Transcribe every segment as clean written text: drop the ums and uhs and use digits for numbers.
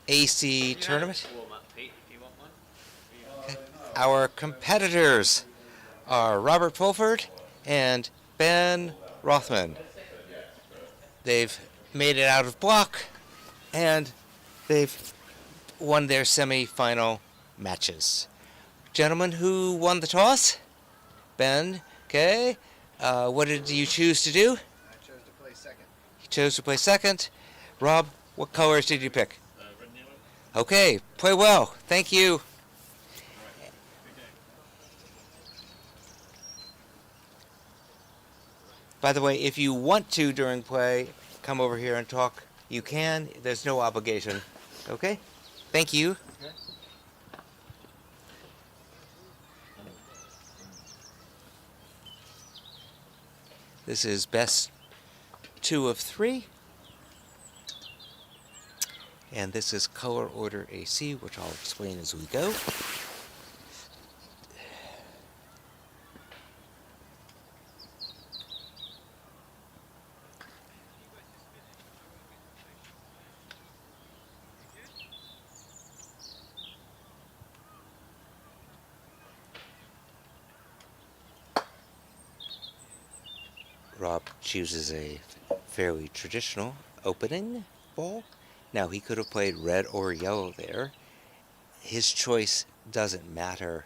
AC tournament. Okay. Our competitors are Robert Fulford and Ben Rothman. They've made it out of block, and they've won their semi-final matches. Gentlemen, who won the toss? Ben. Okay. What did you choose to do? I chose to play second. He chose to play second. Rob, what colors did you pick? Red and yellow. Okay, play well. Thank you. By the way, if you want to during play, come over here and talk. You can. There's no obligation. Okay? Thank you. Okay. This is best 2 of 3. And this is color order AC, which I'll explain as we go. Rob chooses a fairly traditional opening ball. Now, he could have played red or yellow there. His choice doesn't matter.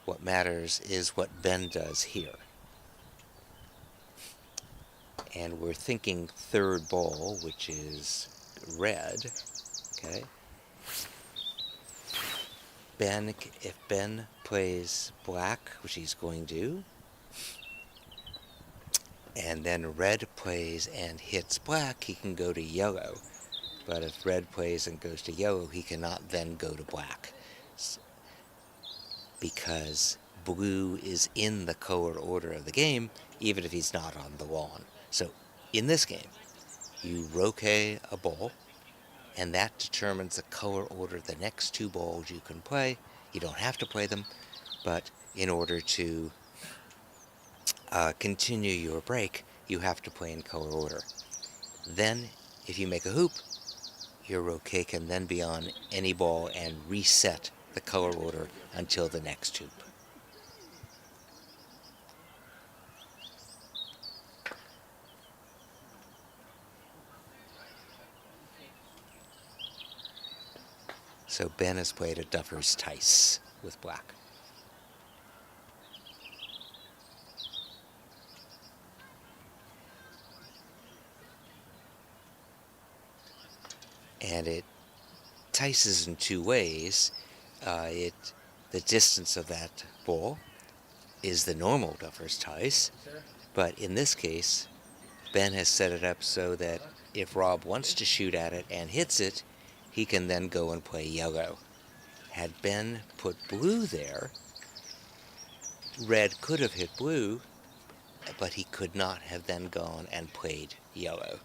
What matters is what Ben does here. And we're thinking third ball, which is red. Okay. If Ben plays black, which he's going to, and then red plays and hits black, he can go to yellow. But if red plays and goes to yellow, he cannot then go to black, because blue is in the color order of the game, even if he's not on the lawn. So in this game, you roquet a ball, and that determines the color order of the next 2 balls you can play. You don't have to play them, but in order to continue your break, you have to play in color order. Then, if you make a hoop, your roquet can then be on any ball and reset the color order until the next hoop. So Ben has played a Duffer's Tice with black. And it tices in 2 ways. The distance of that ball is the normal Duffer's Tice, but in this case, Ben has set it up so that if Rob wants to shoot at it and hits it, he can then go and play yellow. Had Ben put blue there, red could have hit blue, but he could not have then gone and played yellow.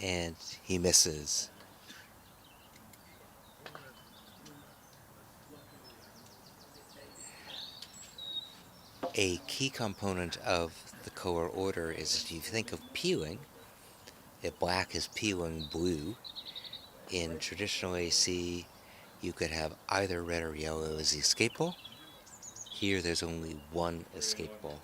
And he misses. A key component of the color order is, if you think of peeling, if black is peeling blue, In traditional AC, you could have either red or yellow as the escape ball. Here, there's only one escape ball.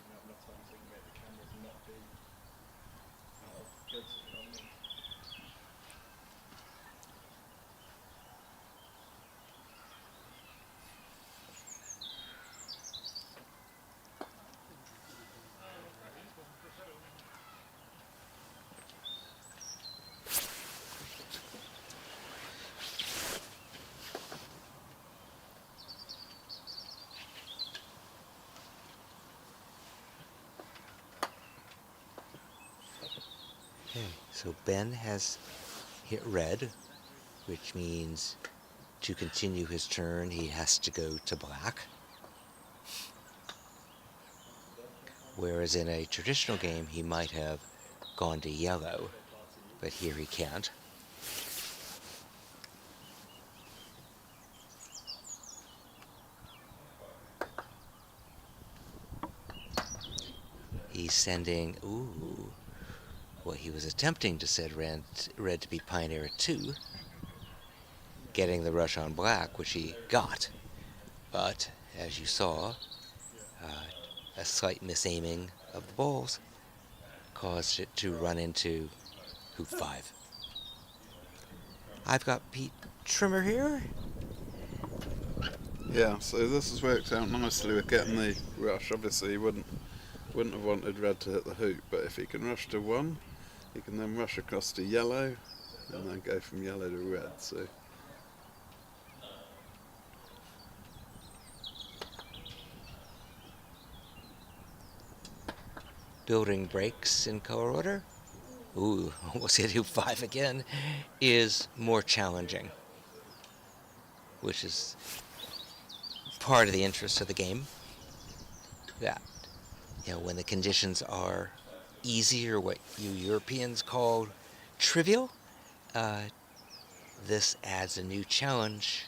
Okay, so Ben has hit red, which means to continue his turn, he has to go to black. Whereas in a traditional game, he might have gone to yellow, but here he can't. He's sending, well, he was attempting to set red to be Pioneer at 2, getting the rush on black, which he got. But, as you saw, a slight misaiming of the balls caused it to run into hoop 5. I've got Pete Trimmer here. Yeah, so this has worked out nicely with getting the rush. Obviously he wouldn't have wanted red to hit the hoop, but if he can rush to 1, he can then rush across to yellow and then go from yellow to red. So Building breaks in color order. Almost hit hoop 5 again, is more challenging, which is part of the interest of the game. That, when the conditions are easy, or what you Europeans call trivial, this adds a new challenge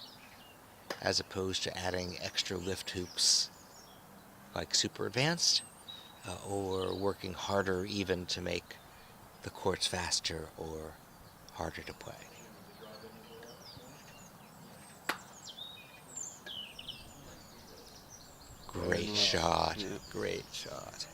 as opposed to adding extra lift hoops like super advanced, or working harder even to make the courts faster or harder to play. Great shot. Yeah. Great shot.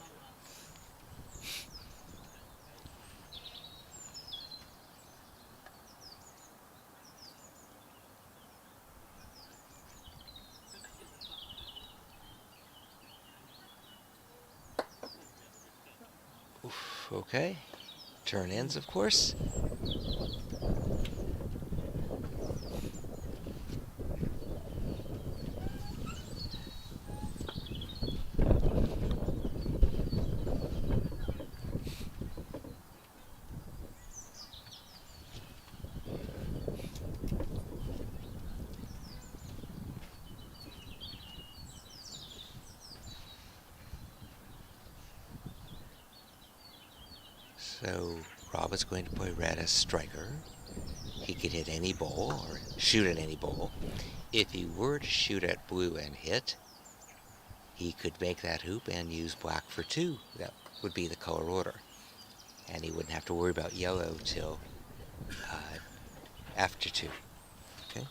Oof, okay. Turn ends, of course. So Rob is going to play red as striker. He could hit any ball or shoot at any ball. If he were to shoot at blue and hit, he could make that hoop and use black for 2. That would be the color order. And he wouldn't have to worry about yellow till after 2. Okay?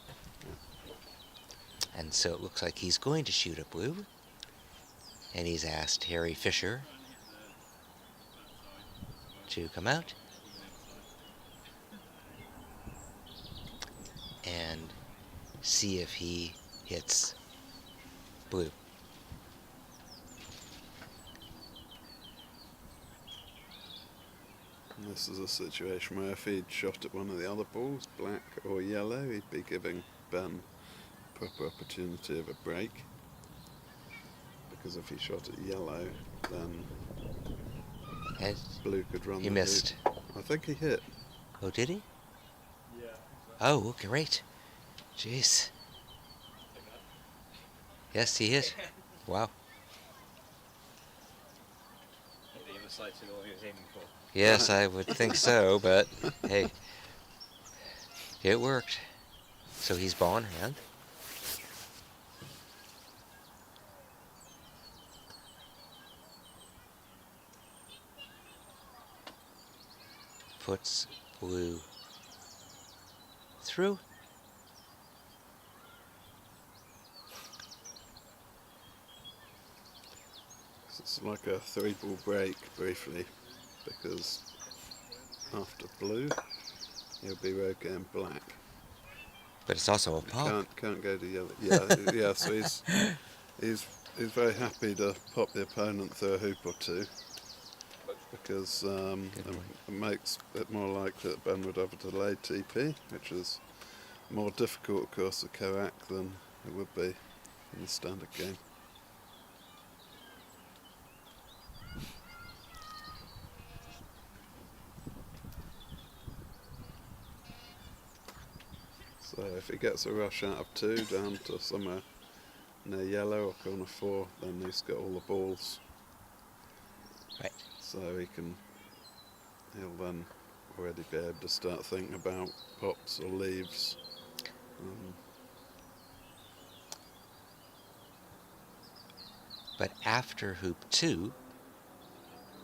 And so it looks like he's going to shoot at blue. And he's asked Harry Fisher to come out and see if he hits blue. and this is a situation where if he'd shot at one of the other balls, black or yellow, he'd be giving Ben proper opportunity of a break. Because if he shot at yellow, then And blue could run he the missed. hoop. I think he hit. Oh, did he? Yeah. Oh, great. Jeez. Yes, he hit. Wow. Yes, I would think so, but hey, it worked. So he's ball in hand. Puts blue through. It's like a 3-ball break briefly, because after blue he'll be rogue game black. But it's also a He pop. can't go to yellow. Yeah, yeah. So he's very happy to pop the opponent through a hoop or two, because it makes it more likely that Ben would have a delayed TP, which is more difficult, of course, at COAC than it would be in the standard game. So if he gets a rush out of 2 down to somewhere near yellow or corner 4, then he's got all the balls. Right. So he'll then already be able to start thinking about pops or leaves. But after hoop 2,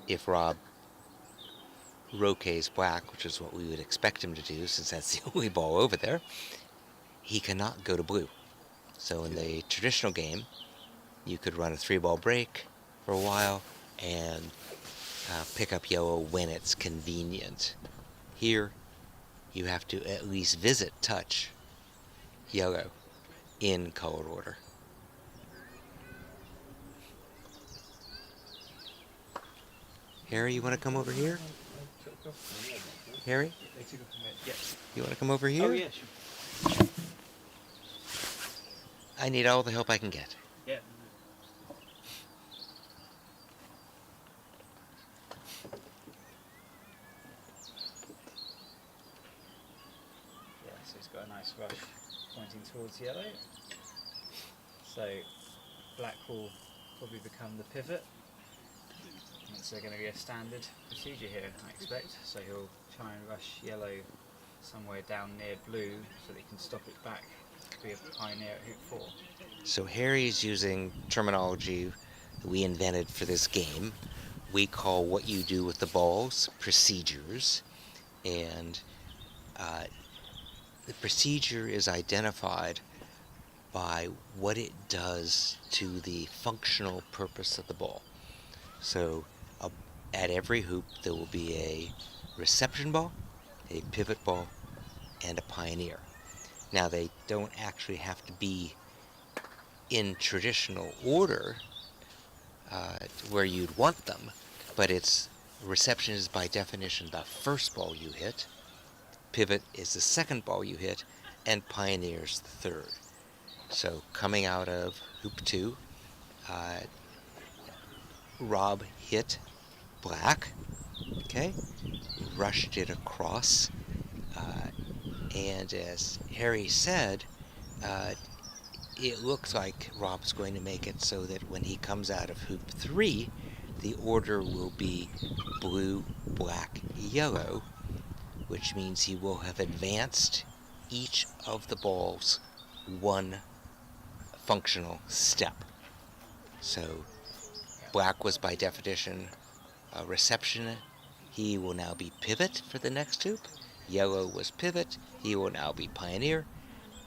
if Rob roquets black, which is what we would expect him to do since that's the only ball over there, he cannot go to blue. So in the traditional game, you could run a 3-ball break for a while and pick up yellow when it's convenient. Here, you have to at least touch yellow in colored order. Harry, you want to come over here? Harry? You want to come over here? Oh, yeah, sure. I need all the help I can get. Yeah. Yeah, so he's got a nice rush pointing towards yellow. So black will probably become the pivot. And it's going to be a standard procedure here, I expect. So he'll try and rush yellow somewhere down near blue so that he can stop it back to be a pioneer at hoop 4. So Harry's using terminology we invented for this game. We call what you do with the balls procedures, and the procedure is identified by what it does to the functional purpose of the ball. So at every hoop there will be a reception ball, a pivot ball, and a pioneer. Now they don't actually have to be in traditional order where you'd want them, but reception is by definition the first ball you hit, pivot is the second ball you hit, and pioneer is the third. So coming out of hoop 2, Rob hit black, okay, rushed it across, and as Harry said, it looks like Rob's going to make it so that when he comes out of hoop 3, the order will be blue, black, yellow, which means he will have advanced each of the balls one functional step. So black was by definition a reception. He will now be pivot for the next hoop. Yellow was pivot. He will now be pioneer.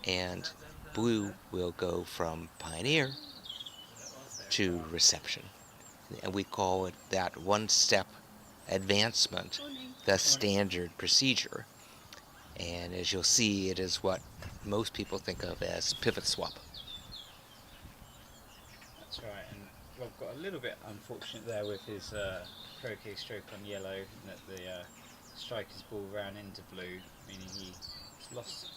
And blue will go from pioneer to reception. And we call it that one-step advancement the standard procedure. And as you'll see, it is what most people think of as pivot swap. That's right, and Rob got a little bit unfortunate there with his croquet stroke on yellow, and that the striker's ball ran into blue, meaning he lost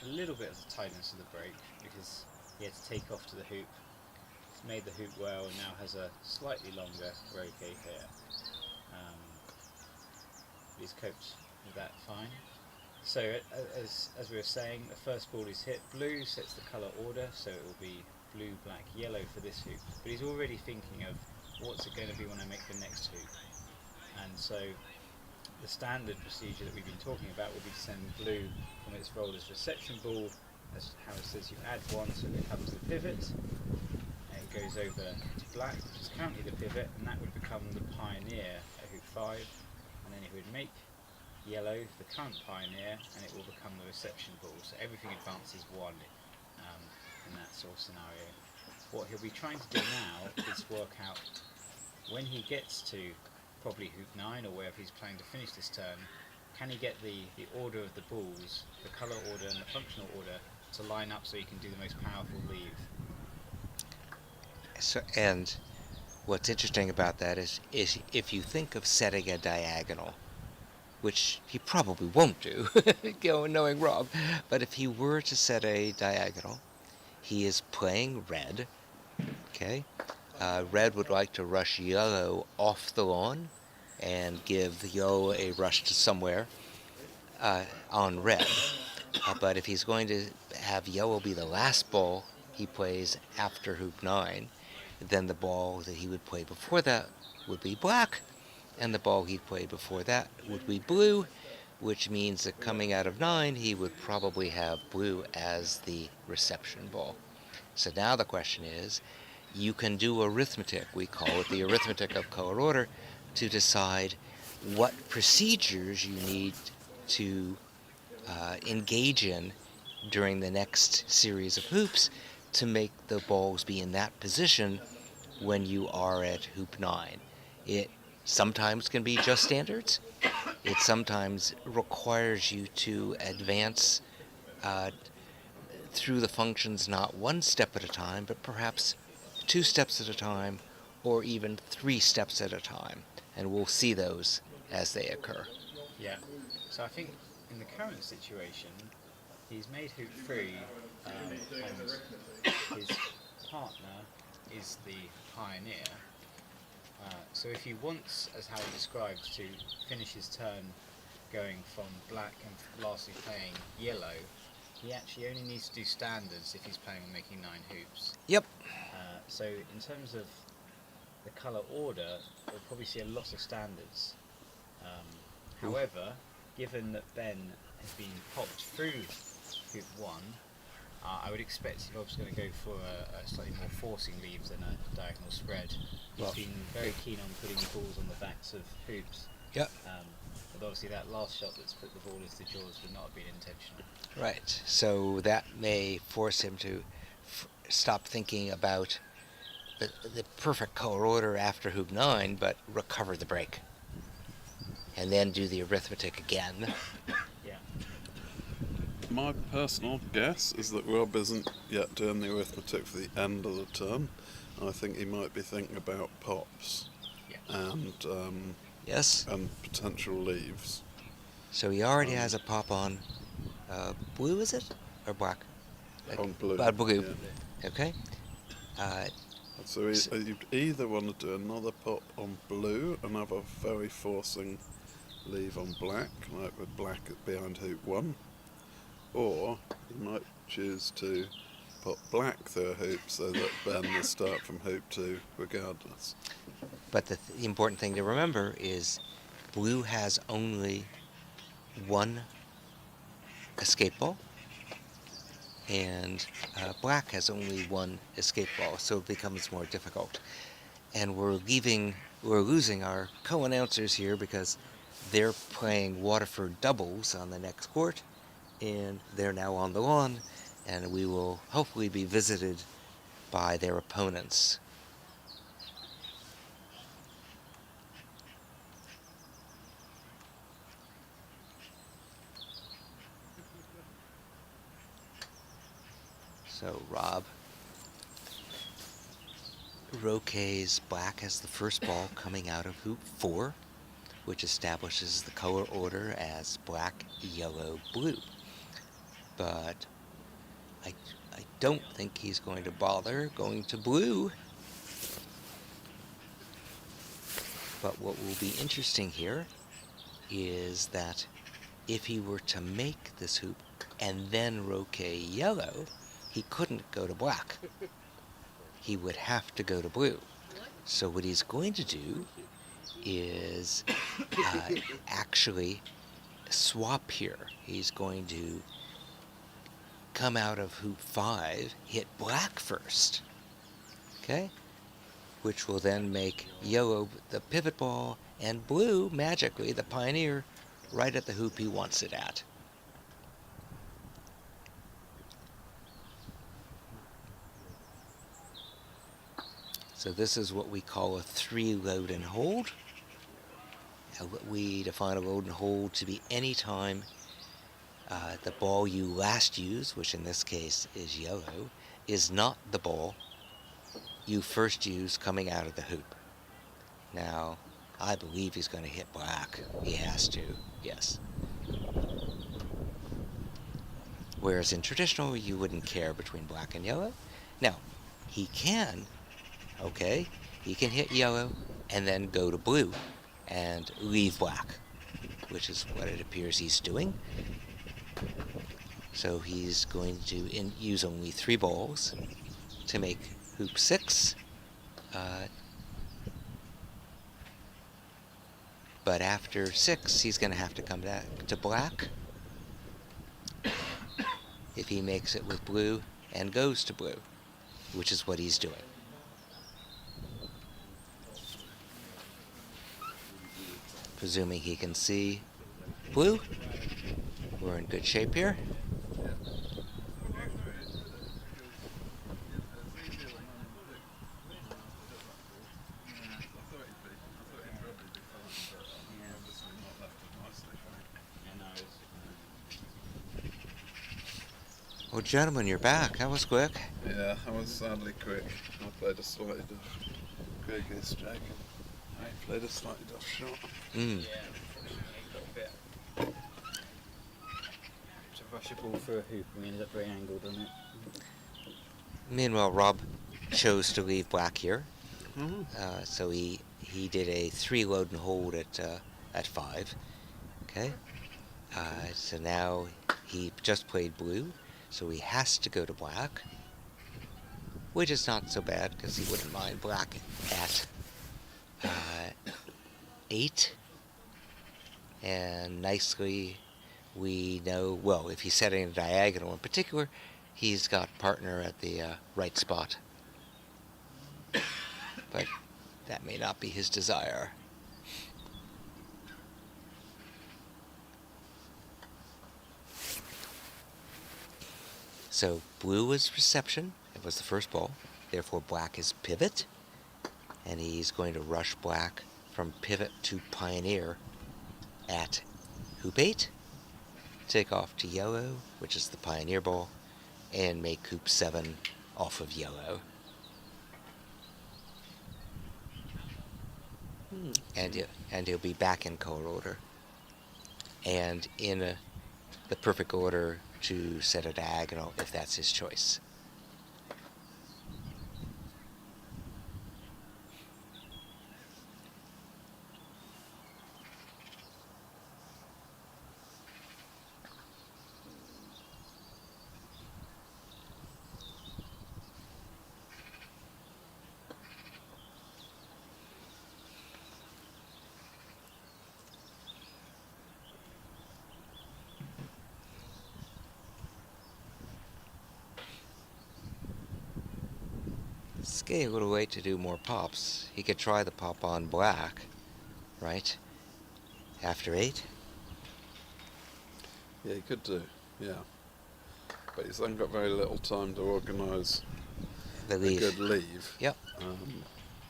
a little bit of the tightness of the break because he had to take off to the hoop. He's made the hoop well and now has a slightly longer croquet here. He's coped with that fine. So as we were saying, the first ball is hit, blue sets the colour order, so it will be blue, black, yellow for this hoop. But he's already thinking of what's it going to be when I make the next hoop. And so the standard procedure that we've been talking about will be to send blue from its role as reception ball, as Howard says, you add 1 so it becomes the pivot, and it goes over to black, which is currently the pivot, and that would become the pioneer at hoop 5, and then it would make yellow, the current pioneer, and it will become the reception ball. So everything advances one in that sort of scenario. What he'll be trying to do now is work out when he gets to probably hoop 9 or wherever he's planning to finish this turn, can he get the order of the balls, the colour order and the functional order, to line up so he can do the most powerful leave. So, and what's interesting about that is if you think of setting a diagonal, which he probably won't do, knowing Rob, but if he were to set a diagonal, he is playing red, okay? Red would like to rush yellow off the lawn and give yellow a rush to somewhere on red. But if he's going to have yellow be the last ball he plays after hoop 9, then the ball that he would play before that would be black, and the ball he'd play before that would be blue, which means that coming out of 9, he would probably have blue as the reception ball. So now the question is, you can do arithmetic, we call it the arithmetic of color order, to decide what procedures you need to engage in during the next series of hoops to make the balls be in that position when you are at hoop 9. It sometimes can be just standards. It sometimes requires you to advance through the functions not one step at a time, but perhaps 2 steps at a time, or even 3 steps at a time. And we'll see those as they occur. Yeah. So I think in the current situation, he's made hoop 3, and his partner is the pioneer. So if he wants, as Harry described, to finish his turn going from black and lastly playing yellow, he actually only needs to do standards if he's planning on making 9 hoops. Yep. So in terms of the colour order, we'll probably see a lot of standards. However, given that Ben has been popped through hoop 1, I would expect Rob's going to go for a slightly more forcing leave than a diagonal spread. He's been very keen on putting the balls on the backs of hoops. Yep. But obviously that last shot that's put the ball into the jaws would not have been intentional. Right. So that may force him to stop thinking about the perfect color order after hoop 9, but recover the break. And then do the arithmetic again. Yeah. My personal guess is that Rob isn't yet doing the arithmetic for the end of the turn. I think he might be thinking about pops Yes. and potential leaves. So he already has a pop on blue, is it? Or black? On blue. Blue. Yeah. Okay. So you'd either want to do another pop on blue and have a very forcing leave on black, like with black behind hoop 1, or you might choose to pop black through a hoop so that Ben will start from hoop 2 regardless. But the important thing to remember is blue has only one escape ball, and black has only one escape ball, so it becomes more difficult. And we're losing our co-announcers here because they're playing Waterford doubles on the next court, and they're now on the lawn, and we will hopefully be visited by their opponents. So Rob, Roquet's black has the first ball coming out of hoop 4, which establishes the color order as black, yellow, blue. But I don't think he's going to bother going to blue. But what will be interesting here is that if he were to make this hoop and then Roquet yellow, he couldn't go to black. He would have to go to blue. So what he's going to do is actually swap here. He's going to come out of hoop 5, hit black first, okay? Which will then make yellow the pivot ball, and blue, magically, the pioneer, right at the hoop he wants it at. So this is what we call a 3 load and hold. We define a load and hold to be any time the ball you last used, which in this case is yellow, is not the ball you first used coming out of the hoop. Now, I believe he's going to hit black. He has to, yes. Whereas in traditional, you wouldn't care between black and yellow. Now, he can, okay, he can hit yellow and then go to blue and leave black, which is what it appears he's doing. So he's going to use only 3 balls to make hoop 6. But after 6, he's going to have to come back to black if he makes it with blue and goes to blue, which is what he's doing. Presuming he can see blue, we're in good shape here. Well, gentlemen, you're back. That was quick. Yeah, I was sadly quick. I played a slightly quick Jack. I played a slightly off shot. It's a rush a ball through a hoop and we ended up very angled on it. Meanwhile, Rob chose to leave black here. Mm-hmm. So he did a 3 load and hold at 5. Okay. So now he just played blue, so he has to go to black, which is not so bad because he wouldn't mind black at 8. And nicely, we know, well, if he's setting a diagonal in particular, he's got partner at the right spot. But that may not be his desire. So blue was reception. It was the first ball. Therefore, black is pivot. And he's going to rush black from pivot to pioneer at hoop 8. Take off to yellow, which is the pioneer ball, and make hoop 7 off of yellow. And he'll be back in color order. And in the perfect order to set a diagonal if that's his choice. It's getting a little late to do more pops. He could try the pop on black, right? After 8. Yeah, he could do, yeah. But he's then got very little time to organise The a leave. good leave. Yep.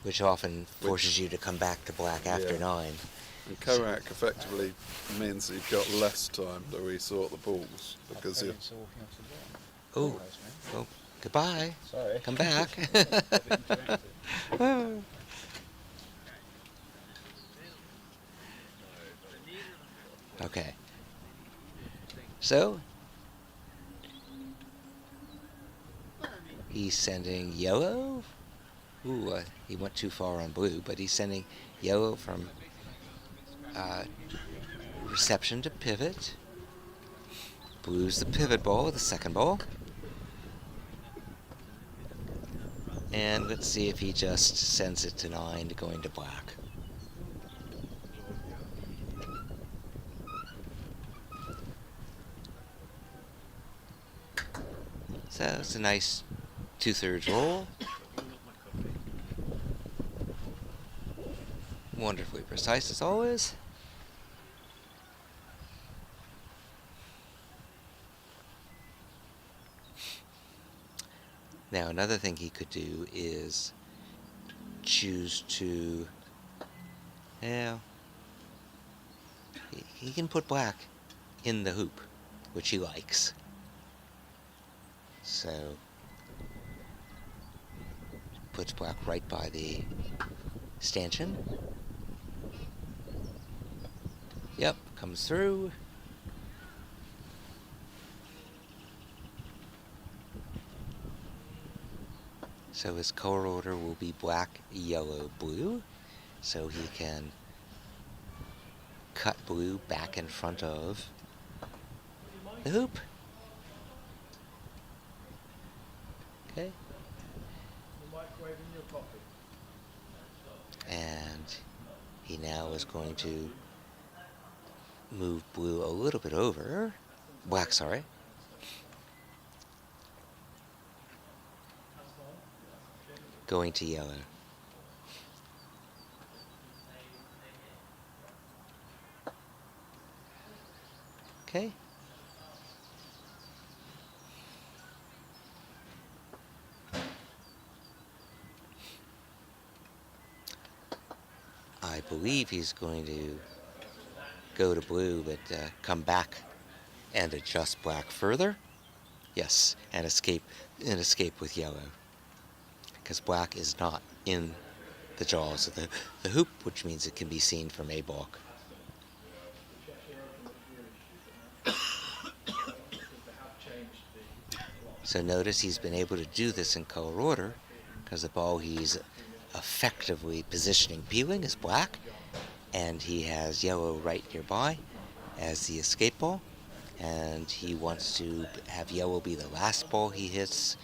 Which often forces you to come back to black after Yeah. 9. And COAC effectively means that you've got less time to resort the balls because you. Oh, well, goodbye. Sorry. Come back. Okay. So, he's sending yellow. Ooh, he went too far on blue, but he's sending yellow from reception to pivot. Blue's the pivot ball, the second ball. And let's see if he just sends it to 9 going to black. So it's a nice 2/3 roll. Wonderfully precise as always. Now another thing he could do is choose to, yeah, he can put black in the hoop, which he likes. So puts black right by the stanchion. Yep, comes through. So his color order will be black, yellow, blue. So he can cut blue back in front of the hoop. Okay. And he now is going to move blue a little bit over. Black, sorry. Going to yellow. Okay. I believe he's going to go to blue, but come back and adjust black further. Yes, and escape with yellow. Because black is not in the jaws of the hoop, which means it can be seen from a balk. So notice he's been able to do this in color order, because the ball he's effectively positioning peeling is black, and he has yellow right nearby as the escape ball, and he wants to have yellow be the last ball he hits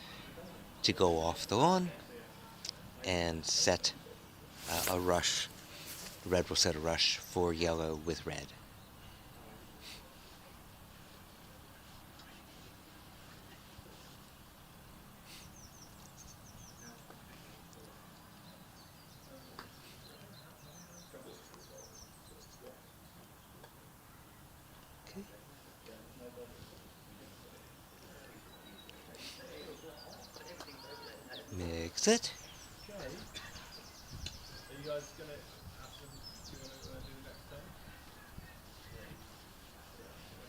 to go off the lawn and set a rush. Red will set a rush for yellow with red. Okay. Mix it.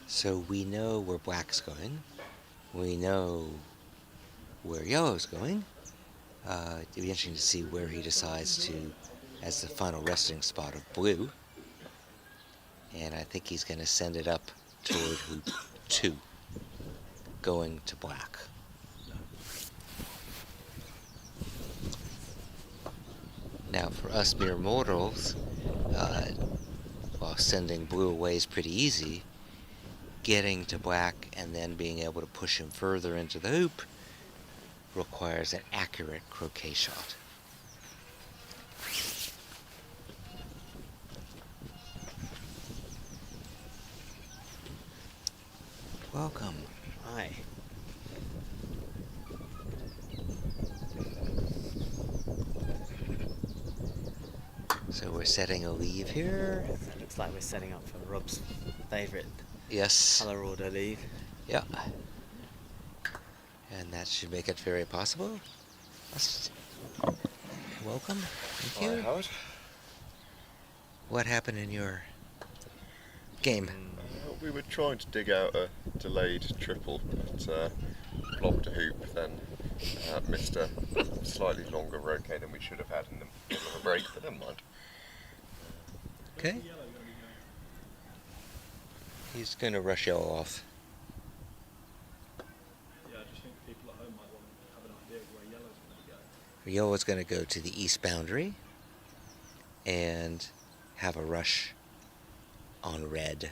So we know where black's going. We know where yellow's going. It'll be interesting to see where he decides to as the final resting spot of blue. And I think he's going to send it up toward hoop 2, going to black. Now for us mere mortals, while sending blue away is pretty easy, getting to black and then being able to push him further into the hoop requires an accurate croquet shot. Welcome. Hi. So we're setting a leave here. It looks like we're setting up for Rob's favourite Yes. colour order leave. Yeah. And that should make it very possible. Welcome. Thank you. Hi, Howard. What happened in your game? We were trying to dig out a delayed triple, but blocked a hoop, then missed a slightly longer roquet than we should have had in the middle of a break, but never mind. Okay. He's going to rush yellow off. Yeah, I just think people at home might want to have an idea of where yellow's going to go. Yellow's going to go to the east boundary and have a rush on red.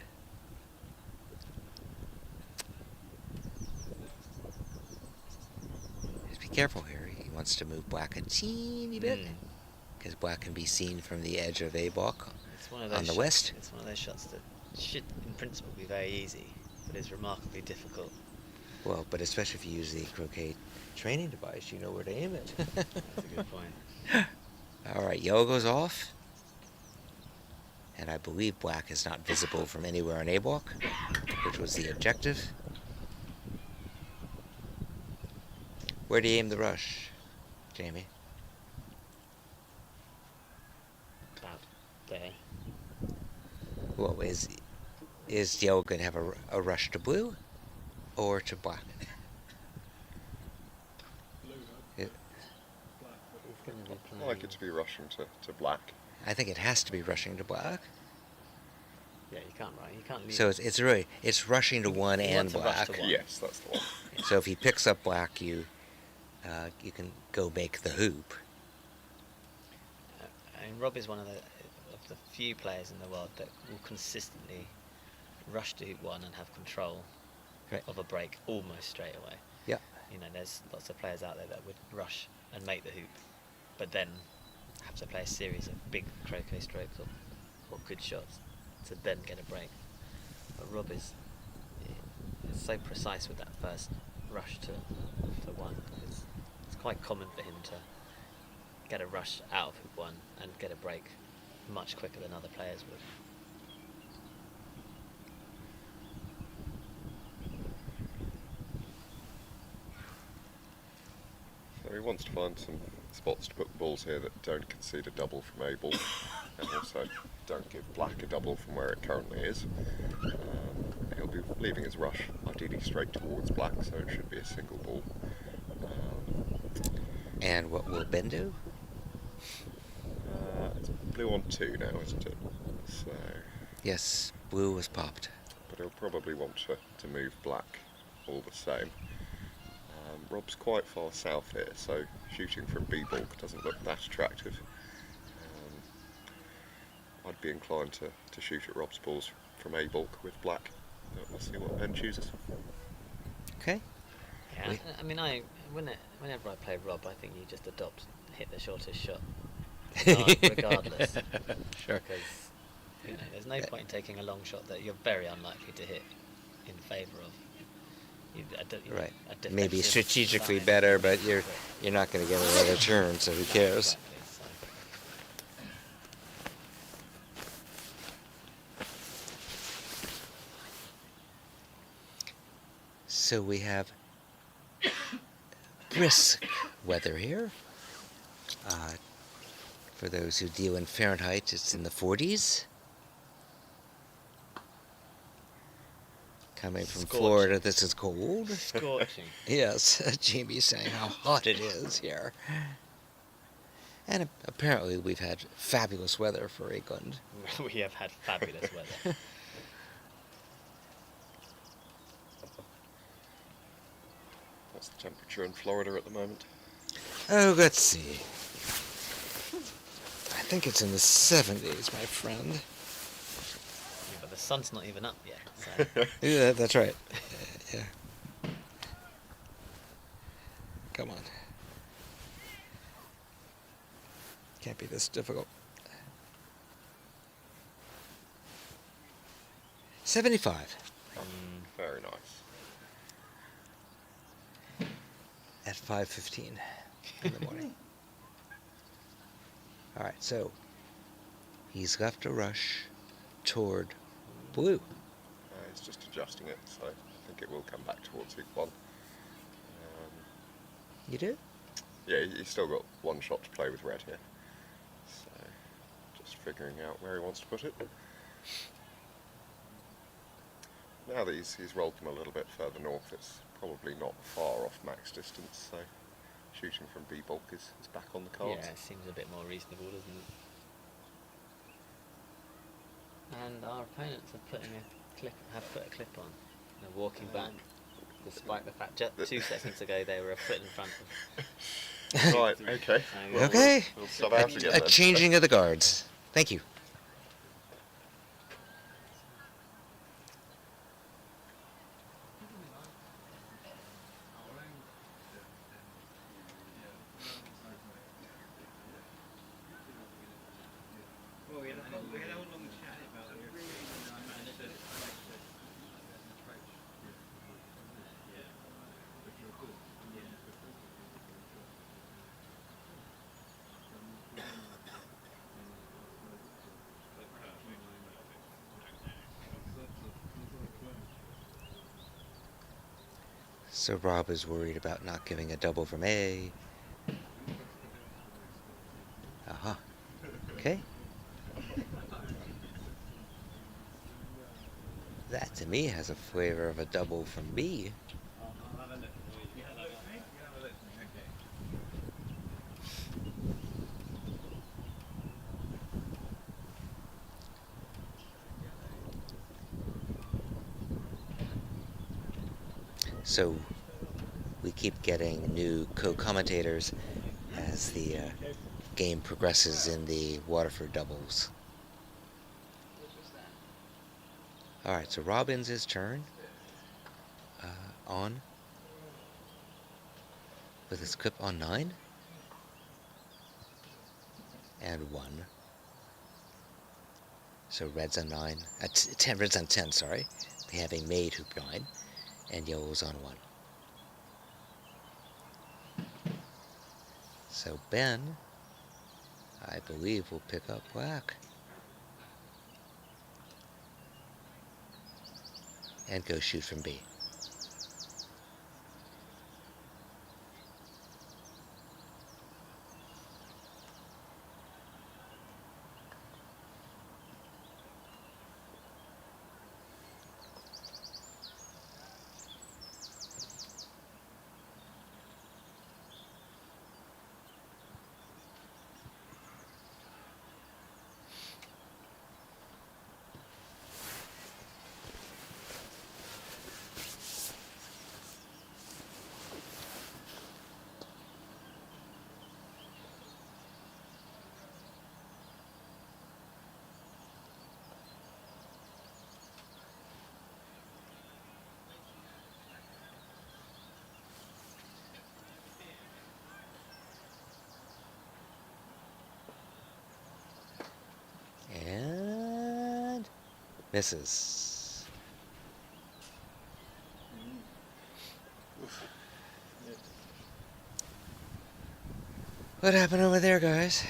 Just be careful here. He wants to move black a teeny bit because black can be seen from the edge of a block It's one of those on the shots, west. It's one of those shots that should, in principle, be very easy, but is remarkably difficult. Well, but especially if you use the croquet training device, you know where to aim it. That's a good point. All right, yellow goes off. And I believe black is not visible from anywhere on A block, which was the objective. Where do you aim the rush, Jamie? About there. Well, is yellow going to have a rush to blue or to black? Blue, It, black, but He's going to be I playing. like it to be rushing to black. I think it has to be rushing to black. Yeah, you can't right. You can't leave. So it's rushing to one He and wants to rush black. to one. Yes, that's the one. So if he picks up black, you can go make the hoop. I mean, Rob is one of the few players in the world that will consistently rush to hoop one and have control Right. of a break almost straight away. Yeah. You know, there's lots of players out there that would rush and make the hoop, but then have to play a series of big croquet strokes or good shots to then get a break. But Rob is so precise with that first rush to one. It's quite common for him to get a rush out of hoop one and get a break much quicker than other players would. So he wants to find some spots to put the balls here that don't concede a double from a ball, and also don't give black a double from where it currently is. He'll be leaving his rush ideally straight towards black, so it should be a single ball. And what will Ben do? It's blue on 2 now, isn't it? So, Yes, blue was popped. but he'll probably want to move black all the same. Rob's quite far south here, so shooting from B-bulk doesn't look that attractive. I'd be inclined to shoot at Rob's balls from A-bulk with black, but we'll see what Ben chooses. Okay. Yeah, We- I mean, whenever I play Rob, I think you just hit the shortest shot, regardless. Sure. Because there's no point in taking a long shot that you're very unlikely to hit in favour of. Right. A Maybe defensive strategically line. better, but you're not going to get another turn, so who cares? Exactly, so. So we have brisk weather here. For those who deal in Fahrenheit, it's in the 40s. Coming from Scorching. Florida, this is cold. Scorching. Yes, Jamie's saying how hot it is here. And apparently we've had fabulous weather for England. We have had fabulous weather. What's the temperature in Florida at the moment? Oh, let's see. I think it's in the 70s, my friend. Yeah, but the sun's not even up yet. So. Yeah, that's right. Yeah. Come on. Can't be this difficult. 75 Very nice. at 5:15 in the morning. All right, so he's left a rush toward blue. He's just adjusting it, so I think it will come back towards hoop 1. You do? Yeah, he's still got one shot to play with red here. So, just figuring out where he wants to put it. Now that he's rolled them a little bit further north, it's probably not far off max distance, so shooting from B-bulk is back on the cards. Yeah, it seems a bit more reasonable, doesn't it? And our opponents have put a clip on. They're walking back, despite the fact just 2 seconds ago they were a foot in front of. Right, okay. Well, Okay. We'll sub out again A then. changing of the guards. Thank you. So Rob is worried about not giving a double from A. Uh-huh. Okay. That to me has a flavor of a double from B. I'll have a look for you. You have a look for me? You have a look for me, okay. So we keep getting new co-commentators as the game progresses in the Waterford doubles. Alright, so Robbins' his turn. On. With his clip on 9. And 1. So red's on 9. 10, red's on 10, sorry. They having made hoop 9. And yellow's on 1. So Ben, I believe, will pick up black. And go shoot from B. And misses. What happened over there, guys?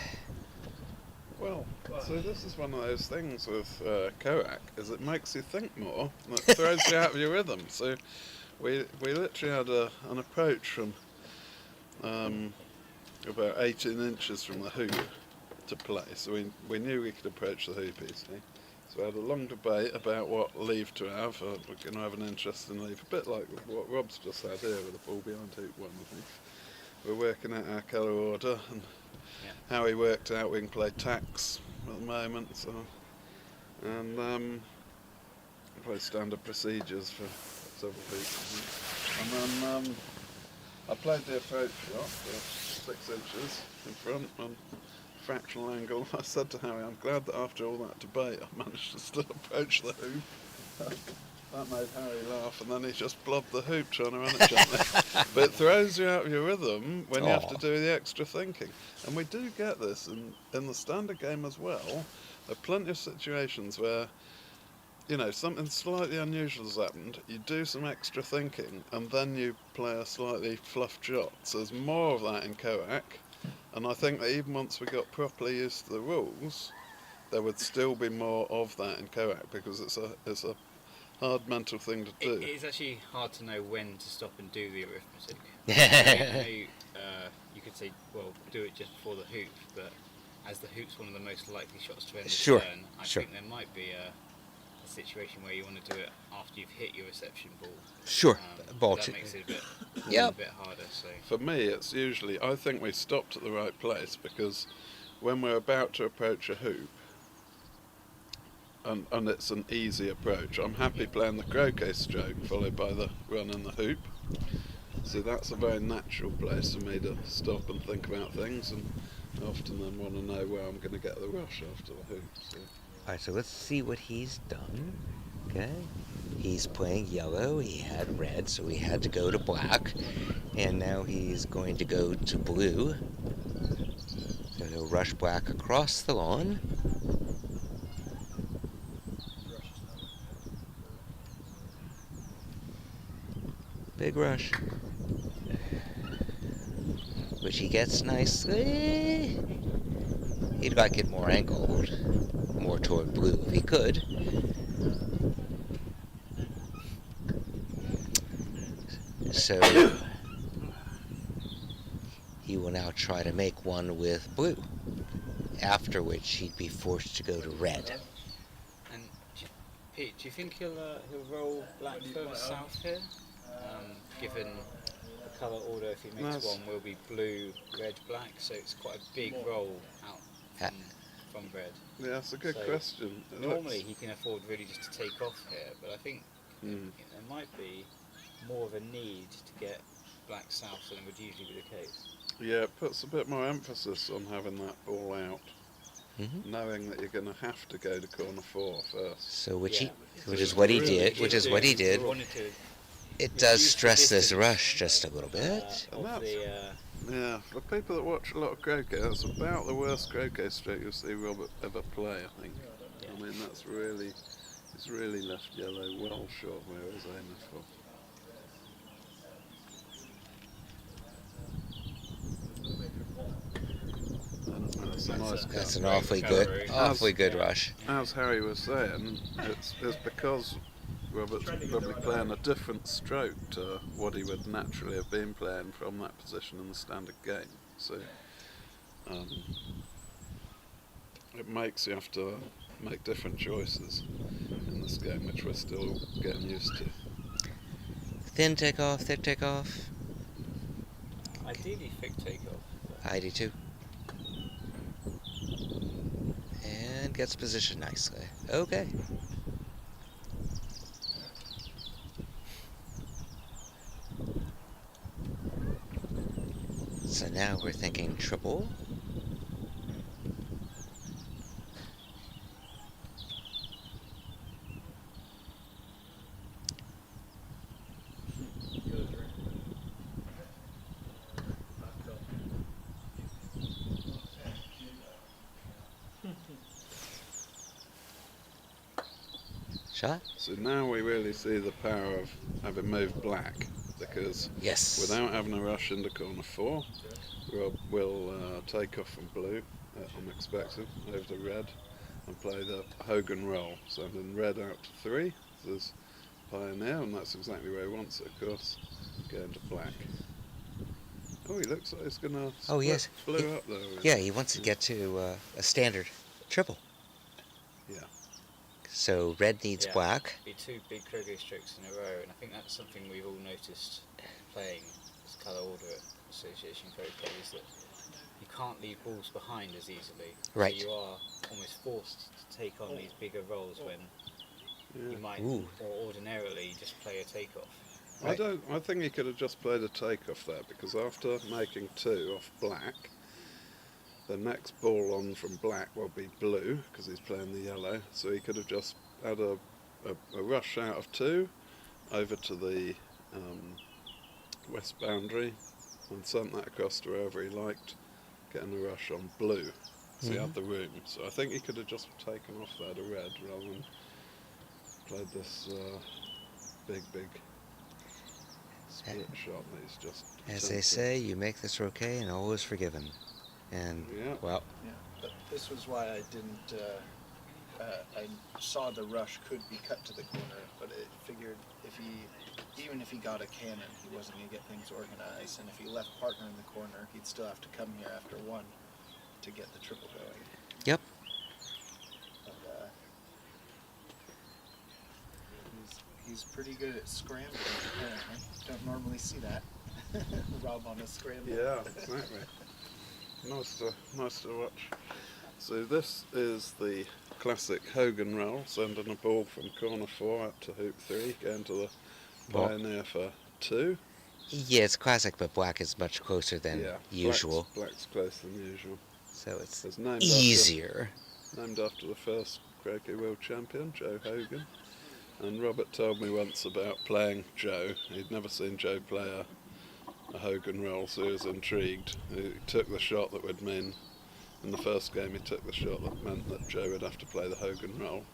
Well, so this is one of those things with COAC, is it makes you think more, and it throws you out of your rhythm. So we literally had an approach from about 18 inches from the hoop to play, so we knew we could approach the hoop easily. So we had a long debate about what leave to have. We're going to have an interesting leave, a bit like what Rob's just had here with the ball behind hoop 1, I think. We're working out our colour order and how he worked out we can play tax at the moment, so and play standard procedures for several hoops. And then I played the approach shot for 6 inches in front on fractional angle. I said to Harry, I'm glad that after all that debate I managed to still approach the hoop. That made Harry laugh, and then he just blobbed the hoop trying to run it gently. But it throws you out of your rhythm when you have to do the extra thinking. And we do get this in the standard game as well. There are plenty of situations where, you know, something slightly unusual has happened, you do some extra thinking, and then you play a slightly fluffed shot. So there's more of that in COAC, and I think that even once we got properly used to the rules, there would still be more of that in COAC, because it's a hard mental thing to do. It is actually hard to know when to stop and do the arithmetic. You could say, well, do it just before the hoop, but as the hoop's one of the most likely shots to end the turn, I think there might be a situation where you want to do it after you've hit your reception ball. That makes it a bit harder. So for me, it's usually, I think we stopped at the right place, because when we're about to approach a hoop, and it's an easy approach, I'm happy playing the croquet stroke followed by the run in the hoop. So that's a very natural place for me to stop and think about things, and often then want to know where I'm going to get the rush after the hoop. So. Alright, so let's see what he's done. Okay. He's playing yellow, he had red, so he had to go to black. And now he's going to go to blue. So he'll rush black across the lawn. Big rush. Which he gets nicely. He'd like it more angled, more toward blue if he could. So he will now try to make one with blue, after which he'd be forced to go to red. And Pete, do you think he'll roll black further south here? Given the colour order, if he makes That's- one, will be blue, red, black. So it's quite a big roll out from red. Yeah, that's a good So question. It Normally looks- he can afford really just to take off here, but I think there might be more of a need to get black south than would usually be the case. Yeah, it puts a bit more emphasis on having that ball out, Mm-hmm. knowing that you're going to have to go to corner 4 first. So which Yeah. is what he Really did. Which is what he did. Wanted to It does reduce the stress this distance, rush just a little bit. And of that's- Yeah, for people that watch a lot of croquet, that's about the worst croquet stroke you'll see Robert ever play, I think. Yeah. I mean, he's really left yellow well short where he was aiming for. That's a nice That's cut. an awfully good rush. As Harry was saying, it's because Robert's probably playing a different stroke to what he would naturally have been playing from that position in the standard game. So it makes you have to make different choices in this game, which we're still getting used to. Thin takeoff, thick takeoff. Ideally thick takeoff. I do too. And gets positioned nicely. Okay. So now we're thinking triple. Shot? So now we really see the power of having moved black, because Yes. without having a rush into corner 4, Rob will take off from blue, unexpected, over to red, and play the Hogan roll, sending red out to 3. So there's Pioneer, and that's exactly where he wants it, of course, going to black. Oh, he looks like he's going to Oh, yes. blue up there. Yeah, he wants to get to a standard triple. Yeah. So red needs Yeah. black. Be 2 big croquet strokes in a row, and I think that's something we've all noticed playing this colour order at Association Croquet, is that you can't leave balls behind as easily. Right. So you are almost forced to take on these bigger rolls when you might Ooh. or ordinarily just play a takeoff. I think he could have just played a takeoff there, because after making 2 off black, the next ball on from black will be blue, because he's playing the yellow, so he could have just had a rush out of 2 over to the west boundary and sent that across to wherever he liked, getting a rush on blue. So he had the room. So I think he could have just taken off there to red rather than played this big split shot that he's just As they attempted. say, you make this okay and all is forgiven. And, Yeah. well, Yeah, but this was why I didn't. I saw the rush could be cut to the corner, but it figured even if he got a cannon, he wasn't going to get things organized, and if he left partner in the corner, he'd still have to come here after 1 to get the triple going. yep. But, he's pretty good at scrambling, apparently. Don't normally see that. Rob on a scramble. Yeah, exactly. Nice to watch. So this is the classic Hogan roll, sending a ball from corner 4 up to hoop 3, going to the Well- Pioneer for 2. Yeah, it's classic, but black is much closer than Yeah, usual. Black's closer than usual. So it's It's named easier. named after the first croquet world champion, Joe Hogan. And Robert told me once about playing Joe. He'd never seen Joe play a Hogan roll, so he was intrigued. He took the shot that would mean, in the first game, he took the shot that meant that Joe would have to play the Hogan roll.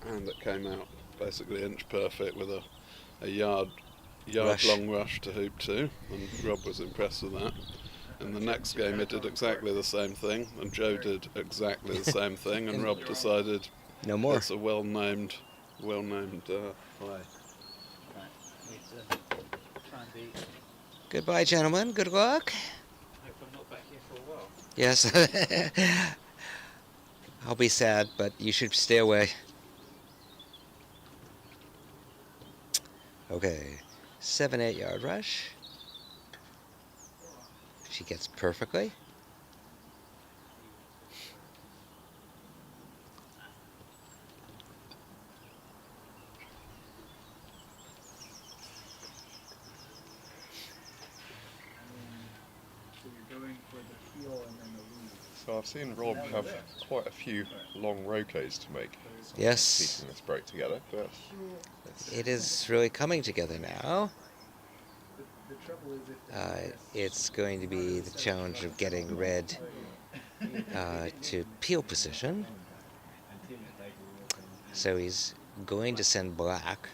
And it came out basically inch perfect with a yard Rush. long rush to hoop 2, and Rob was impressed with that. In the next game he did exactly the same thing, and Joe did exactly the same thing, and Rob decided No more. it's a well-named play. Right. Indeed. Goodbye, gentlemen. Good luck. Hope I'm not back here for a while. Yes. I'll be sad, but you should stay away. Okay. 7-8 yard rush. She gets perfectly. So you're going for the heel and then the lead. So I've seen Rob have quite a few long roquets to make, Yes. piecing this break together, but It is really coming together now. The trouble is if It's going to be the challenge of getting red to peel position. So he's going to send black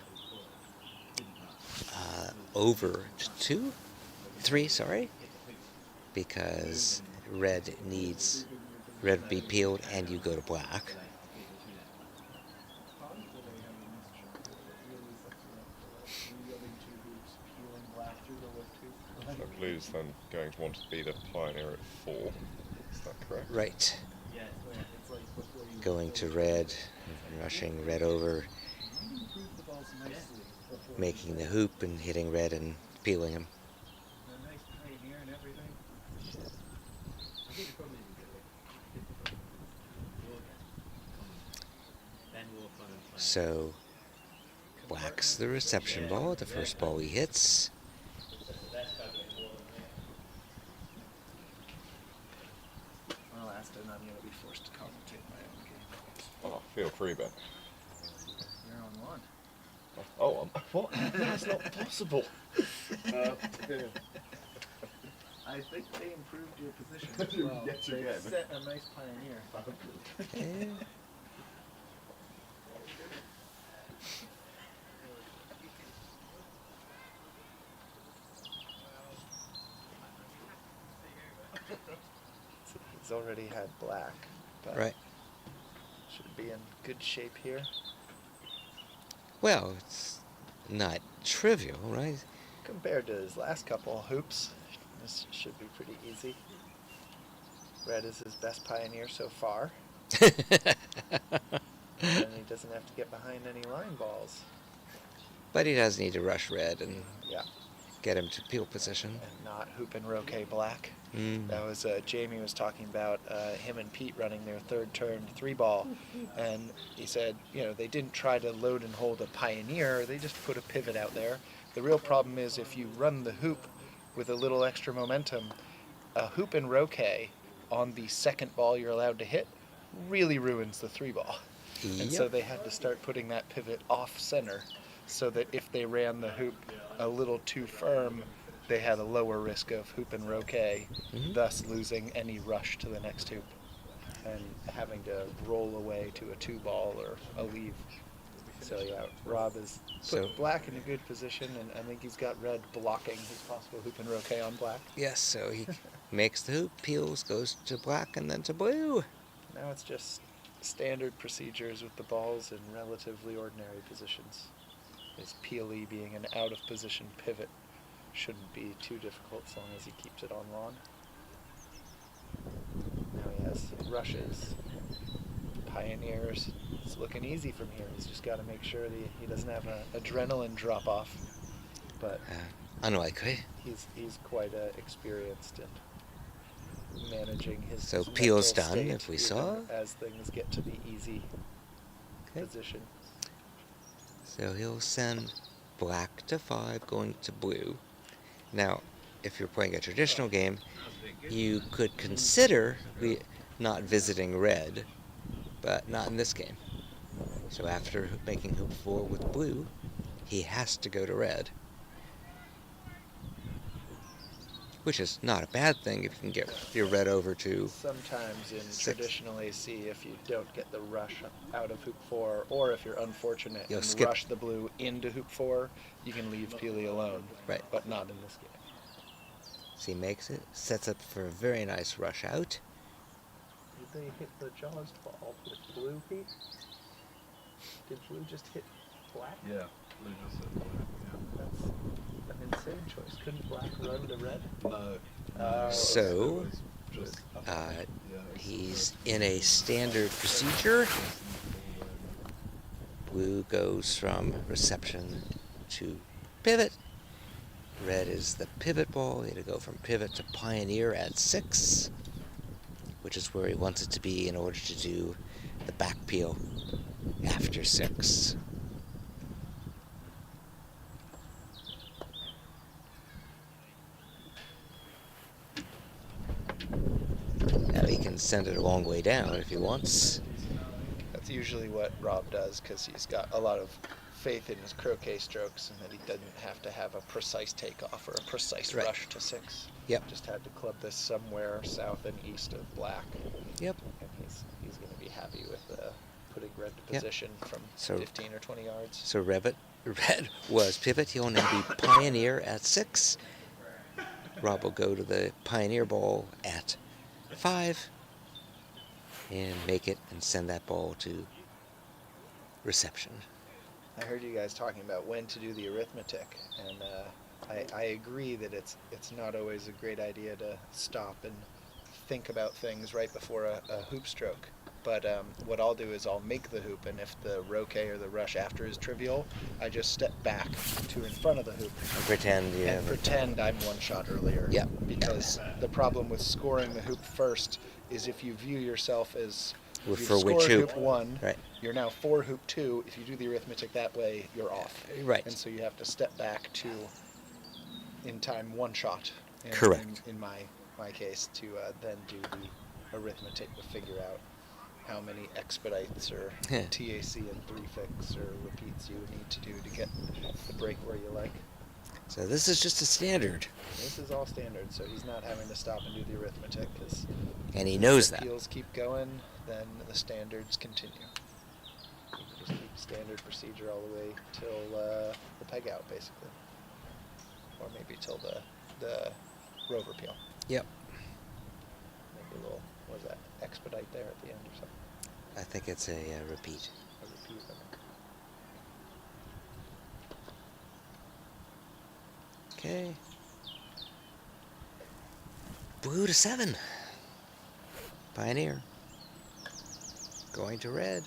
over to 3, sorry, because red needs red to be peeled and you go to black. so Blue's then going to want to be the pioneer at 4. Is that correct? Right. Going to red, rushing red over, making the hoop and hitting red and peeling him. So black's the reception ball, the first ball he hits. Well, Aston, I'm going to be forced to commentate my own game. Oh, feel free, Ben. You're on one. Oh, what? That's not possible. I think they improved your position as well. Yet They again. set a nice pioneer. Eh, He's already had black, but Right. should be in good shape here. Well, it's not trivial, right? Compared to his last couple hoops, this should be pretty easy. Red is his best pioneer so far, and he doesn't have to get behind any line balls. But he does need to rush red and Yeah, get him to peel position. and not hoop and roquet black. Mm. That was Jamie was talking about him and Pete running their third turn 3-ball, and he said, you know, they didn't try to load and hold a pioneer, they just put a pivot out there. The real problem is if you run the hoop with a little extra momentum, a hoop and roquet on the second ball you're allowed to hit really ruins the 3-ball. And so Yep. they had to start putting that pivot off center so that if they ran the hoop a little too firm, they had a lower risk of hoop and roquet, Mhm. thus losing any rush to the next hoop and having to roll away to a 2-ball or a leave. So yeah, Rob has put So- black in a good position, and I think he's got red blocking his possible hoop and roquet on black. Yes, so he makes the hoop, peels, goes to black, and then to blue. Now it's just standard procedures with the balls in relatively ordinary positions. His PLE being an out of position pivot shouldn't be too difficult as long as he keeps it on lawn. Now he has rushes, pioneers. It's looking easy from here. He's just got to make sure that he doesn't have an adrenaline drop off. But Unlikely. he's quite experienced in managing his So his peel's mental done, state if we even saw. as things get to the easy Okay. position. So he'll send black to 5, going to blue. Now, if you're playing a traditional game, you could consider not visiting red, but not in this game. So after making hoop 4 with blue, he has to go to red. Which is not a bad thing if you can get your red over to... Sometimes in 6. traditional AC, if you don't get the rush out of hoop 4, or if you're unfortunate You'll and skip. rush the blue into hoop 4, you can leave Peely alone. Right. But not in this game. So he makes it, sets up for a very nice rush out. Did they hit the jaws ball with blue, Pete? Did blue just hit black? Yeah, Blue just said black, yeah. That's Insane choice. Couldn't black run to red? No. So, It was just he's in a standard procedure. Blue goes from reception to pivot. Red is the pivot ball. He had to go from pivot to pioneer at 6, which is where he wants it to be in order to do the back peel after 6. Now he can send it a long way down if he wants. That's usually what Rob does because he's got a lot of faith in his croquet strokes and that he doesn't have to have a precise takeoff or a precise Right. rush to 6. Yep. Just had to club this somewhere south and east of black. Yep. And he's going to be happy with putting red to Yep. position from So- 15 or 20 yards. So red was pivot. He'll now be pioneer at 6. Rob will go to the pioneer ball at 5 and make it and send that ball to reception. I heard you guys talking about when to do the arithmetic, and I agree that it's not always a great idea to stop and think about things right before a hoop stroke. But what I'll do is I'll make the hoop, and if the roquet or the rush after is trivial, I just step back to in front of the hoop Pretend you and have pretend I'm one shot earlier. Yep. Because the problem with scoring the hoop first is if you view yourself as Well, you for score which hoop hoop? 1, Right. you're now 4 hoop 2. If you do the arithmetic that way, you're off. Right. And so you have to step back to in time one shot. Correct. In my case, to then do the arithmetic to figure out how many expedites or Yeah. TAC and 3-fix or repeats you would need to do to get the break where you like. So this is just a standard, This is all standard, so he's not having to stop and do the arithmetic because and he knows the that. peels keep going, then the standards continue. You can just keep standard procedure all the way till the peg out, basically, or maybe till the rover peel. Yep. Maybe a little, what is that, expedite there at the end or something? I think it's a repeat. A repeat. Okay. Blue to 7. Pioneer. Going to red.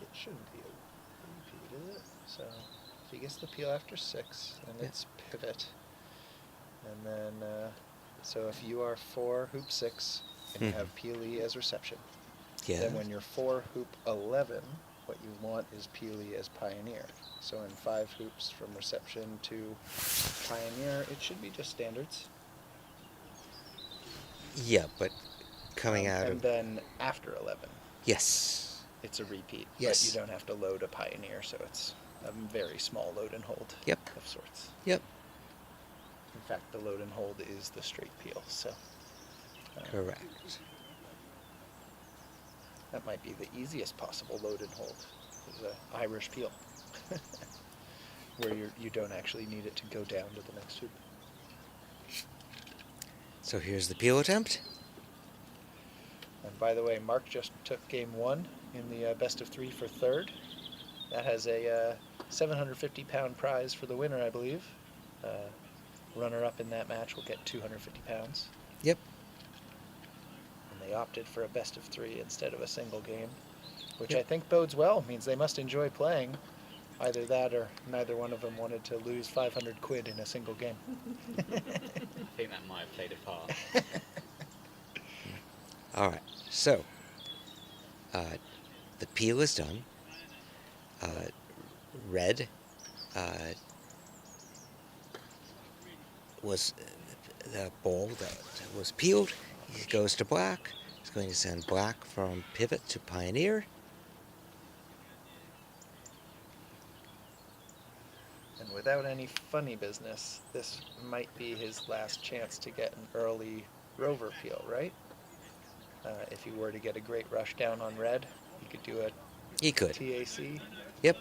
It shouldn't be a repeat, is it? So if he gets the peel after 6, then Yeah. it's pivot. And then, so if you are 4 hoop 6 and you Mhm. have peely as reception, Yeah. then when you're 4 hoop 11, what you want is peely as pioneer. So in 5 hoops from reception to pioneer, it should be just standards. Yeah, but coming out And of then after 11, yes. it's a repeat. Yes. But you don't have to load a pioneer, so it's a very small load and hold Yep. of sorts. Yep. In fact, the load and hold is the straight peel, so Correct. that might be the easiest possible load and hold. Is a Irish peel, where you don't actually need it to go down to the next hoop. So here's the peel attempt. And by the way, Mark just took game 1 in the best of 3 for 3rd. That has a 750-pound prize for the winner, I believe. Runner-up in that match will get 250 pounds. Yep. And they opted for a best of 3 instead of a single game, which Yep. I think bodes well. Means they must enjoy playing. Either that or neither one of them wanted to lose 500 quid in a single game. I think that might have played a part. All right. So the peel is done. Red was the ball that was peeled. It goes to black. It's going to send black from pivot to pioneer. And without any funny business, this might be his last chance to get an early rover peel, right? If he were to get a great rush down on red, he could do a He could. TAC. Yep.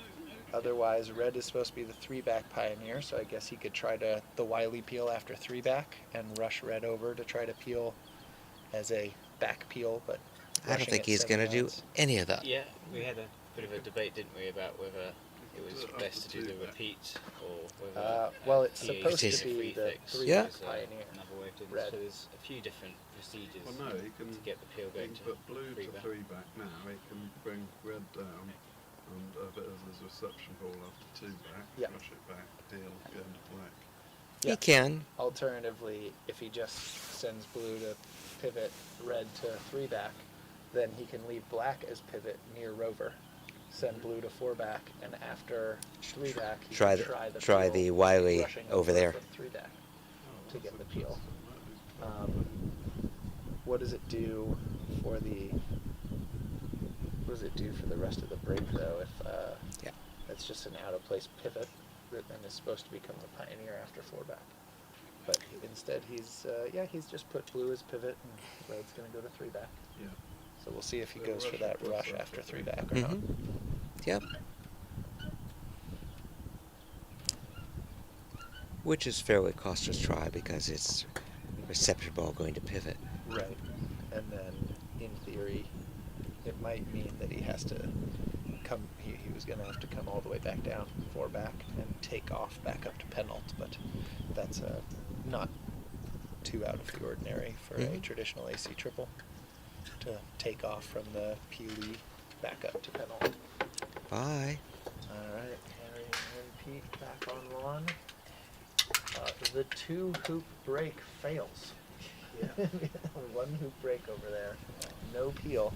Otherwise, red is supposed to be the 3-back pioneer, so I guess he could try the wily peel after 3-back and rush red over to try to peel as a back peel, but I don't rushing think at he's 7 going to do yards. any of that. Yeah, we had a bit of a debate, didn't we, about whether it was best to do the repeat, or whether well, it's PA supposed to is be free the fix three Yeah. is, Pioneer. another way of doing Red. it. So there's a few different procedures Well, no, he can, to get the peel he going can to put blue three to back. 3 back now. He can bring red down, and if it is his reception ball after 2 back, Yeah. rush it back, he'll go into black. He Yeah. can. Alternatively, if he just sends blue to pivot red to 3 back, then he can leave black as pivot near rover, send blue to 4 back, and after 3 back, he Try can the try the peel Wiley rushing over there. from 3 back Oh, to that's get the peel. interesting. That is What does it do for the? What does it do for the rest of the break though? If Yeah. that's just an out of place pivot that then is supposed to become the Pioneer after 4 back. But instead, he's just put blue as pivot, and red's going to go to 3 back. Yeah. So we'll see if he So goes for rush that across rush after after 3 3 back or not. Yep. Which is fairly costless try because it's reception ball going to pivot. Right. And then, in theory, it might mean that he has to come. He was going to have to come all the way back down 4 back and take off back up to penult, but that's not too out of the ordinary for a Mhm. traditional AC triple to take off from the Peely back up to penult. Bye. All right, Harry and Pete back on lawn. The 2 hoop break fails. Yeah. 1 hoop break over there. No peel.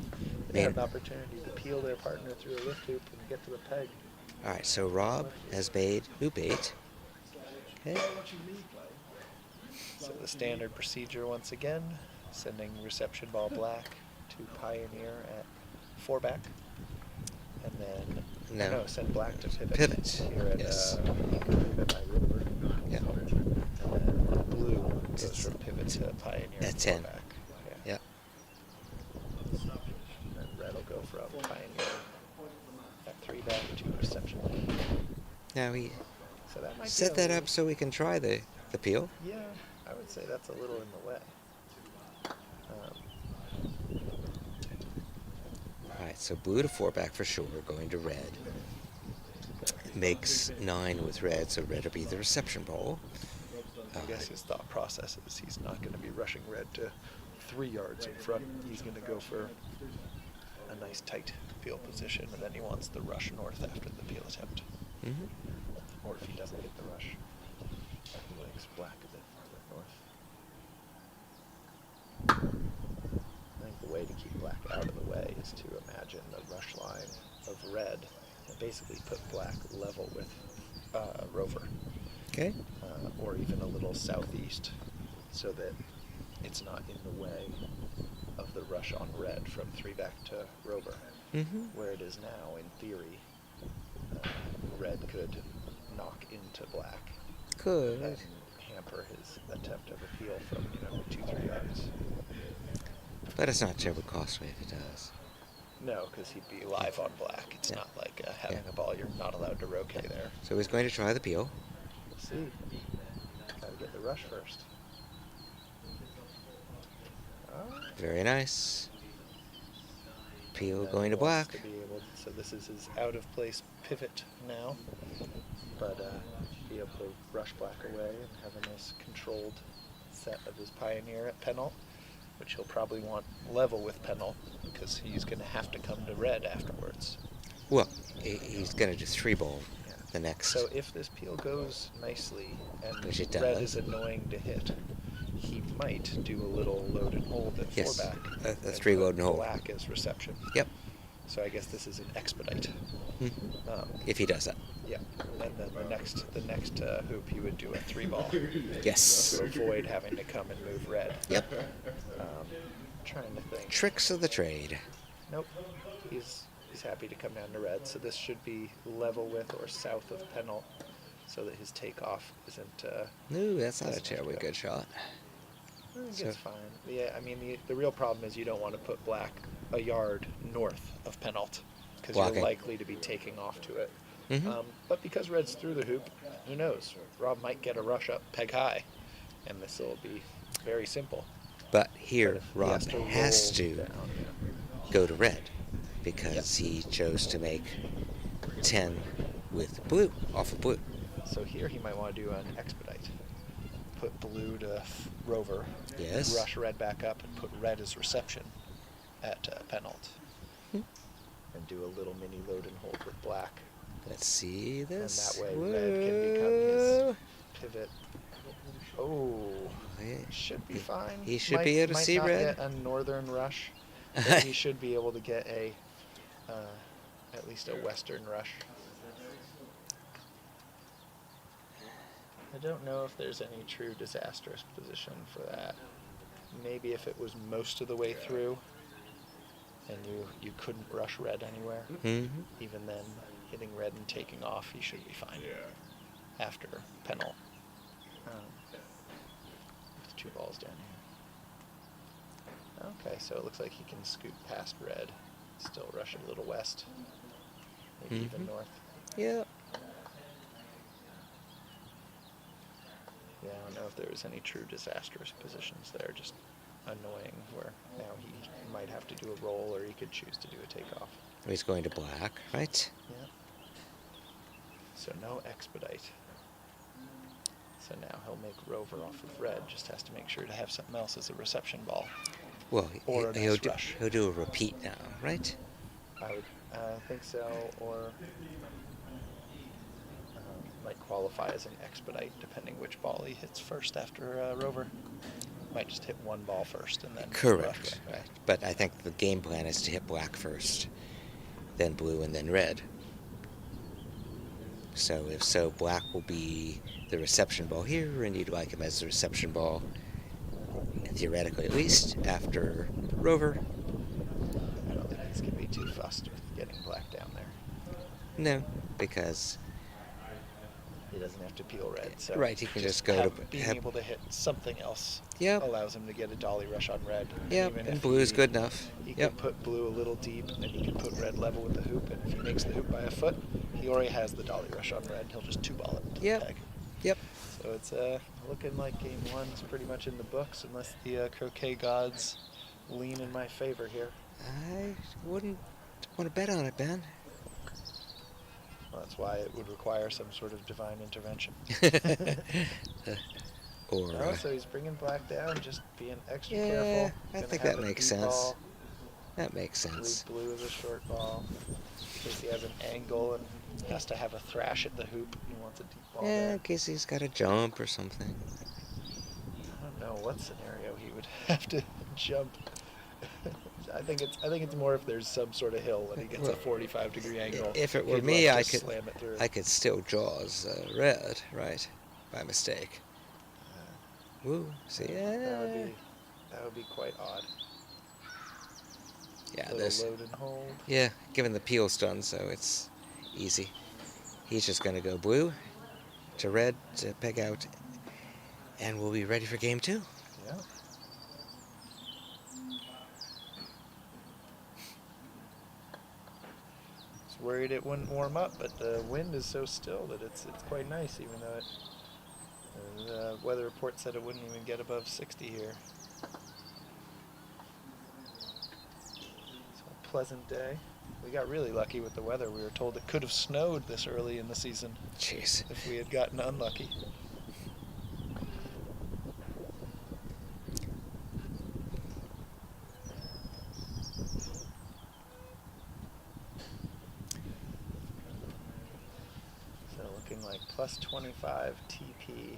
They had an opportunity to peel their partner through a lift hoop and get to the peg. All right, so Rob has made hoop 8. Okay. So the standard procedure once again, sending reception ball black to Pioneer at 4 back. And then, No. send black to pivot. Pivot, Here at, yes. pivot by rover. Yeah. And then blue goes from pivot to Pioneer At at 4 10. back. Yep. And red will go from Pioneer at 3 back to reception. Now he So that might be set a that little- up so we can try the peel. Yeah, I would say that's a little in the way. All right, so blue to 4 back for sure, going to red. Makes 9 with red, so red will be the reception ball. I guess his thought process is he's not going to be rushing red to 3 yards in front. He's going to go for a nice tight peel position, and then he wants the rush north after the peel attempt. Mm-hmm. Or if he doesn't get the rush, he likes black a bit farther north. I think the way to keep black out of the way is to imagine the rush line of red and basically put black level with rover. Okay. Or even a little southeast, so that it's not in the way of the rush on red from 3 back to rover. Mm-hmm. Where it is now, in theory, red could knock into black Good. and hamper his attempt of appeal from 2-3 yards. But it's not terribly costly if it does. No, because he'd be live on black. It's Yeah. not like having Yeah. a ball you're not allowed to roquet there. So he's going to try the peel. We'll see. Gotta get the rush first. Oh. Very nice. Peel And going to he wants black. to be able so this is his out of place pivot now, but be able to rush black away and have a nice controlled set of his Pioneer at penult, which he'll probably want level with penult because he's going to have to come to red afterwards. Well, he's going to do 3 ball Yeah. the next. So if this peel goes nicely and Which it red does. is annoying to hit, he might do a little load and hold at Yes, 4 back. a and 3 put load and hold. Black as reception. Yep. So I guess this is an expedite. Mhm. If he does that. Yeah, and then the next hoop he would do a 3 ball Yes. to avoid having to come and move red. Yep. Trying to think. Tricks of the trade. Nope. He's happy to come down to red, so this should be level with or south of penult, so that his takeoff isn't. No, that's not a doesn't terribly go. good shot. I think So- it's fine. Yeah, I mean the real problem is you don't want to put black a yard north of penult because you're Blocking. likely to be taking off to it. Mhm. But because red's through the hoop, who knows? Rob might get a rush up peg high, and this will be very simple. But But here, if he Rob has roll to down, go to red because he chose to make 10 with blue, off of blue. So here he might want to do an expedite. Put blue to rover. Yes. Rush red back up and put red as reception at penalt. Hmm. And do a little mini load and hold with black. Let's see this. And that way red can become his Whoa. pivot. Oh, Yeah. should be fine. He should be able to see red. Might not get a northern rush, but he should be able to get a at least a western rush. I don't know if there's any true disastrous position for that. Maybe if it was most of the way through and you couldn't rush red anywhere, Mm-hmm. even then hitting red and taking off, he should be fine after penalt. With 2 balls down here. Okay, so it looks like he can scoot past red, still rush a little west, maybe even north. Yep. Yeah, I don't know if there was any true disastrous positions there, just annoying where now he might have to do a roll or he could choose to do a takeoff. He's going to black, right? Yeah. So no expedite. So now he'll make rover off of red, just has to make sure to have something else as a reception ball. Well, Or a he'll nice do, rush. he'll do a repeat now, right? I would think so, or might qualify as an expedite depending which ball he hits first after rover. Might just hit one ball first and then Correct. rush. Right. But I think the game plan is to hit black first, then blue, and then red. So if so, black will be the reception ball here, and you'd like him as the reception ball, theoretically at least, after rover. I don't think he's going to be too fussed with getting black down there. No, because He doesn't have to peel red. So right, he can just go to being able to hit something else Yep. allows him to get a dolly rush on red. Yep, Even and if blue's he- good enough. He Yep. could put blue a little deep, and then he can put red level with the hoop. And if he makes the hoop by a foot, he already has the dolly rush on red. He'll just 2-ball it to Yep. the tag. Yep. So it's looking like game one's pretty much in the books, unless the croquet gods lean in my favor here. I wouldn't want to bet on it, Ben. Well, that's why it would require some sort of divine intervention. Or No, so he's bringing black down, just being extra yeah, careful. I Gonna think have that a makes deep sense. ball. That makes sense. Leave blue as a short ball. In case he has an angle and has to have a thrash at the hoop. He wants a deep ball Yeah, there. in case he's got a jump or something. I don't know what scenario he would have to jump. I think it's more if there's some sort of hill and he gets a 45-degree angle. If it were he'd me, love I to could slam it through. I could still jaws red, right? By mistake. Woo. See, yeah. That would be quite odd. Yeah, Little there's. load and hold. Yeah, given the peel's done, so it's easy. He's just gonna go blue to red to peg out, and we'll be ready for game 2. Yeah. Was worried it wouldn't warm up, but the wind is so still that it's quite nice, even though the weather report said it wouldn't even get above 60 here. So a pleasant day. We got really lucky with the weather. We were told it could have snowed this early in the season Jeez. if we had gotten unlucky. So looking like plus 25 TP.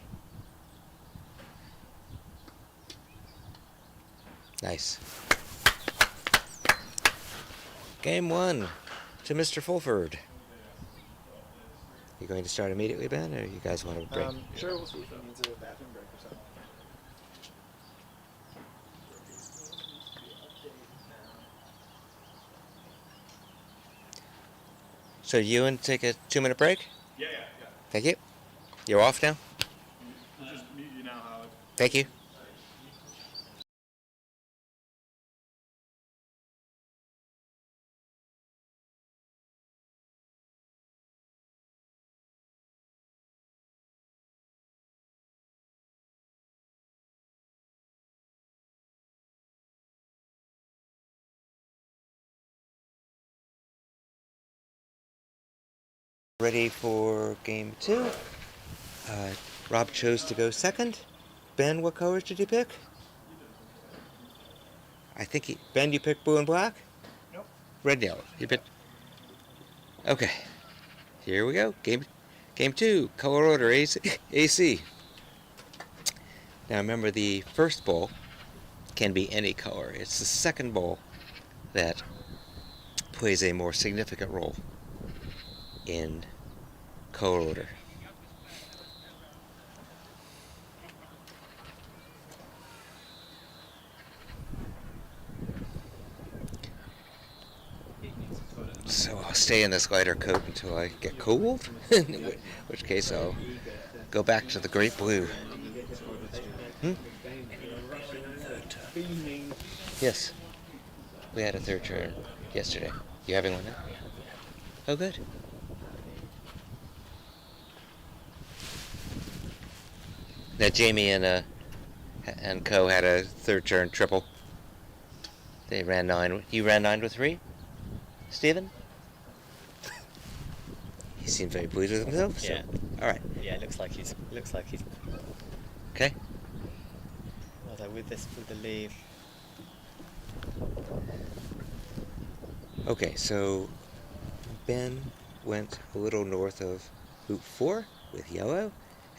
Nice. Game 1 to Mr. Fulford. You going to start immediately, Ben, or you guys want to break? Sure, we'll see if he needs a bathroom break or something. So you want to take a 2-minute break? Yeah. Thank you. You're off now? We'll just mute you now, Howard. Thank you. Ready for game 2. Rob chose to go second. Ben, what colors did you pick? I think Ben, you picked blue and black? Nope. Red and yellow. You picked. Okay. Here we go. Game 2. Color order AC. Now remember, the first bowl can be any color. It's the second bowl that plays a more significant role in color order. So I'll stay in this lighter coat until I get cold, in which case I'll go back to the great blue. Yes. We had a third turn yesterday. You having one now? Oh, good. Now Jamie and Co had a third turn triple. They ran 9. You ran 9 with 3, Stephen? He seemed very pleased with himself. So. Yeah. All right. Yeah, it looks like he's. Okay. Although with the lead. Okay, so Ben went a little north of hoop 4 with yellow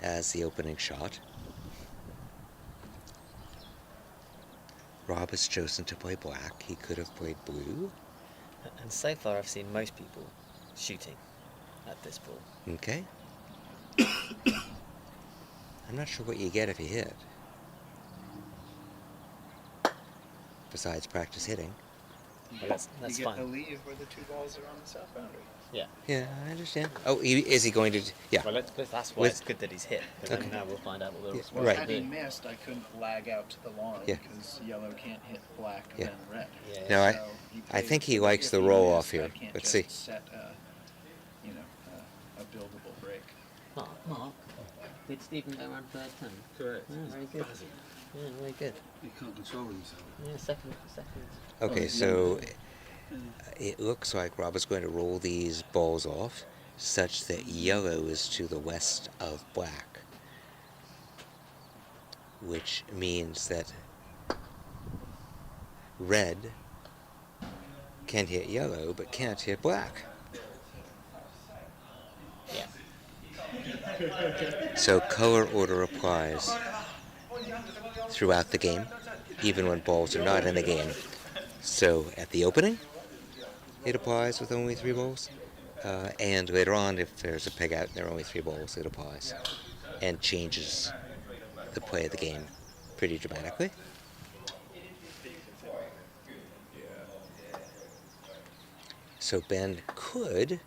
as the opening shot. Rob has chosen to play black. He could have played blue. And so far, I've seen most people shooting at this ball. Okay. I'm not sure what you get if you hit. Besides practice hitting. Well, that's you fine. get to leave where the 2 balls are on the south boundary. Yeah. Yeah, I understand. Oh, is he going to? Yeah. Well, that's why it's good that he's hit. But Okay. then now we'll find out what the Yeah, response right. Had will he be. missed, I couldn't lag out to the lawn Yeah. because yellow can't hit black Yeah. and then red. Yeah. No, So he I think he plays- likes if the he roll missed, off here. I can't Let's just see. set a buildable break. Mark, did Stephen go around third turn? Correct. Yeah, very good. Yeah, very good. He can't control himself. Yeah, second. Okay, so it looks like Rob is going to roll these balls off such that yellow is to the west of black, which means that red can hit yellow but can't hit black. Yeah. So color order applies throughout the game, even when balls are not in the game. So at the opening, it applies with only 3 balls. And later on, if there's a peg out and there are only 3 balls, it applies. And changes the play of the game pretty dramatically. So Ben could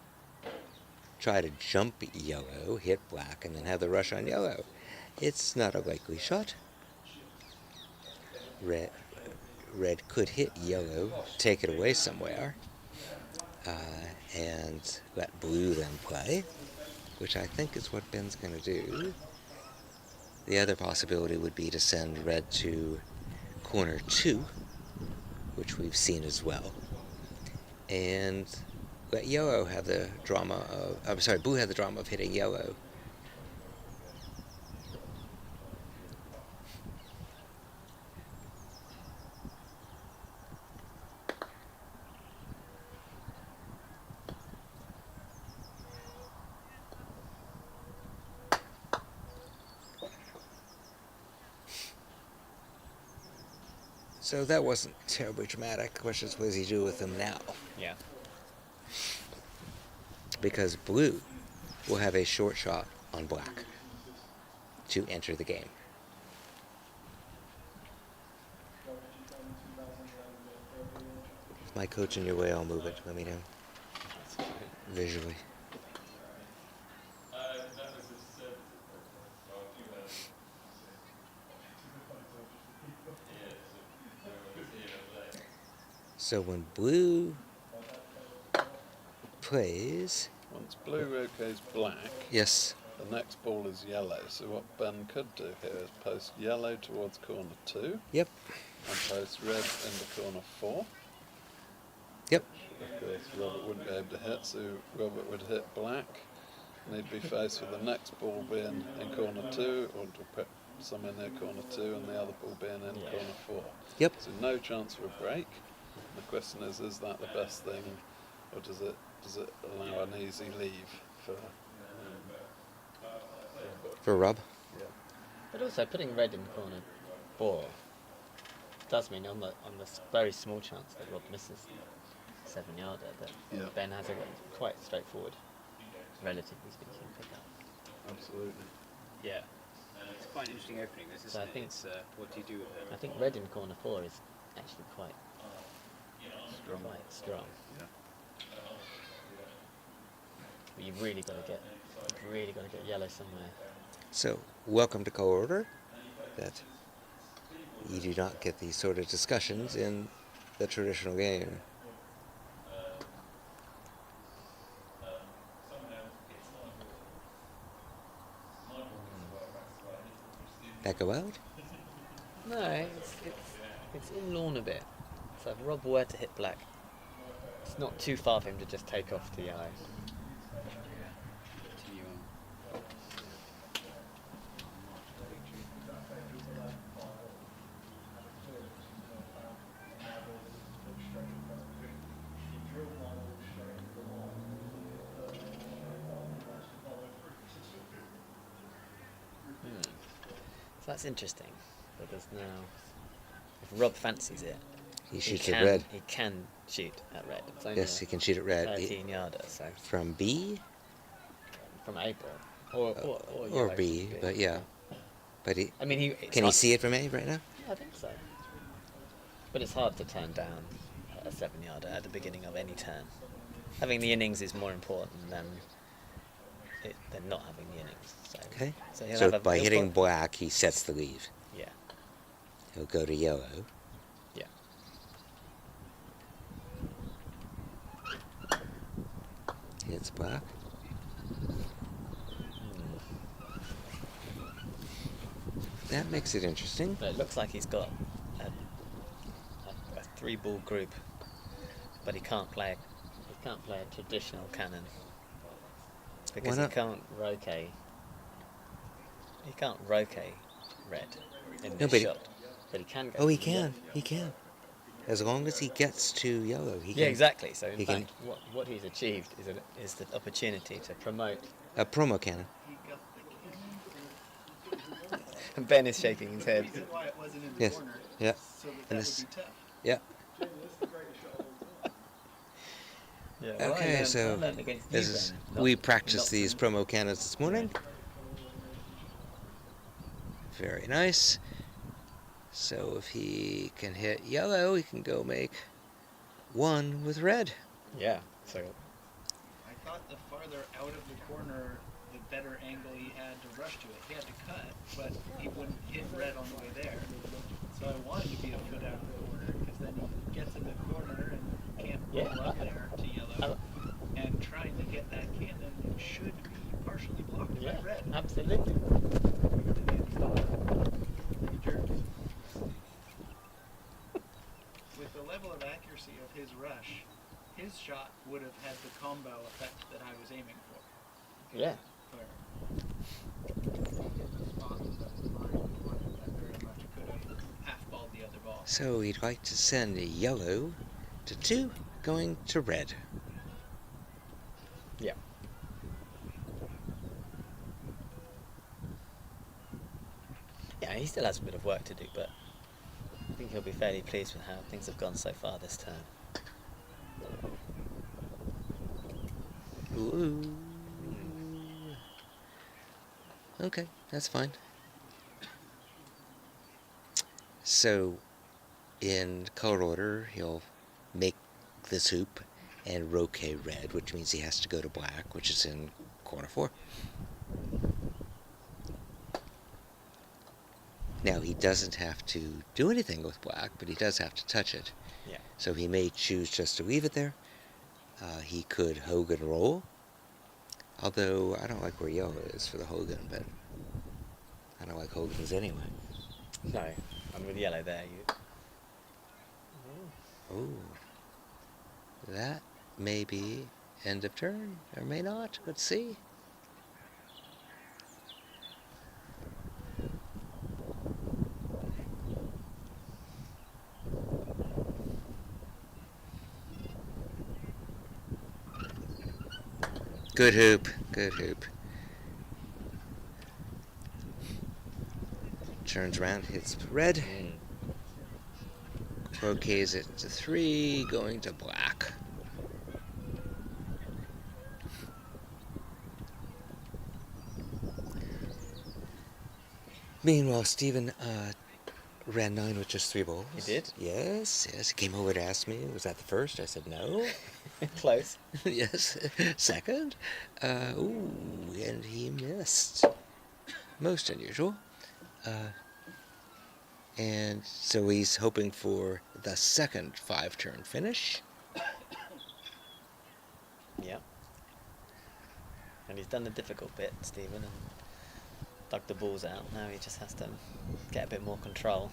try to jump yellow, hit black, and then have the rush on yellow. It's not a likely shot. Red could hit yellow, take it away somewhere, and let blue then play, which I think is what Ben's going to do. The other possibility would be to send red to corner 2, which we've seen as well, and let yellow have the drama of, blue have the drama of hitting yellow. So that wasn't terribly dramatic. The question is, what does he do with them now? Yeah. Because blue will have a short shot on black to enter the game. If my coach in your way, I'll move it. Let me know. Visually. So when blue plays, Once blue rotates black, yes, the next ball is yellow. So what Ben could do here is post yellow towards corner 2 yep, and post red into corner 4. yep, Of course, Robert wouldn't be able to hit, so Robert would hit black. and he'd be faced with the next ball being in corner 2, or to put some in near corner 2 and the other ball being in Yeah. corner 4. Yep. So no chance for a break. The question is that the best thing, or does it allow an easy leave for For Rob. yeah. But also putting red in corner 4 does mean on the very small chance that Rob misses 7-yarder, that Yeah. Ben has a quite straightforward, relatively speaking, pickup. Absolutely. Yeah. It's quite an interesting opening, this, isn't So I it? think- It's, what do you do with it? I think red in corner 4 is actually quite strong. Yeah. But you've really got to get yellow somewhere. So, welcome to color order. That you do not get these sort of discussions in the traditional game. That go out? No, it's in lawn a bit. So if Rob were to hit black, it's not too far for him to just take off to yellow. Continue on. So that's interesting. But there's now, if Rob fancies it, He shoots at red. He can shoot at red. It's only Yes, a he can shoot at red. 13-yarder, so From B from A ball or or yellow B, could be. but yeah. But he I mean, can he see it from A right now? Yeah, I think so. But it's hard to turn down a 7-yarder at the beginning of any turn. Having the innings is more important than not having the innings. So, Okay. So, he'll So have by he'll hitting put- black, he sets the leave. Yeah. He'll go to yellow. Yeah. Hits black. That makes it interesting. But it looks like he's got a 3-ball group, but he can't play a traditional cannon because he not? can't roquet. He can't roquet red in No, this but shot, but he can go. Oh, he for the yellow. can. He can. As long as he gets to yellow, he can. Yeah, exactly. So in he can- fact, what he's achieved is the opportunity to promote. A promo cannon. He got the cane. And Ben is shaking his head. Reason why it wasn't in the Yes. corner. Yeah. So that And that this- would be tough. Yeah. Yeah, Okay, so this is, we practiced these promo cannons this morning. Very nice. So if he can hit yellow, he can go make 1 with red. Yeah. So I thought the farther out of the corner, the better angle he had to rush to it. He had to cut, but he wouldn't hit red on the way there. So I wanted to be a foot out of the corner, because then he gets in the corner and can't roll Yeah. up there to yellow. And trying to get that cannon should be partially blocked yeah, by red. absolutely. With the level of accuracy of his rush, his shot would have had the combo effect that I was aiming for. Yeah. Could have half-balled the other ball. So he'd like to send a yellow to 2, going to red. Yeah. Yeah, he still has a bit of work to do, but I think he'll be fairly pleased with how things have gone so far this term. Ooh. Okay, that's fine. So, in color order, he'll make this hoop and roquet red, which means he has to go to black, which is in corner 4. Now, he doesn't have to do anything with black, but he does have to touch it. Yeah. So he may choose just to leave it there. He could Hogan roll, although I don't like where yellow is for the Hogan, but I don't like Hogans anyway. No, and with yellow there, Oh, that may be end of turn, or may not. Let's see. Good hoop. Good hoop. Turns around, hits red. Croquets it to 3, going to black. Meanwhile, Stephen ran 9 with just 3 balls. He did? Yes. He came over to ask me, was that the first? I said no. Close. Yes. Second. And he missed. Most unusual. And so he's hoping for the second 5-turn finish. Yeah. And he's done the difficult bit, Stephen, and dug the balls out. Now he just has to get a bit more control.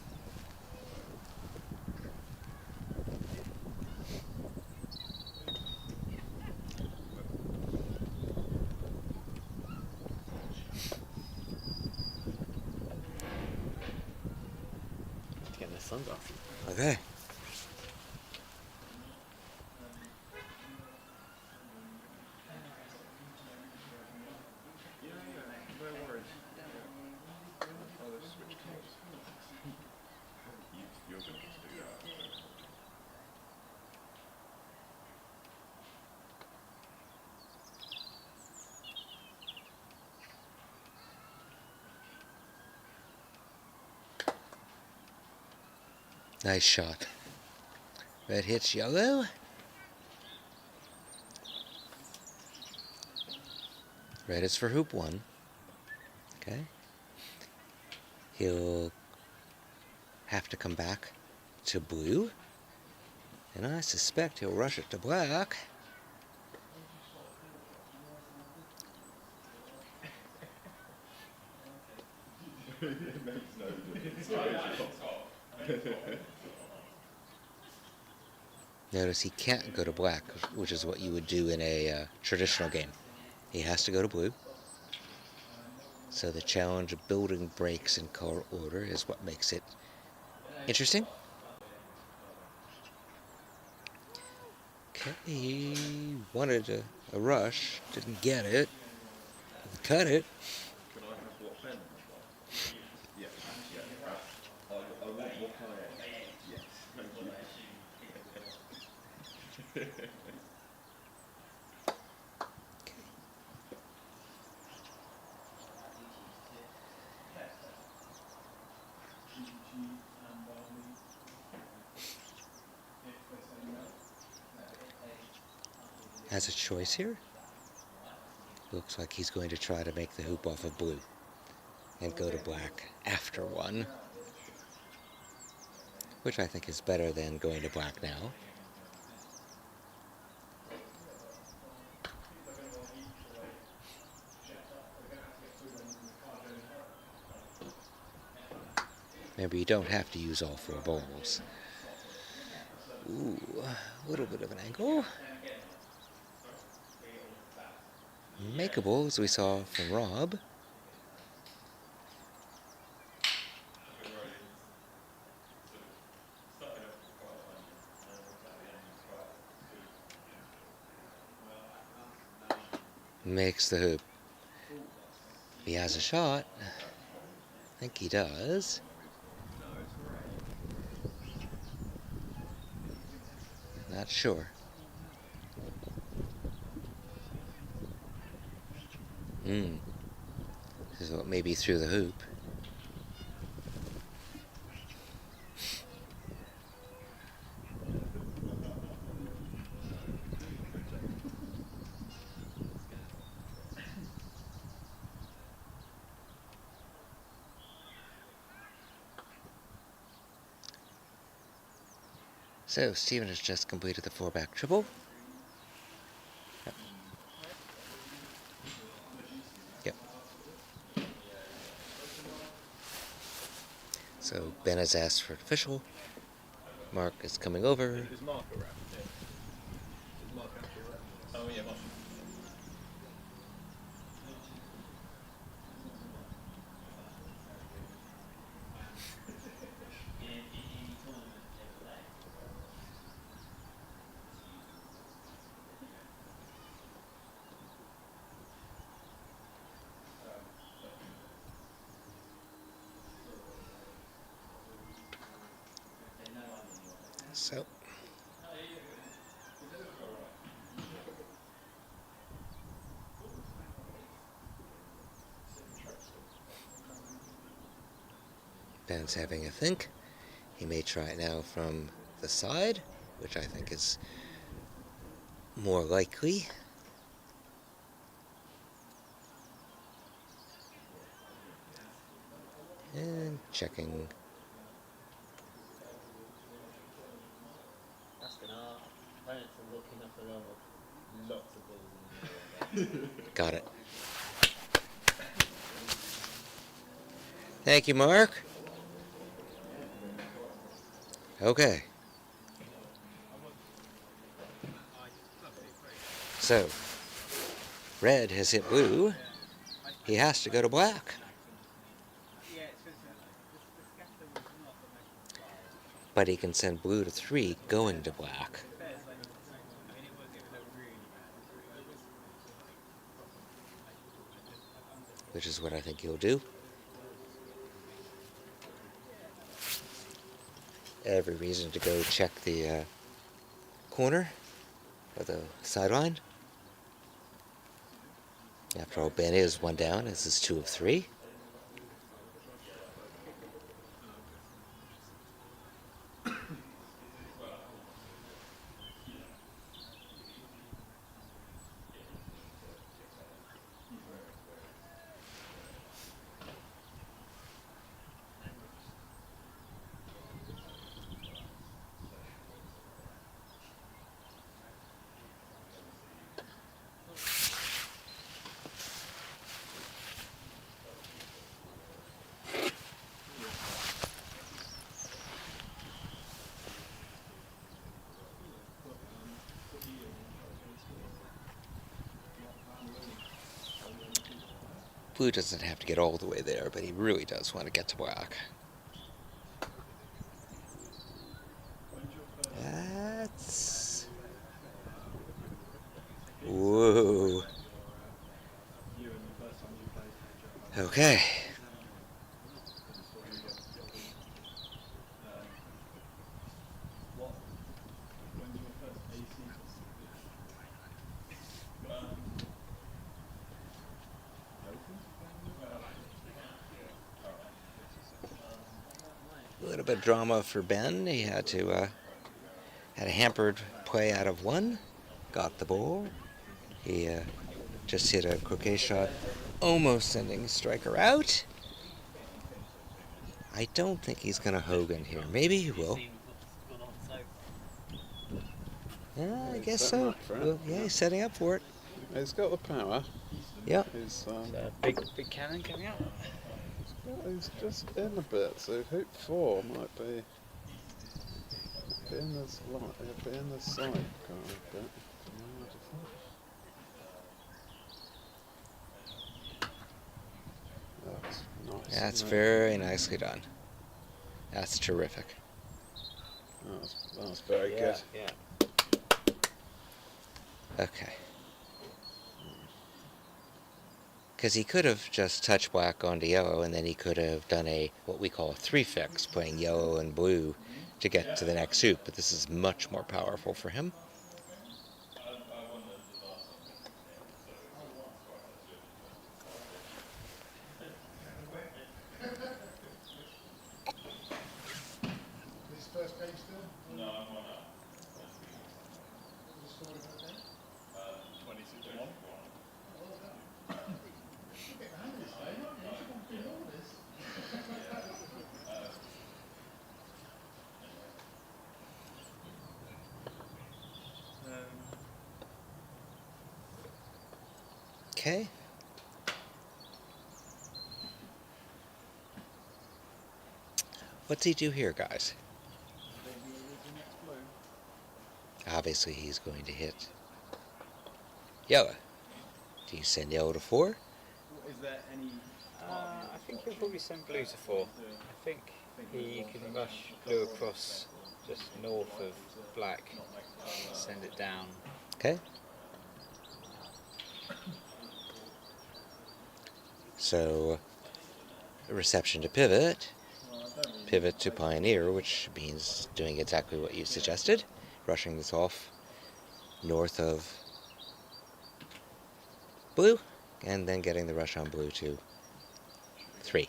Getting the sunglasses. Okay. Nice shot. Red hits yellow. Red is for hoop 1. Okay. He'll have to come back to blue. And I suspect he'll rush it to black. Notice he can't go to black, which is what you would do in a traditional game. He has to go to blue. So the challenge of building breaks in color order is what makes it interesting. Okay, he wanted a rush, didn't get it, cut it. Can I have what pen? Yes. I want what Yes. Thank you. Has a choice here. Looks like he's going to try to make the hoop off of blue and go to black after 1, which I think is better than going to black now. Remember, you don't have to use all 4 balls. Ooh, a little bit of an angle. Makeable, as we saw from Rob. Makes the hoop. He has a shot. I think he does. Not sure. So it may be through the hoop. So Stephen has just completed the 4-back triple. Yep. So Ben has asked for an official. Mark is coming over. Is Mark around? Yeah. Is Mark actually around? Oh yeah, Mark. So. Ben's having a think. He may try it now from the side, which I think is more likely. And checking. Asking our opponents are looking up a lot of lots of balls in the middle. Got it. Thank you, Mark. Okay. So, red has hit blue. He has to go to black. But he can send blue to 3 going to black. Which is what I think he'll do. Every reason to go check the corner or the sideline. After all, Ben is 1 down. This is 2 of 3. Blue doesn't have to get all the way there, but he really does want to get to black. That's... Whoa. Okay. A little bit of drama for Ben. He had to had a hampered play out of 1. Got the ball. He just hit a croquet shot, almost sending striker out. I don't think he's going to Hogan here. Maybe he will. Yeah, I guess so. Well, yeah, he's setting up for it. He's got the power. Yep. He's Big cannon coming out. he's just in a bit, so hoop 4 might be in this light, it'll be in this side kind of bit. That's nice. That's isn't it? very nicely done. That's terrific. That's very good. Yeah. Okay. Because he could have just touched black onto yellow, and then he could have done what we call a 3-fix, playing yellow and blue to get to the next hoop. But this is much more powerful for him. This first game still? No, I'm on that. 26 1. Okay. What's he do here, guys? Obviously, he's going to hit yellow. Do you send yellow to 4? Is there any? I think he'll probably send blue to 4. I think he can rush blue across just north of black, send it down. Okay. So, reception to pivot. pivot to pioneer, which means doing exactly what you suggested, rushing this off north of blue, and then getting the rush on blue to 3.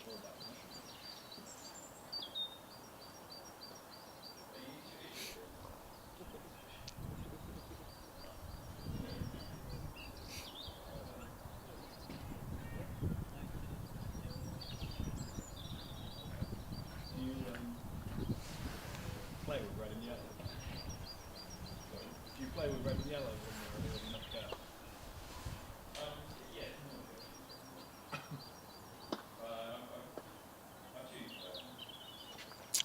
Do you play with red and yellow? Sorry. Do you play with red and yellow when you're already knocked out?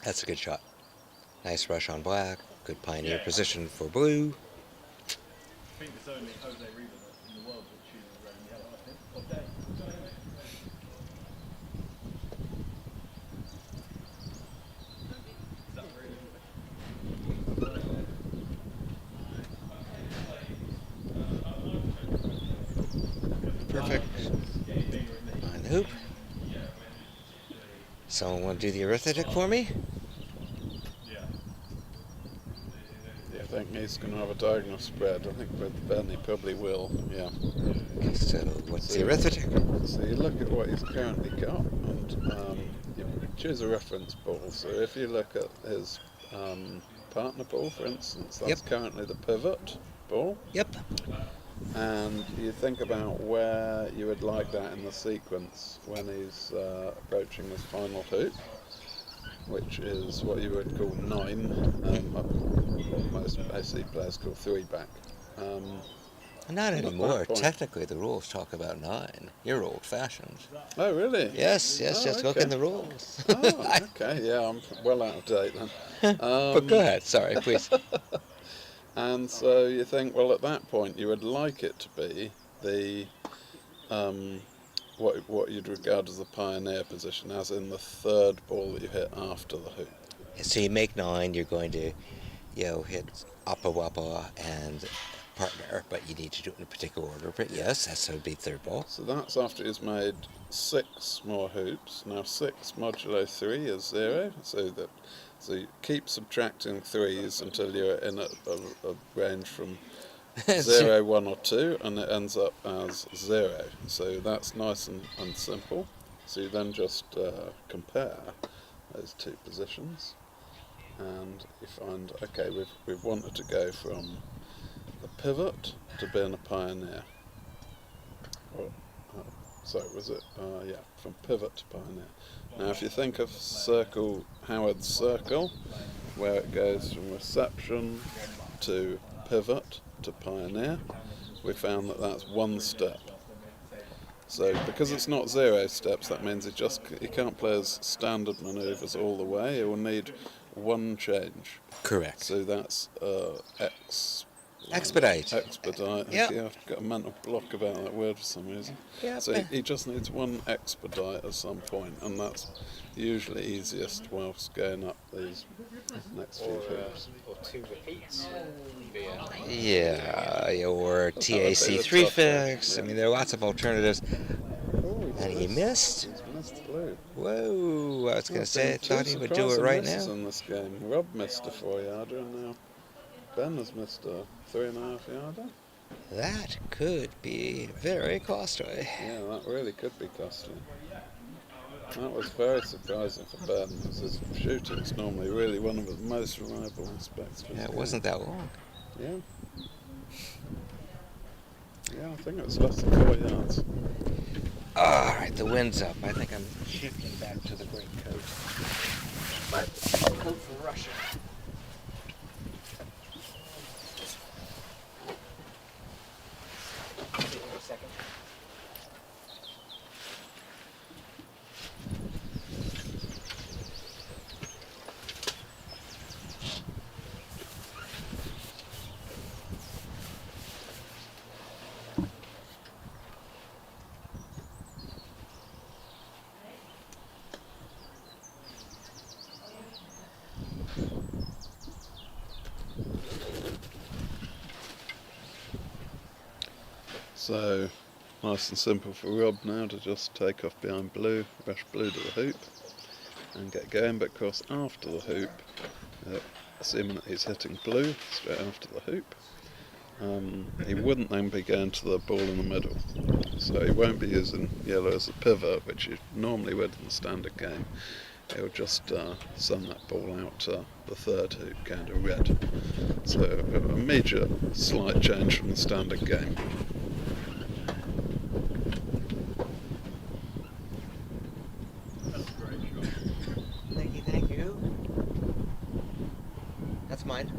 That's a good shot. Nice rush on black, good pioneer position for blue. I think it's only Jose Reba in the world that chooses red and yellow, I think. Or Dave. Is that really? Perfect. Behind the hoop. Someone want to do the arithmetic for me? Yeah. I think he's going to have a diagonal spread. I think with Ben he probably will, yeah. Okay, so what's the arithmetic? So you look at what he's currently got and you choose a reference ball. So if you look at his partner ball, for instance, that's currently the pivot ball. Yep. And you think about where you would like that in the sequence when he's approaching this final hoop, which is what you would call 9, what most AC players call 3 back. Not at anymore. that point. Technically, the rules talk about 9. You're old-fashioned. Oh, really? Yes, just look okay. in the rules. Oh, okay, yeah, I'm well out of date then. But go ahead. Sorry, please. And so you think, well, at that point, you would like it to be the what you'd regard as the pioneer position, as in the third ball that you hit after the hoop. So you make 9. You're going to, hit Appa Wappa and partner, but you need to do it in a particular order. But yes, that would be third ball. So that's after he's made 6 more hoops. Now 6 modulo 3 is 0, so you keep subtracting 3s until you're in a range from 0, 1 or 2, and it ends up as 0. So that's nice and simple. So you then just compare those 2 positions, and you find, okay, we've wanted to go from the pivot to being a pioneer. Or, sorry, was it? Yeah, from pivot to pioneer. Now, if you think of Howard's circle, where it goes from reception to pivot to pioneer, we found that that's 1 step. So, because it's not 0 steps, that means he can't play his standard manoeuvres all the way. He will need 1 change. Correct. So that's Expedite. Expedite. Yep. I've got a mental block about that word for some reason. Yep. So he just needs 1 expedite at some point, and that's usually easiest whilst going up these next few hoops. Or 2 repeats. Yeah, or That TAC would be the 3 tough fix. one, I mean, there are lots of alternatives. Oh, And he missed. He's missed blue. Whoa, I was going to say, I There's been thought two he would do it surprising right misses now. in this game. Rob missed a 4-yarder, and now Ben has missed a 3.5-yarder. That could be very costly. Yeah, that really could be costly. That was very surprising for Ben, because his shooting's normally really one of the most reliable aspects of his Yeah, it game. wasn't that long. Yeah. Yeah, I think it was less than 4 yards. All right, the wind's up. I think I'm shifting back to the great coat. My coat for Russia. Give me a second. So, nice and simple for Rob now to just take off behind blue, rush blue to the hoop. and get going, but of course after the hoop, assuming that he's hitting blue straight after the hoop, he wouldn't then be going to the ball in the middle. So he won't be using yellow as a pivot, which he normally would in the standard game. He'll just send that ball out to the third hoop, going to red. So a major slight change from the standard game. That's a great shot. Thank you, thank you. That's mine.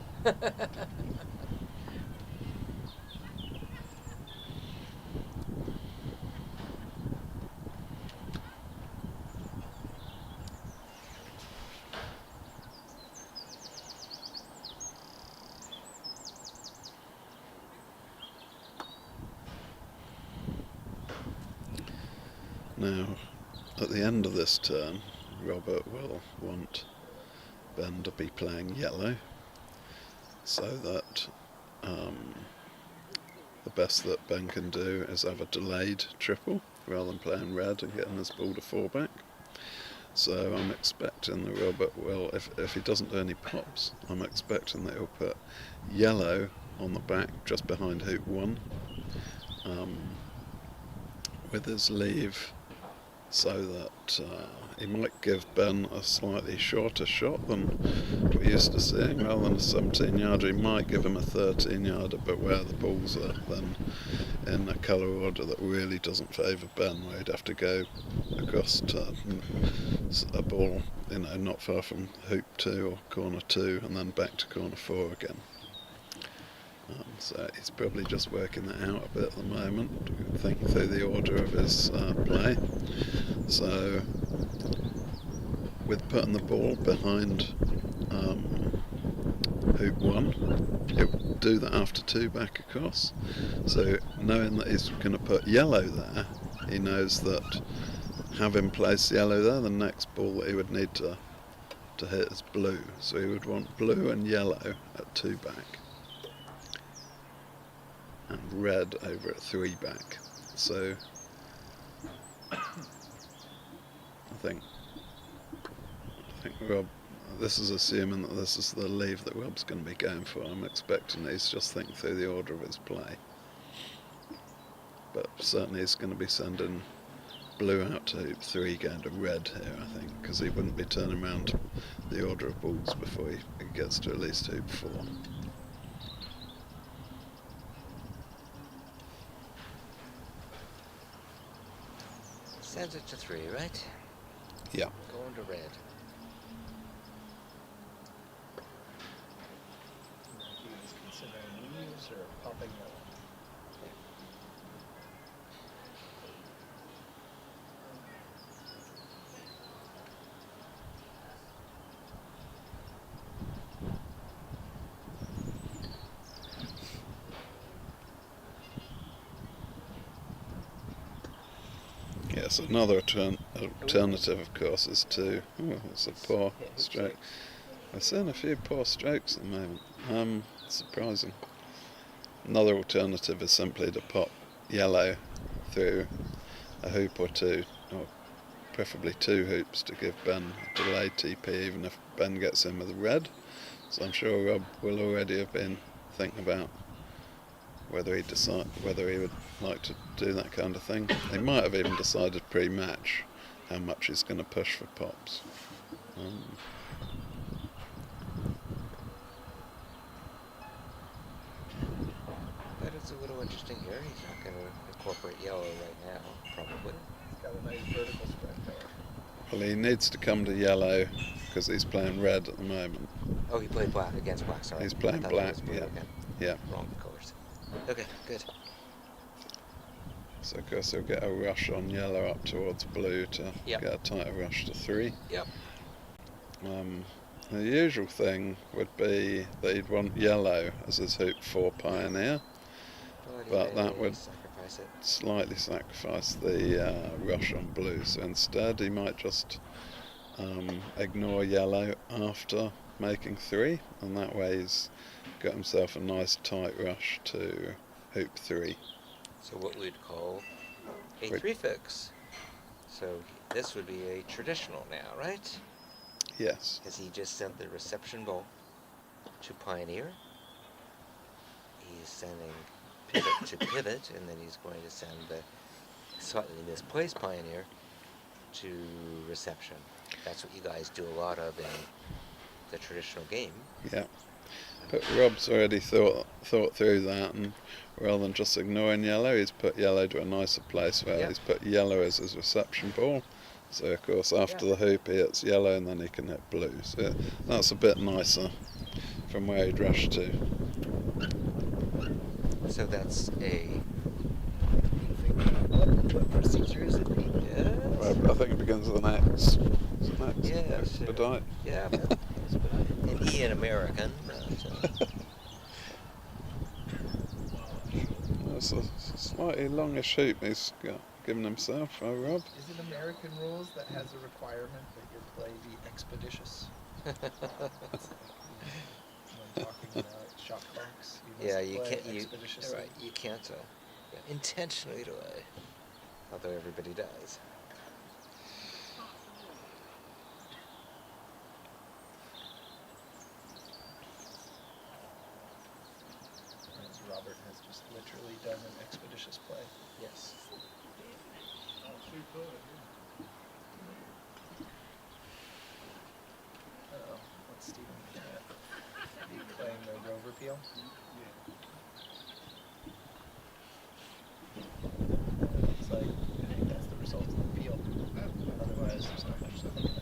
Now, at the end of this turn, Robert will want Ben to be playing yellow, so that the best that Ben can do is have a delayed triple rather than playing red and getting his ball to 4 back. So I'm expecting that Robert will, if he doesn't do any pops, I'm expecting that he'll put yellow on the back just behind hoop 1 with his leave, so that he might give Ben a slightly shorter shot than we're used to seeing. Rather than a 17-yarder, he might give him a 13-yarder, but where the balls are then in a colour order that really doesn't favour Ben, where he'd have to go across to a ball, not far from hoop 2 or corner 2, and then back to corner 4 again. So he's probably just working that out a bit at the moment, thinking through the order of his play. So with putting the ball behind hoop 1, he'll do that after 2 back across. So knowing that he's going to put yellow there, he knows that having placed yellow there, the next ball that he would need to hit is blue. So he would want blue and yellow at 2 back, and red over at 3 back. So I think Rob, this is assuming that this is the leave that Rob's going to be going for. I'm expecting he's just thinking through the order of his play, but certainly he's going to be sending blue out to hoop 3, going to red here, I think, because he wouldn't be turning around the order of balls before he gets to at least hoop 4. Sends it to 3, right? Yeah. Going to red. He was considering leaves or popping yellow. Yes, another alternative, of course, is to... Oh, it's a poor stroke. We're seeing a few poor strokes at the moment. Surprising. Another alternative is simply to pop yellow through a hoop or 2, or preferably 2 hoops, to give Ben a delayed TP, even if Ben gets in with red. So I'm sure Rob will already have been thinking about whether he would like to do that kind of thing. He might have even decided pre-match how much he's going to push for pops. But it's a little interesting here. He's not going to incorporate yellow right now, probably. He's got a nice vertical spread there. Well, he needs to come to yellow because he's playing red at the moment. Oh, he played black against black, sorry. He's playing I thought black, that was blue yeah. again. Yeah. Wrong colours. Okay, good. So of course he'll get a rush on yellow up towards blue to Yep. get a tighter rush to 3. Yep. The usual thing would be that he'd want yellow as his hoop 4 pioneer, but that would sacrifice it. slightly sacrifice the rush on blue. So instead he might just ignore yellow after making 3, and that way he's got himself a nice tight rush to hoop 3. So what we'd call a 3 fix. So this would be a traditional now, right? Yes. Because he just sent the reception ball to Pioneer. He's sending pivot to pivot, and then he's going to send the slightly misplaced Pioneer to reception. That's what you guys do a lot of in the traditional game. Yeah. But Rob's already thought through that, and rather than just ignoring yellow, he's put yellow to a nicer place where he's put yellow as his reception ball. So of course after the hoop he hits yellow and then he can hit blue. So that's a bit nicer from where he'd rushed to. So that's a... What procedure is it? Yes. Well, I think it begins with an X. Is it an X? Yes. Expedite. Yeah. An E in American. But, That's a slightly longish hoop he's given himself, Rob. Is it American rules that has a requirement that your play be expeditious? When talking about shot clocks, you must yeah, you play can't. expeditiously. Right, you can't intentionally delay, although everybody does. Whereas Robert has just literally done an expeditious play. Yes. Uh-oh, what's Stephen looking at? Are you playing the rover peel? Looks like I think that's the result of the peel. Otherwise, there's not much to look at.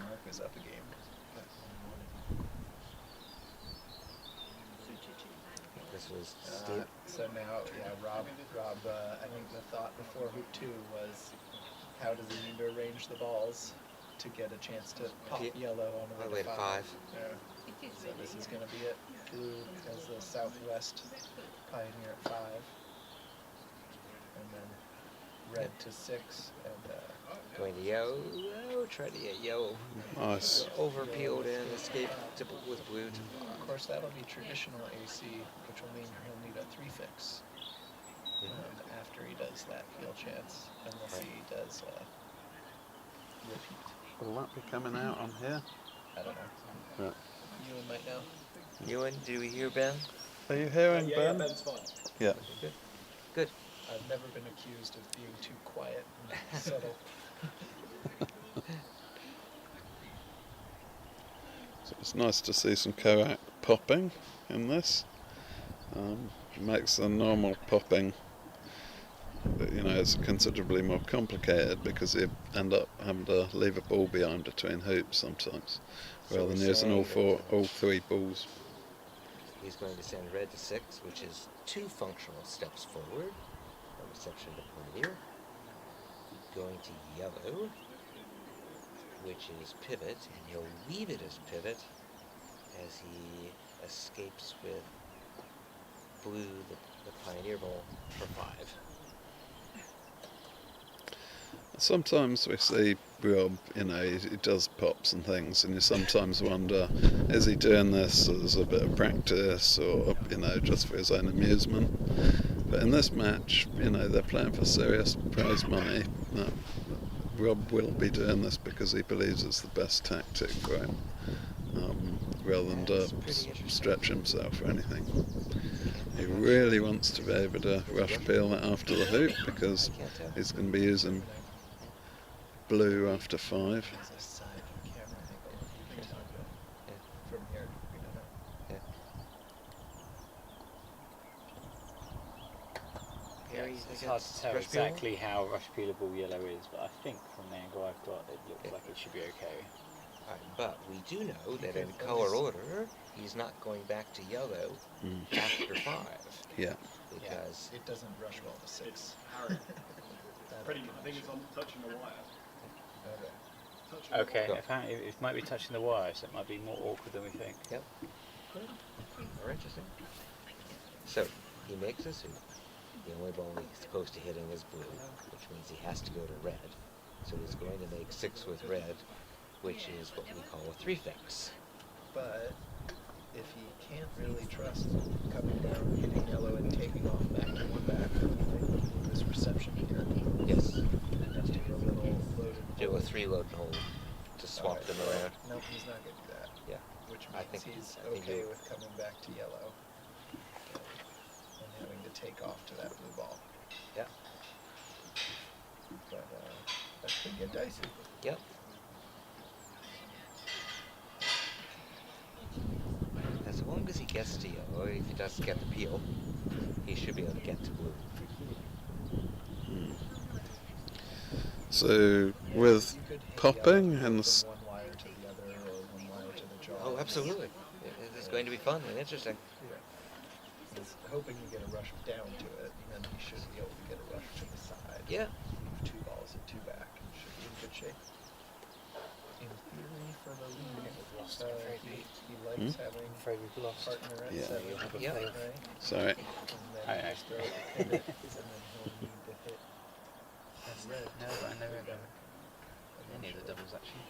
Mark is up a game. This was Steve. So now, Rob, I think the thought before hoop 2 was, how does he need to arrange the balls to get a chance to pop yellow on All the the way to 5. Yeah. So this is going to be it. Blue as the southwest Pioneer at 5. And then red to 6. And Going to yellow. Try to get yellow. Nice. Over peeled in. Escape with blue to of course, that'll be traditional AC, which will mean he'll need a 3 fix after he does that peel chance, unless he does repeat. Will that be coming out on here? I don't know. Right. Ewan might know. Ewan, do we hear Ben? Are you hearing Yeah, Ben? Ben's fine. Yeah. Good. I've never been accused of being too quiet and subtle. So it's nice to see some COAC popping in this. Makes the normal popping, it's considerably more complicated because you end up having to leave a ball behind between hoops sometimes, So rather than we're using saying all 3 balls. He's going to send red to 6, which is 2 functional steps forward. A reception to Pioneer. Going to yellow, which is pivot, and he'll leave it as pivot as he escapes with blue, the Pioneer ball, for 5. Sometimes we see Rob, he does pops and things, and you sometimes wonder, is he doing this as a bit of practice or, just for his own amusement? But in this match, they're playing for serious prize money. No, Rob will be doing this because he believes it's the best tactic for him, rather than to stretch himself or anything. He really wants to be able to rush peel that after the hoop because he's going to be using blue after 5. There's a side camera angle you can talk about. From here, we don't know. It's hard to tell exactly how rush peelable yellow is, but I think from the angle I've got, it looks like it should be okay. But we do know that in color order, he's not going back to yellow after 5. Yeah. Because It doesn't rush well to 6. Harry. Pretty, I think it's on touching the wire. Okay. Touching the Okay, wire. apparently it might be touching the wire, so it might be more awkward than we think. Yep. More interesting. So, he makes a suit. The only ball he's close to hitting is blue, which means he has to go to red. So he's going to make 6 with red, which is what we call a 3 fix. But if he can't really trust coming down, hitting yellow, and taking off back to 1 back, this reception here, Yes. a 3-load and hold to swap them around. No, he's not going to do that. Yeah. Which I means think- he's I think okay you- with coming back to yellow and having to take off to that blue ball. Yeah. But that could get dicey. Yep. As long as he gets to yellow, if he doesn't get the peel, he should be able to get to blue. So with You could hit popping yellow and from one wire to the other or one wire to the jaw. Oh, absolutely. It's going to be fun and interesting. Yeah. He's hoping you get a rush down to it, and then he should be able to get a rush to the side. Yeah. Leave 2 balls and 2 back, and should be in good shape. In theory, for the lead, he likes having a partner at Yeah. 7. Yeah. Right? sorry. And then Aye, just throw it, hit it, and then he'll need to hit red. No, but I never done any of the doubles actually.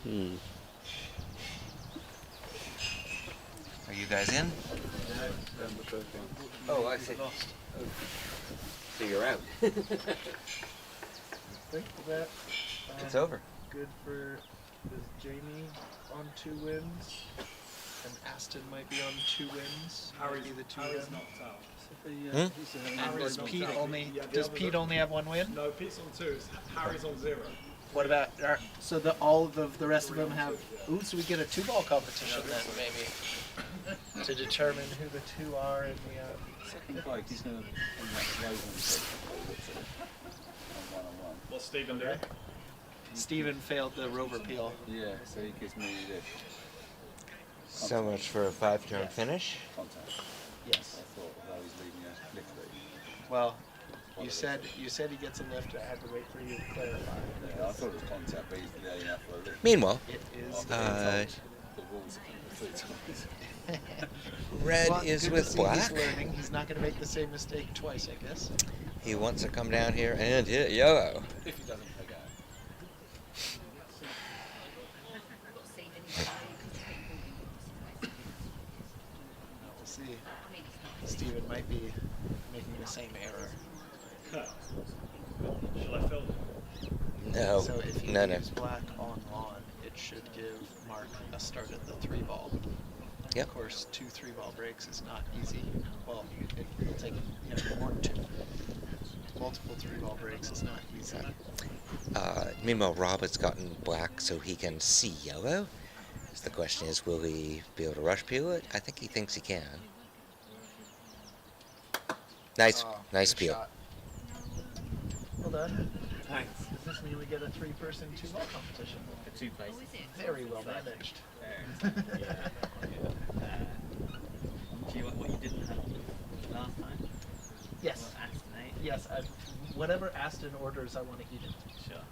Hmm. Are you guys in? Oh, I see. So you're out. I think that It's over. good for is Jamie on 2 wins, and Aston might be on 2 wins. Harry's, Maybe the 2 Harry's win. knocked out. And does Pete only Yeah, does the other- Pete only have 1 win? No, Pete's on 2. Harry's on 0. What about so all of the rest of them have? Ooh, so we get a 2-ball competition then maybe to determine who the 2 are in the. Second bloke, he's going to one-on-one. What's Stephen doing? Steven failed the rover peel. Yeah, so he gives me this So much for a 5-turn finish. contact. Yes. I thought, although he's leaving a lift lead. Well, you said he gets a lift. I had to wait for you to clarify. Yeah, I thought it was contact, but he's there enough for a lift. Meanwhile, It is. uh, The rules are 3 times. red Well, is good to with see black. He's learning. He's not going to make the same mistake twice, I guess. He wants to come down here and hit yellow. If he doesn't play out. We'll see. Steven might be making the same error. Shall I film? No, So if he no. leaves black on lawn, it should give Mark a start at the 3-ball. Yep. Of course, 2 3-ball breaks is not easy. Well, it'll take more than 2. Multiple 3-ball breaks is not easy. Meanwhile, Rob has gotten black so he can see yellow. So the question is, will he be able to rush peel it? I think he thinks he can. Nice, nice Good peel. shot. Well done. Thanks. Does this mean we get a 3-person 2-ball competition? For 2 places. Very well managed. Do you want what you didn't have last time? Yes. What Aston ate? Yes. Whatever Aston orders, I want to eat it. Sure.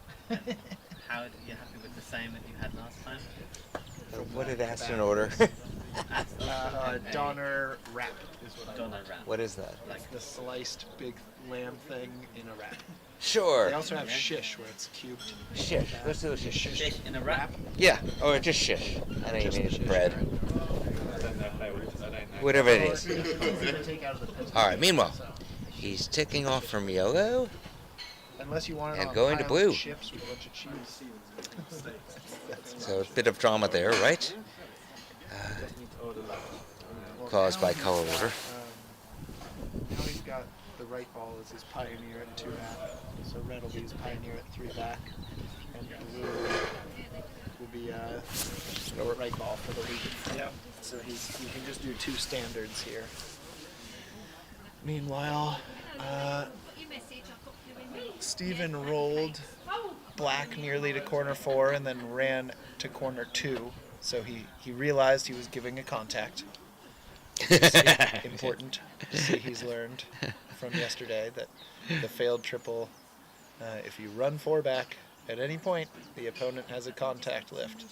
How are you happy with the same that you had last time? What did Aston order? Donner wrap is what I Donner want. wrap. What is that? Like the sliced big lamb thing in a wrap. Sure. They also have Yeah. shish where it's cubed. Shish. Let's do a shish. Fish in a wrap. Yeah, or just shish. I know you Just mean the shish, bread. I don't know if they would. I don't know. Whatever it Or is. it's easy to take out of the pistol. All right, meanwhile. So, He's ticking off from yellow. unless you want it And on going to pile blue. of chips with a bunch of cheese. So a bit of drama there, right? Caused by color order. Now he's got the right ball as his pioneer at 2 back. So red will be his pioneer at 3 back. And blue will be right ball for the lead. Yep. So he can just do 2 standards here. Meanwhile, Steven rolled black nearly to corner 4 and then ran to corner 2. So he realized he was giving a contact. Important to see he's learned from yesterday that the failed triple, if you run 4 back at any point, the opponent has a contact lift.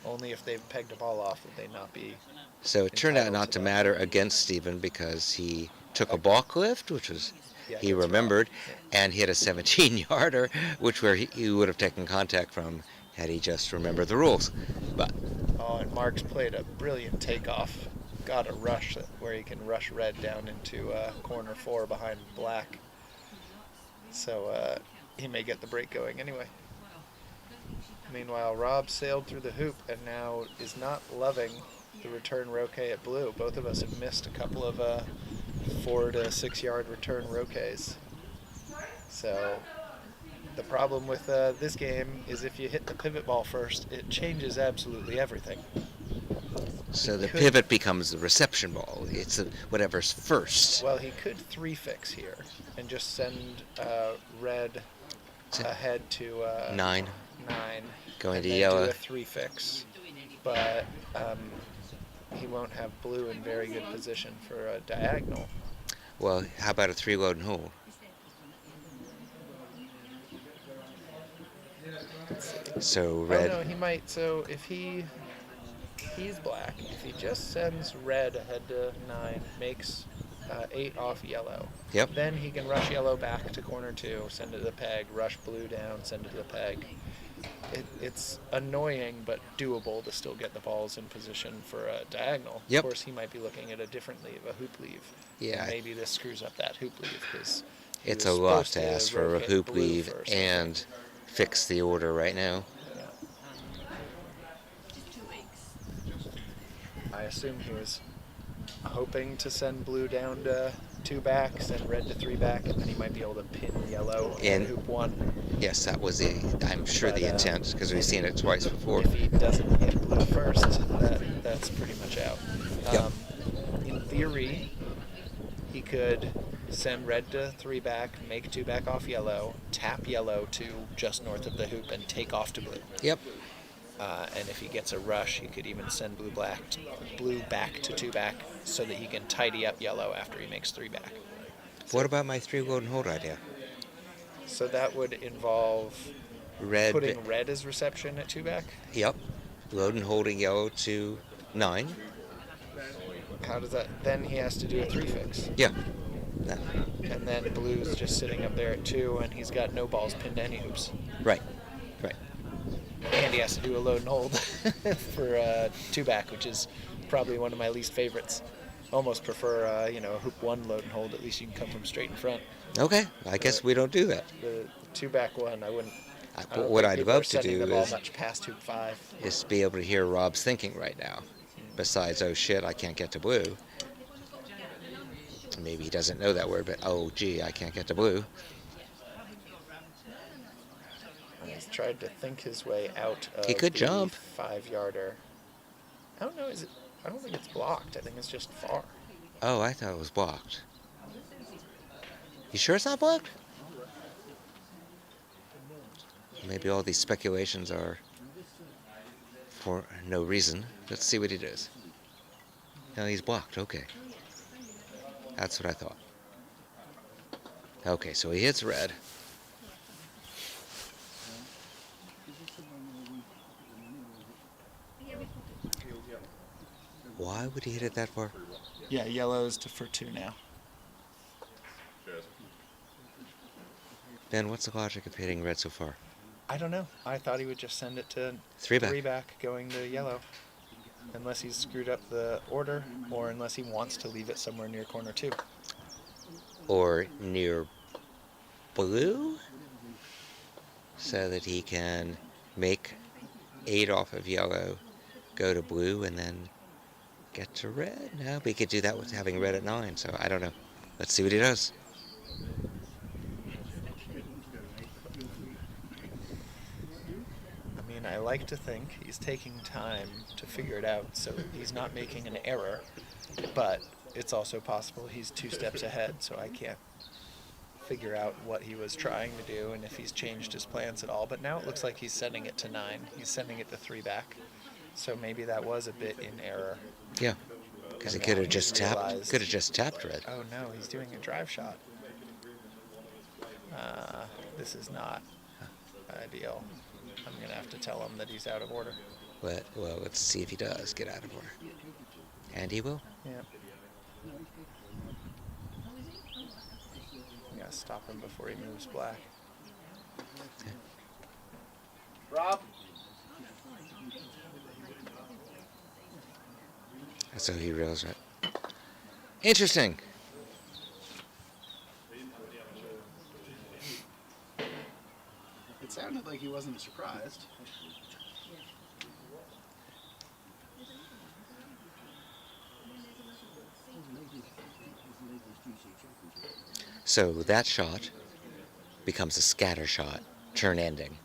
Only if they've pegged a ball off would they not be. So it turned out entitled not to to that. matter against Stephen because he took a balk lift, which was Yeah, he that's remembered, and hit a 17-yarder, which where he would have taken contact from had he just remembered the rules. But Oh, and Mark's played a brilliant takeoff. Got a rush where he can rush red down into corner 4 behind black. So he may get the break going anyway. Meanwhile, Rob sailed through the hoop and now is not loving the return roquet at blue. Both of us have missed a couple of 4 to 6 yard return roquets. So the problem with this game is if you hit the pivot ball first, it changes absolutely everything. So the could- pivot becomes the reception ball. It's whatever's first. Well, he could 3-fix here and just send red ahead to 9. 9. Going and to then yellow. do a 3-fix. But he won't have blue in very good position for a diagonal. Well, how about a 3 load and hold? So red. Oh no, he might. So if he's black, if he just sends red ahead to 9, makes 8 off yellow. Yep. Then he can rush yellow back to corner 2, send it to the peg, rush blue down, send it to the peg. It's annoying but doable to still get the balls in position for a diagonal. Yep. Of course, he might be looking at a different leave, a hoop leave. Yeah. And maybe this screws up that hoop leave because It's a lot to ask for a hoop leave and fix the order right now. Yeah. I assume he was hoping to send blue down to 2 back, send red to 3 back, and then he might be able to pin yellow in And- hoop 1. Yes, that was I'm sure the But, intent, because we've seen it twice before. If he doesn't hit blue first, that's pretty much out. Yep. In theory, he could send red to 3 back, make 2 back off yellow, tap yellow to just north of the hoop, and take off to blue. Yep. And if he gets a rush, he could even send blue back to 2 back, so that he can tidy up yellow after he makes 3 back. What about my 3 load and hold idea? So that would involve Red. putting red as reception at 2 back. Yep. Load and holding yellow to 9. How does that? Then he has to do a 3-fix. Yeah. That. And then blue's just sitting up there at 2, and he's got no balls pinned to any hoops. Right. Right. And he has to do a load and hold for 2 back, which is probably one of my least favorites. Almost prefer, a hoop 1 load and hold. At least you can come from straight in front. Okay. I guess we don't do that. The 2 back one, I wouldn't. I But don't what think I'd people love are to sending do the ball is much past hoop 5. to be able to hear Rob's thinking right now. Besides, oh shit, I can't get to blue. Maybe he doesn't know that word, but oh gee, I can't get to blue. He's tried to think his way out of He could the jump. 5-yarder. I don't know. I don't think it's blocked. I think it's just far. Oh, I thought it was blocked. You sure it's not blocked? Maybe all these speculations are for no reason. Let's see what he does. No, he's blocked. Okay. That's what I thought. Okay, so he hits red. Why would he hit it that far? Yeah, yellow's for 2 now. Ben, what's the logic of hitting red so far? I don't know. I thought he would just send it to 3 back. 3 back going to yellow. Unless he's screwed up the order, or unless he wants to leave it somewhere near corner 2. Or near blue, so that he can make 8 off of yellow, go to blue, and then get to red. No, we could do that with having red at 9, so I don't know. Let's see what he does. I mean, I like to think he's taking time to figure it out, so he's not making an error. But it's also possible he's 2 steps ahead, so I can't figure out what he was trying to do and if he's changed his plans at all. But now it looks like he's sending it to 9. He's sending it to 3 back. So maybe that was a bit in error. Yeah, because he And could now have just he's tapped. realized- Could have just tapped red. Oh no, he's doing a drive shot. This is not ideal. I'm going to have to tell him that he's out of order. Well, let's see if he does get out of order. And he will. Yeah. You gotta stop him before he moves black. Okay. Rob? So he realized that. Interesting. sounded like he wasn't surprised. So that shot becomes a scatter shot, turn ending.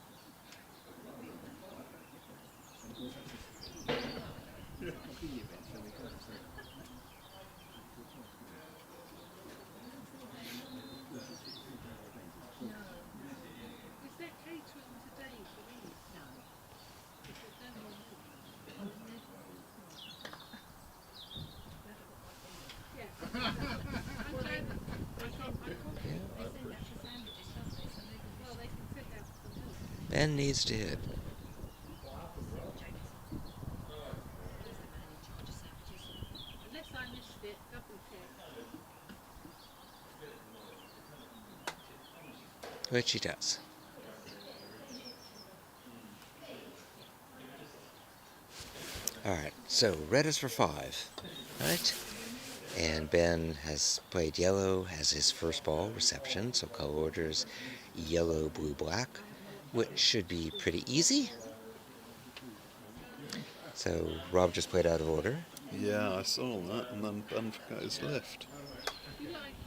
Ben needs to hit. Which he does. Alright, so red is for 5, right? And Ben has played yellow as his first ball reception, so color orders yellow, blue, black, which should be pretty easy. So Rob just played out of order. Yeah, I saw that, and then Ben forgot his lift.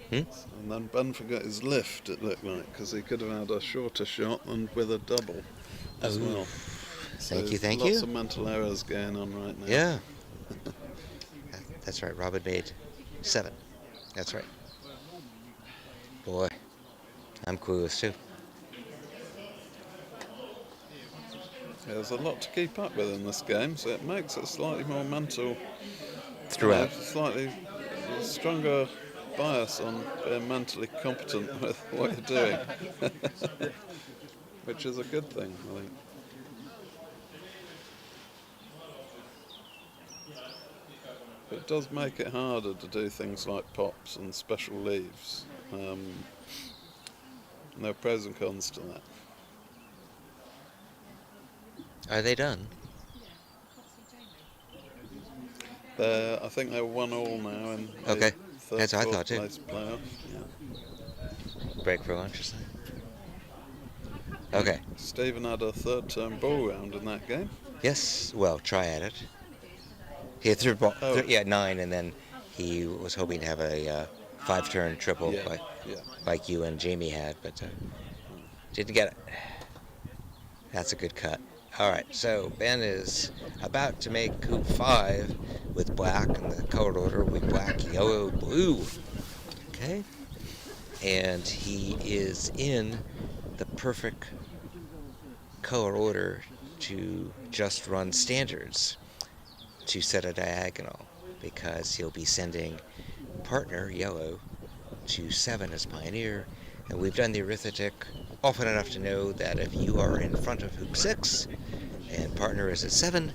Hmm? And then Ben forgot his lift, it looked like, because he could have had a shorter shot and with a double as Oh. well. Thank you, thank lots you. of mental errors going on right now. Yeah. That's right, Rob had made 7. That's right. Boy, I'm clueless too. There's a lot to keep up with in this game, so it makes it slightly more mental. Throughout. Slightly stronger bias on being mentally competent with what you're doing. Which is a good thing, I think. It does make it harder to do things like pops and special leaves. There are pros and cons to that. Are they done? I think they're 1-1 now in the Okay. third, That's what I fourth thought too. place playoff. Yeah. Break for lunch or something? Okay. Stephen had a third turn ball round in that game. Yes, well, try at it. He had third ball, Oh. 9, and then he was hoping to have a 5-turn triple Yeah. like you and Jamie had, but didn't get it. That's a good cut. All right, so Ben is about to make hoop 5 with black, and the colored order will be black, yellow, blue. Okay? And he is in the perfect color order to just run standards to set a diagonal, because he'll be sending partner, yellow, to 7 as pioneer, and we've done the arithmetic often enough to know that if you are in front of hoop 6 and partner is at 7,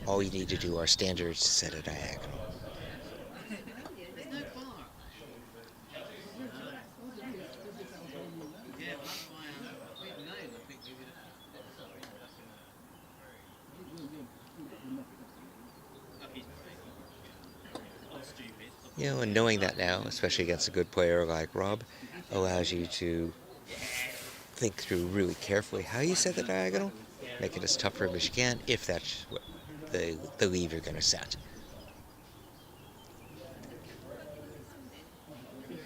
all you need to do are standards to set a diagonal. You know, and knowing that now, especially against a good player like Rob, allows you to think through really carefully how you set the diagonal, make it as tough for him as you can, if that's what the leave you're going to set.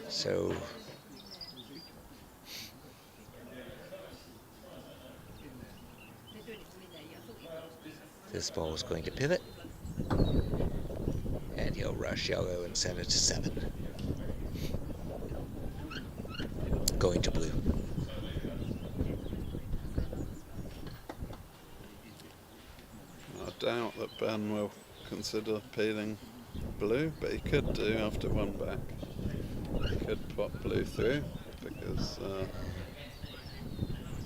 So this ball is going to pivot, and he'll rush yellow and send it to 7. Going to blue. I doubt that Ben will consider peeling blue, but he could do after 1 back. He could pop blue through, because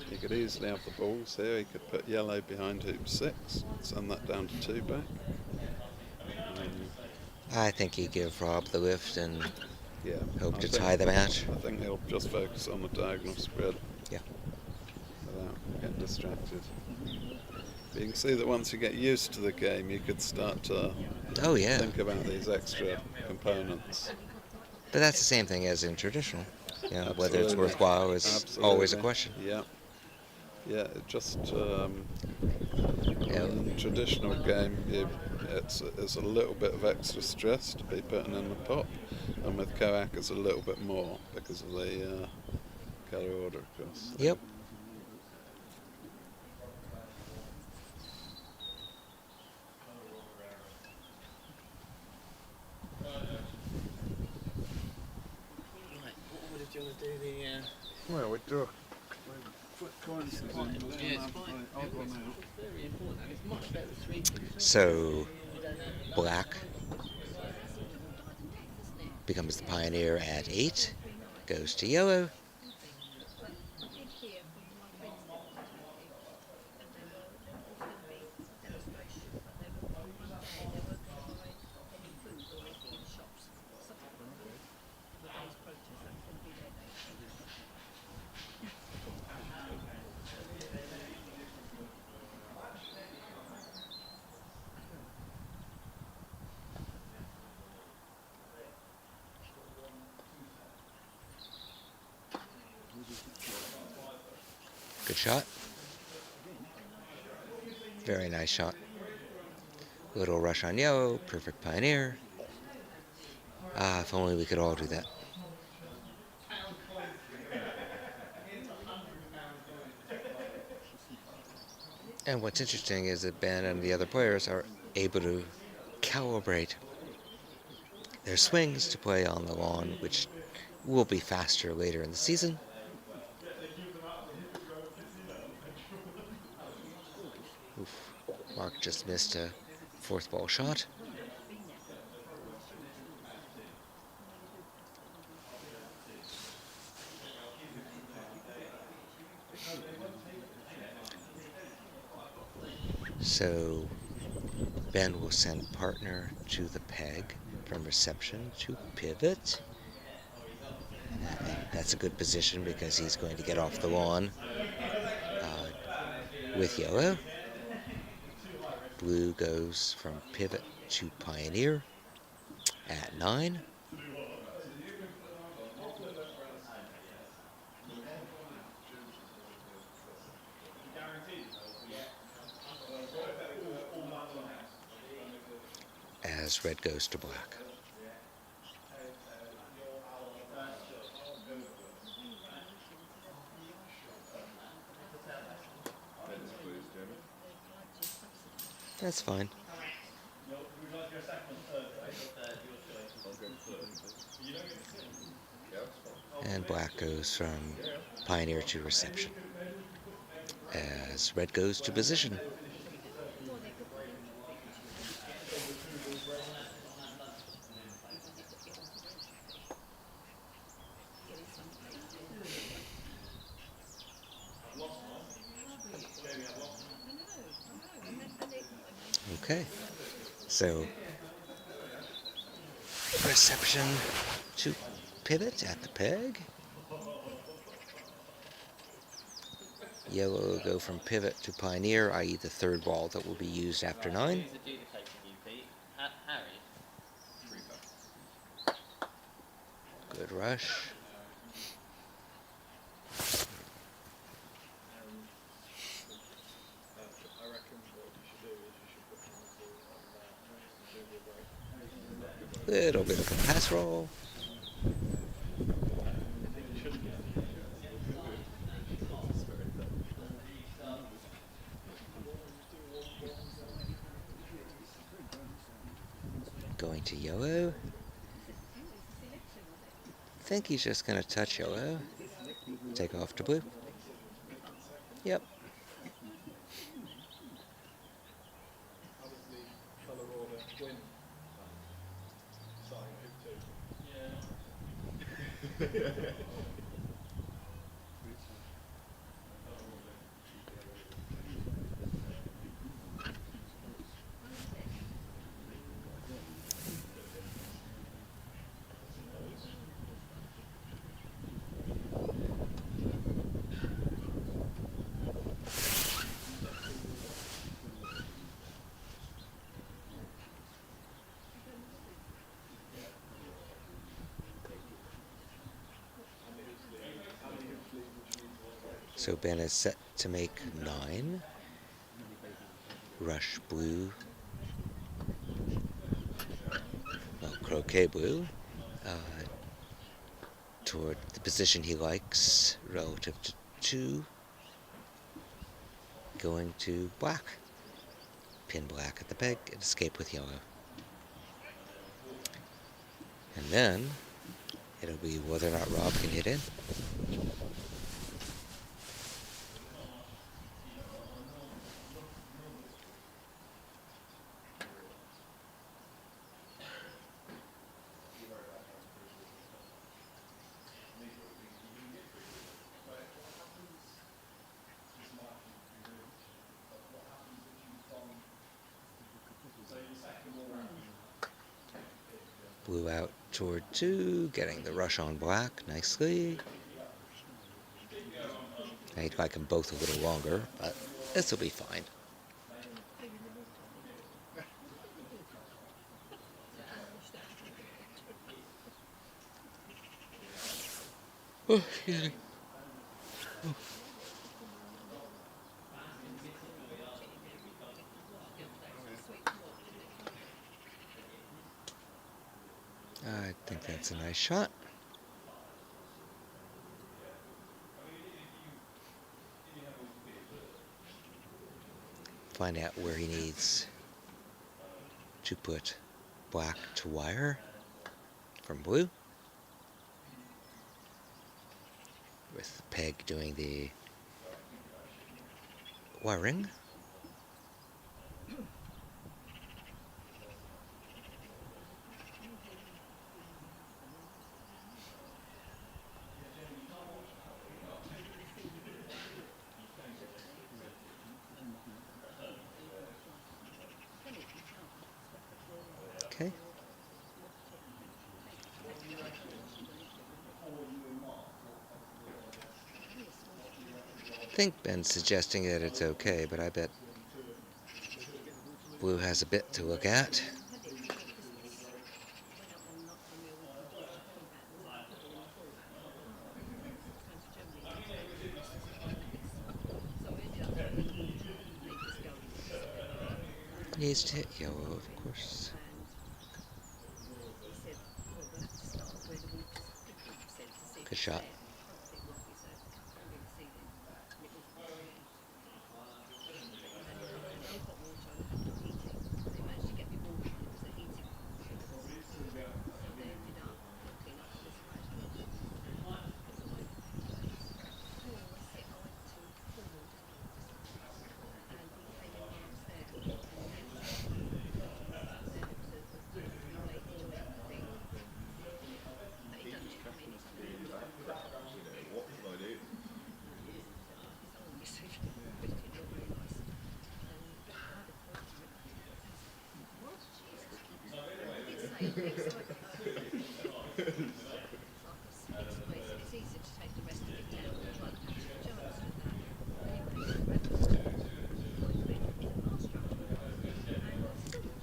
he could easily have the balls here. He could put yellow behind hoop 6, send that down to 2 back. I think you give Rob the lift and Yeah, hope I to think- tie the match. I think he'll just focus on the diagonal spread. Yeah. Without getting distracted. But you can see that once you get used to the game, you could start to Oh yeah. think about these extra components. But that's the same thing as in traditional. You know, whether it's Absolutely. worthwhile is always a Absolutely. question. Yeah. Yeah, it just in traditional game, it's a little bit of extra stress to be putting in the pot, and with COAC it's a little bit more because of the colour order, of course. Yep. What order do you want to do the... Well, we draw. So black becomes the pioneer at 8, goes to yellow. Good shot. Very nice shot. Little rush on yellow, perfect pioneer. Ah, if only we could all do that. And what's interesting is that Ben and the other players are able to calibrate their swings to play on the lawn, which will be faster later in the season. Oof. Mark just missed a fourth ball shot. So Ben will send partner to the peg from reception to pivot. And I think that's a good position because he's going to get off the lawn with yellow. Blue goes from pivot to pioneer at 9. As red goes to black. That's fine. And black goes from pioneer to reception. As red goes to position. Okay, so reception to pivot at the peg. Yellow will go from pivot to pioneer, i.e. the third ball that will be used after 9. Good rush. Little bit of a pass roll. Going to yellow. I think he's just going to touch yellow. Take off to blue. Yep. So Ben is set to make 9. Rush blue. Well, Croquet blue. Toward the position he likes relative to 2. Going to black. Pin black at the peg and escape with yellow. And then it'll be whether or not Rob can hit in. Blue out toward 2, getting the rush on black nicely. I'd like them both a little longer, but this will be fine. Oh, excuse me. I think that's a nice shot. Find out where he needs to put black to wire from blue. With peg doing the wiring. Okay. I think Ben's suggesting that it's okay, but I bet blue has a bit to look at. Needs to hit yellow, of course. Good shot.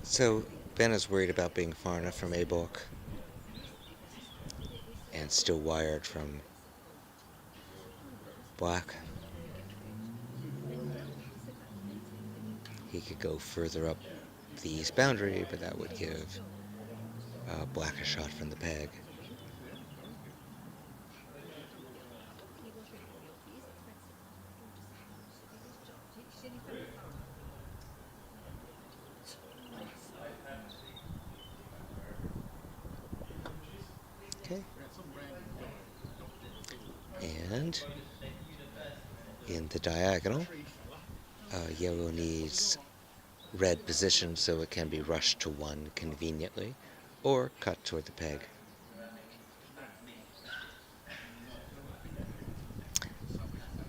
So Ben is worried about being far enough from A block and still wired from black. He could go further up the east boundary, but that would give black a shot from the peg. Okay. And in the diagonal, yellow needs red position so it can be rushed to 1 conveniently, or cut toward the peg.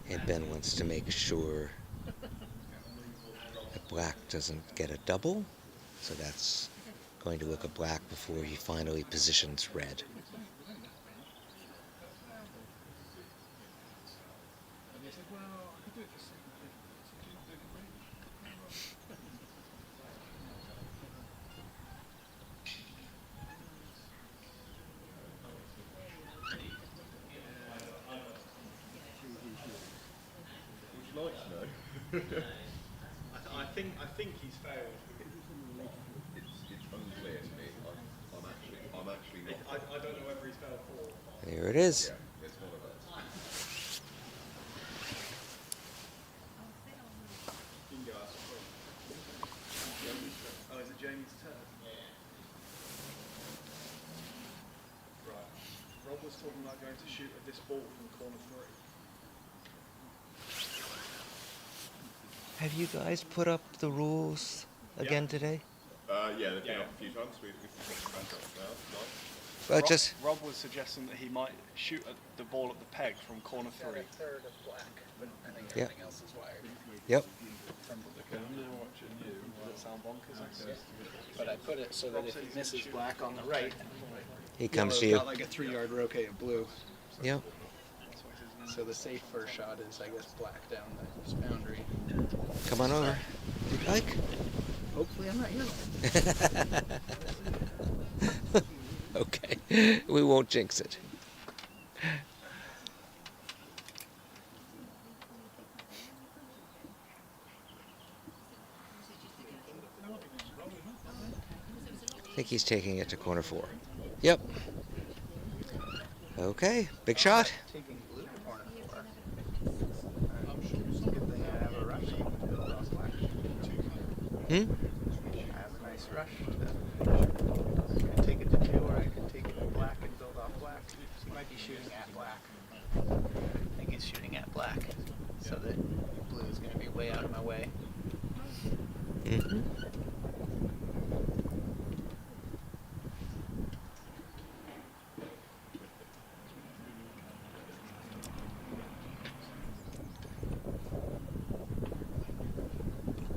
And Ben wants to make sure that black doesn't get a double, so that's going to look at black before he finally positions red. I think he's failed. It's unclear to me. I'm actually not. I don't know whether he's failed four. There it is. Yeah, it's one of those. You can go ask him. Oh, is it Jamie's turn? Right. Rob was talking about going to shoot at this ball from corner 3. Have you guys put up the rules again today? Yeah, they've been Yeah. up a few times. We've got the now. Nice. Well, just Rob was suggesting that he might shoot at the ball at the peg from corner 3. third of black, but I think Yeah. everything else is wired. yep. Okay, I'm now watching you. Does it sound bonkers? But I put it so that if he misses black on the right, He comes to yellow's you. got like a 3-yard roquet of blue. Yep. So the safe first shot is, I guess, black down the boundary. Come on over. If you'd like. Hopefully I'm not yellow. Okay. We won't jinx it. I think he's taking it to corner 4. Yep. Okay. Big shot. Taking blue to corner 4. Good thing I have a rush. You can build off black. Hmm? I have a nice rush. I can take it to 2, or I can take it to black and build off black. He might be shooting at black. I think he's shooting at black, so that blue is going to be way out of my way. Mm-hmm.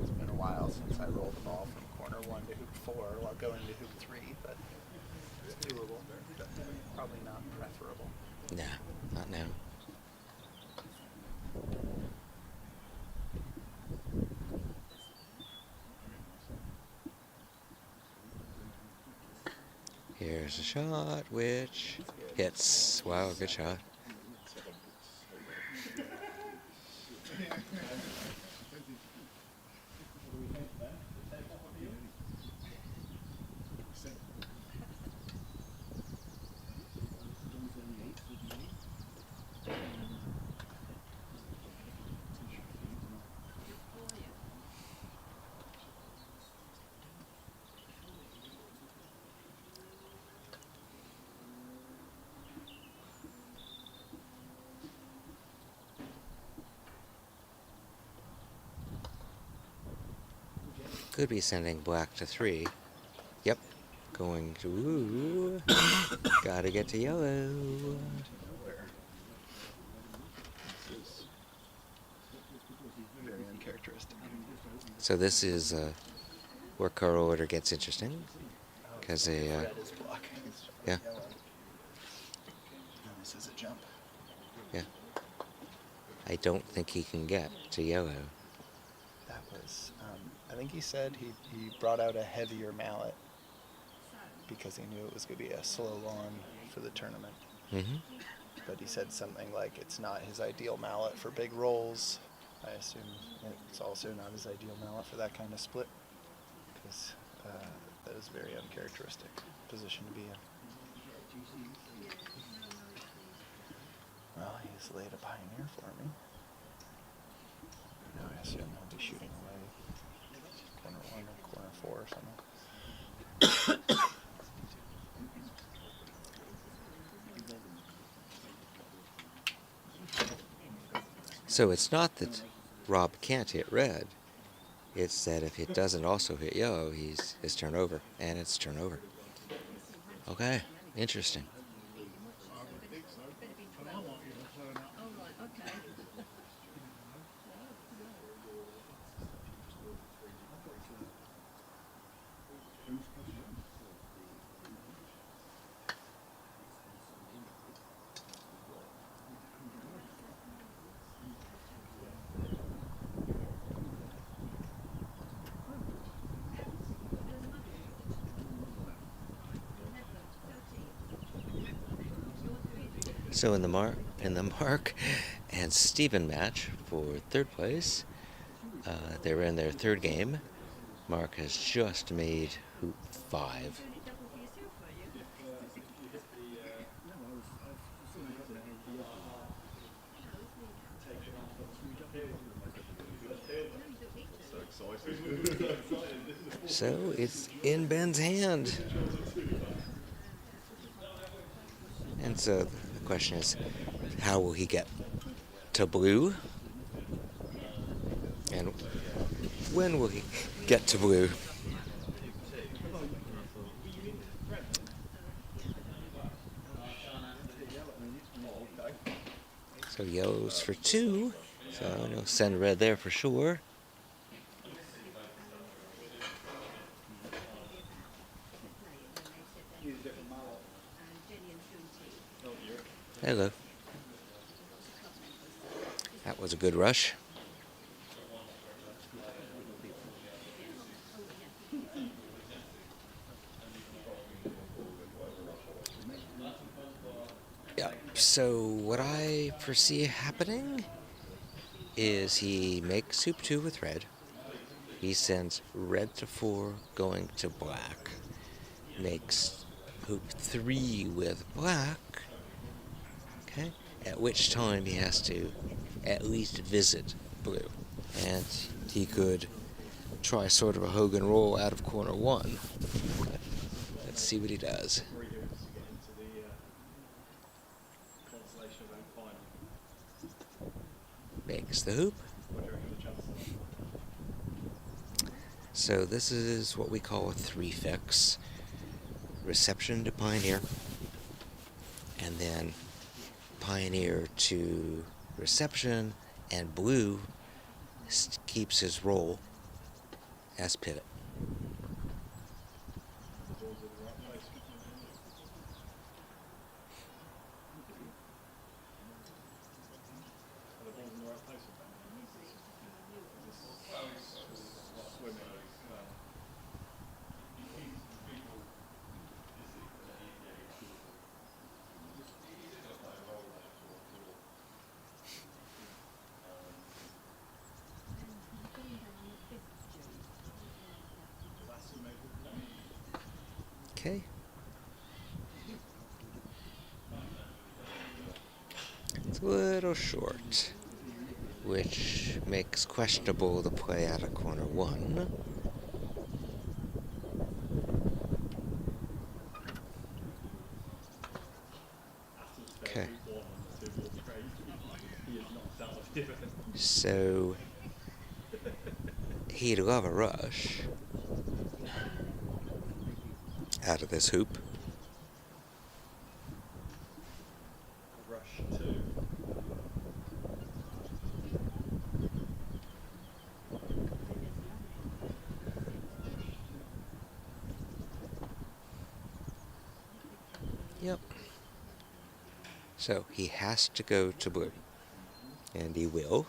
It's been a while since I rolled the ball from corner 1 to hoop 4 while going to hoop 3, but it's doable. Probably not preferable. Nah, not now. Here's a shot which hits. Wow, good shot. Could be sending black to 3. Yep. Going to... Ooh. Gotta get to yellow. Very uncharacteristic. So this is where color order gets interesting. Because they... Red is blocking. yeah. Yellow. And this is a jump. Yeah. I don't think he can get to yellow. That was, I think he said he brought out a heavier mallet because he knew it was going to be a slow lawn for the tournament. Mm-hmm. But he said something like it's not his ideal mallet for big rolls. I assume it's also not his ideal mallet for that kind of split because that is a very uncharacteristic position to be in. Well, he's laid a pioneer for me. Now I assume he'll be shooting away corner 1 or corner 4 or something. So it's not that Rob can't hit red. It's that if it doesn't also hit yellow, it's turnover, and it's turnover. Okay, interesting. So in the Mark and Stephen match for 3rd place, They're in their third game. Mark has just made hoop 5. So it's in Ben's hand. And so the question is, how will he get to blue? And when will he get to blue? So yellow's for 2. So no send red there for sure. Hello. That was a good rush. Yeah, so what I foresee happening is he makes hoop 2 with red. He sends red to 4 going to black. Makes hoop 3 with black. Okay, at which time he has to at least visit blue. And he could try sort of a Hogan roll out of corner 1. Let's see what he does. Makes the hoop. So this is what we call a 3 fix. Reception to Pioneer. And then Pioneer to reception, and blue keeps his roll as pivot. Okay. It's a little short, which makes questionable the play out of corner 1. Okay. So he'd love a rush out of this hoop. Yep. So he has to go to blue. And he will.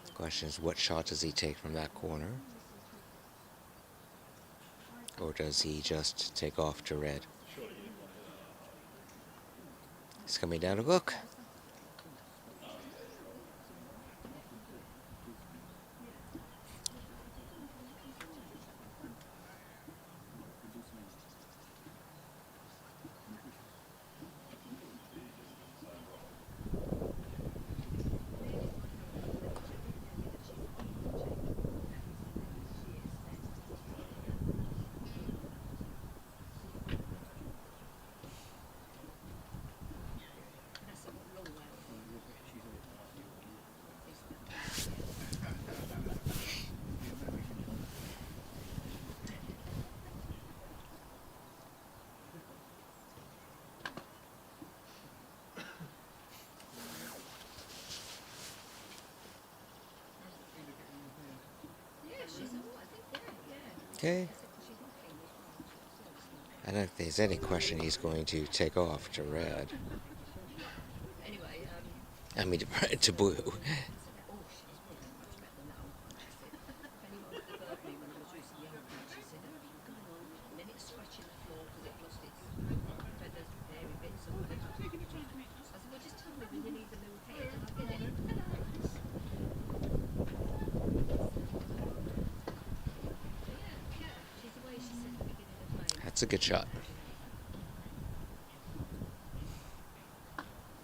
The question is, what shot does he take from that corner? Or does he just take off to red? He's coming down to look. Okay. I don't think there's any question he's going to take off to red. I mean, to blue. That's a good shot.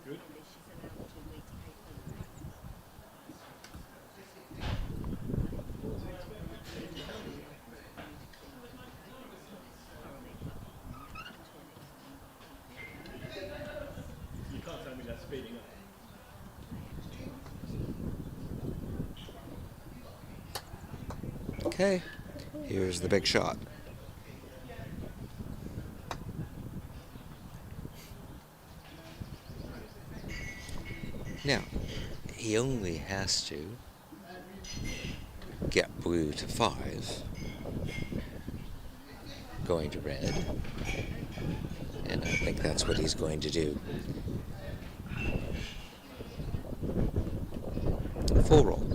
Good. You can't tell me that's speeding up. Okay, here's the big shot. Now, he only has to get blue to 5, going to red, and I think that's what he's going to do. Full roll.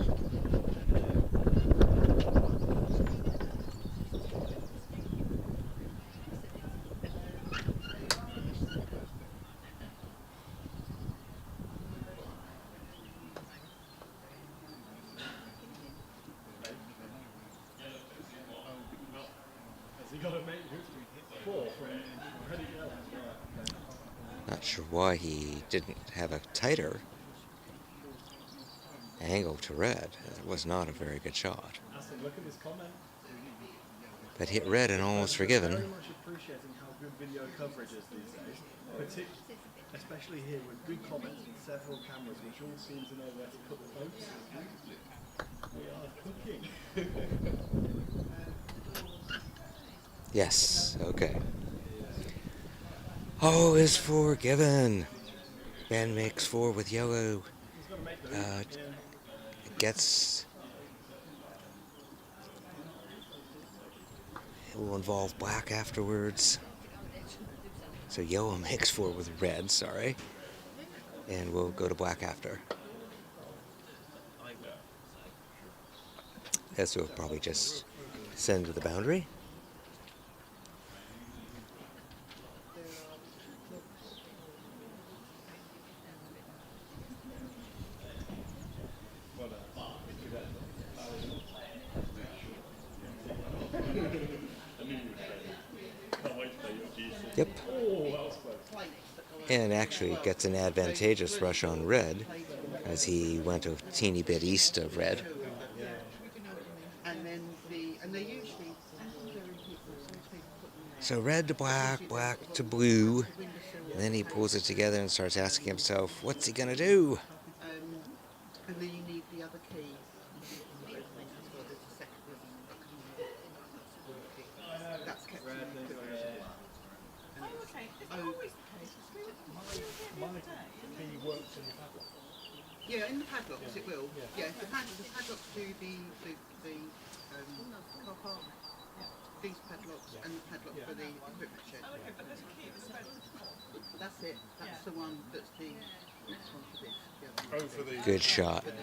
Has he got a mate who's 4 from Ready Yellow? Not sure why he didn't have a tighter angle to red. It was not a very good shot. Aston, look at this comment. But hit red and almost forgiven. Very much appreciating how good video coverage is these days. Especially here with good comments and several cameras which all seem to know where to put the boats. We are cooking. Yes, okay. All is forgiven. Ben makes 4 with yellow. He's got to make the Gets... It will involve black afterwards. So yellow makes 4 with red, sorry. And we'll go to black after. This will probably just send to the boundary. Yep. And actually gets an advantageous rush on red as he went a teeny bit east of red. So red to black, black to blue, and then he pulls it together and starts asking himself, what's he gonna do? And then you need the other key. That's kept in the My key works in the padlock. yeah, in the padlocks it will. Yeah, the padlocks do the car park. These padlocks and the padlock for the equipment shed. That's it. That's the one that's the next one for this. The other one. for the Good shot. Yeah.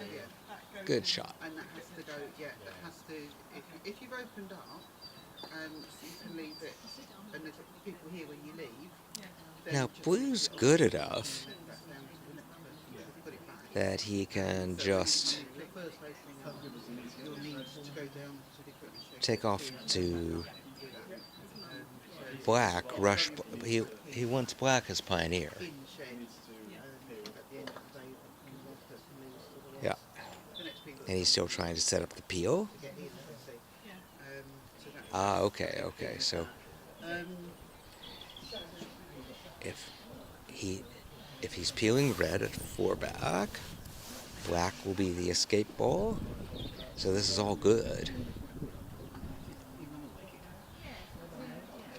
Good shot. And that has to go, yeah, that has to, if you've opened up, you can leave it, and there's people here when you leave. then Now, just blue's put it good on, enough and then back down to the next person, put it back. that he can just The first opening up, you'll need to go down to the equipment shed. take off to Do that. black, rush. He wants black as pioneer. In shed, at the end of the day, when one person leaves, Yeah. the next people And he's still trying to set up the peel. get in, see. So that's, Ah, okay. So um, if he's peeling red at 4 back, black will be the escape ball. So this is all good.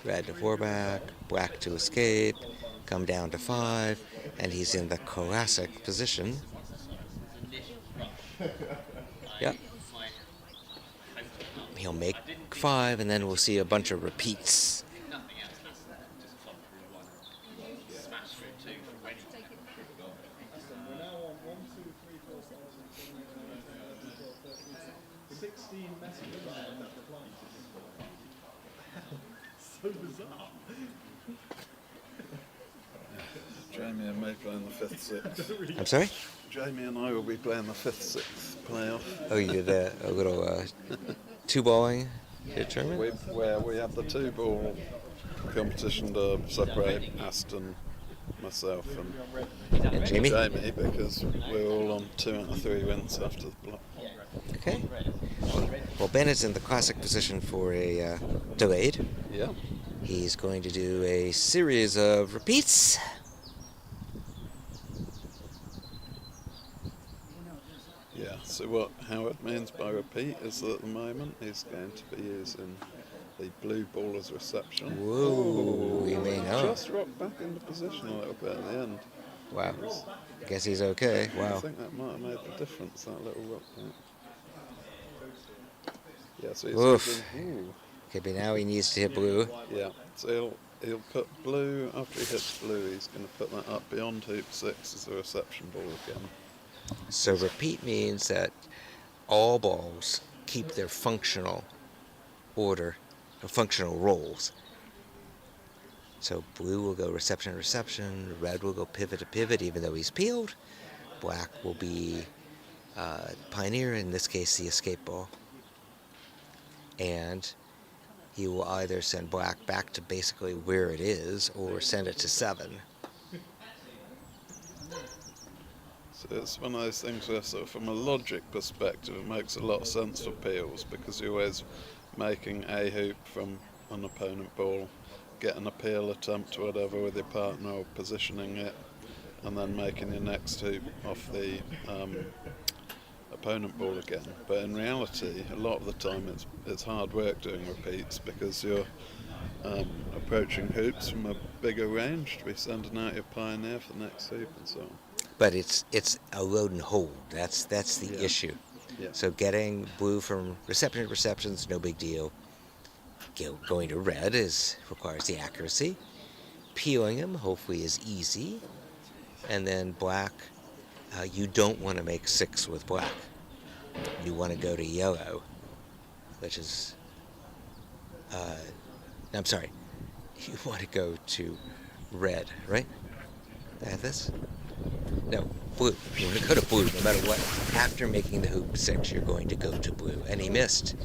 Red to 4 back, black to escape, come down to 5, and he's in the classic position. Yep. He'll make 5, and then we'll see a bunch of repeats. We're now on 1, 2, 3, 4, 5, 6, 7, 8, 9, 10, 11, 12, 13, 16 messages on that replying to this. So bizarre. Jamie and me playing the 5th, 6th. I'm sorry? Jamie and I will be playing the 5th, 6th playoff. Oh, you did a little 2-balling tournament? Where we have the 2 ball competition to separate Aston, myself, and And Jamie? Jamie, because we're all on 2 out of 3 wins after the block. Okay. Well, Ben is in the classic position for a delayed. Yeah. He's going to do a series of repeats. Yeah, so what Howard means by repeat is that at the moment he's going to be using the blue ball as reception. Whoa, he may not. Just rocked back into position a little bit at the end. Wow. Guess he's okay. I Wow. think that might have made the difference, that little rock back. Yeah, so he's Oof. using, Okay, but now he needs to hit blue. yeah, so he'll put blue, after he hits blue, he's going to put that up beyond hoop 6 as a reception ball again. So repeat means that all balls keep their functional order, or functional roles. So blue will go reception to reception, red will go pivot to pivot even though he's peeled, black will be pioneer, in this case the escape ball. And he will either send black back to basically where it is or send it to 7. So it's one of those things where, sort of, from a logic perspective, it makes a lot of sense for peels, because you're always making a hoop from an opponent ball, getting a peel attempt or whatever with your partner, or positioning it, and then making your next hoop off the opponent ball again. But in reality, a lot of the time it's hard work doing repeats, because you're approaching hoops from a bigger range to be sending out your pioneer for the next hoop and so on. But it's a load and hold. That's the issue. Yeah. So getting blue from reception to reception is no big deal. Going to red requires the accuracy. Peeling him hopefully is easy. And then black, you don't want to make 6 with black. You want to go to yellow, which is, I'm sorry, you want to go to red, right? I have this? No, blue. You want to go to blue no matter what. After making the hoop 6, you're going to go to blue. And he missed.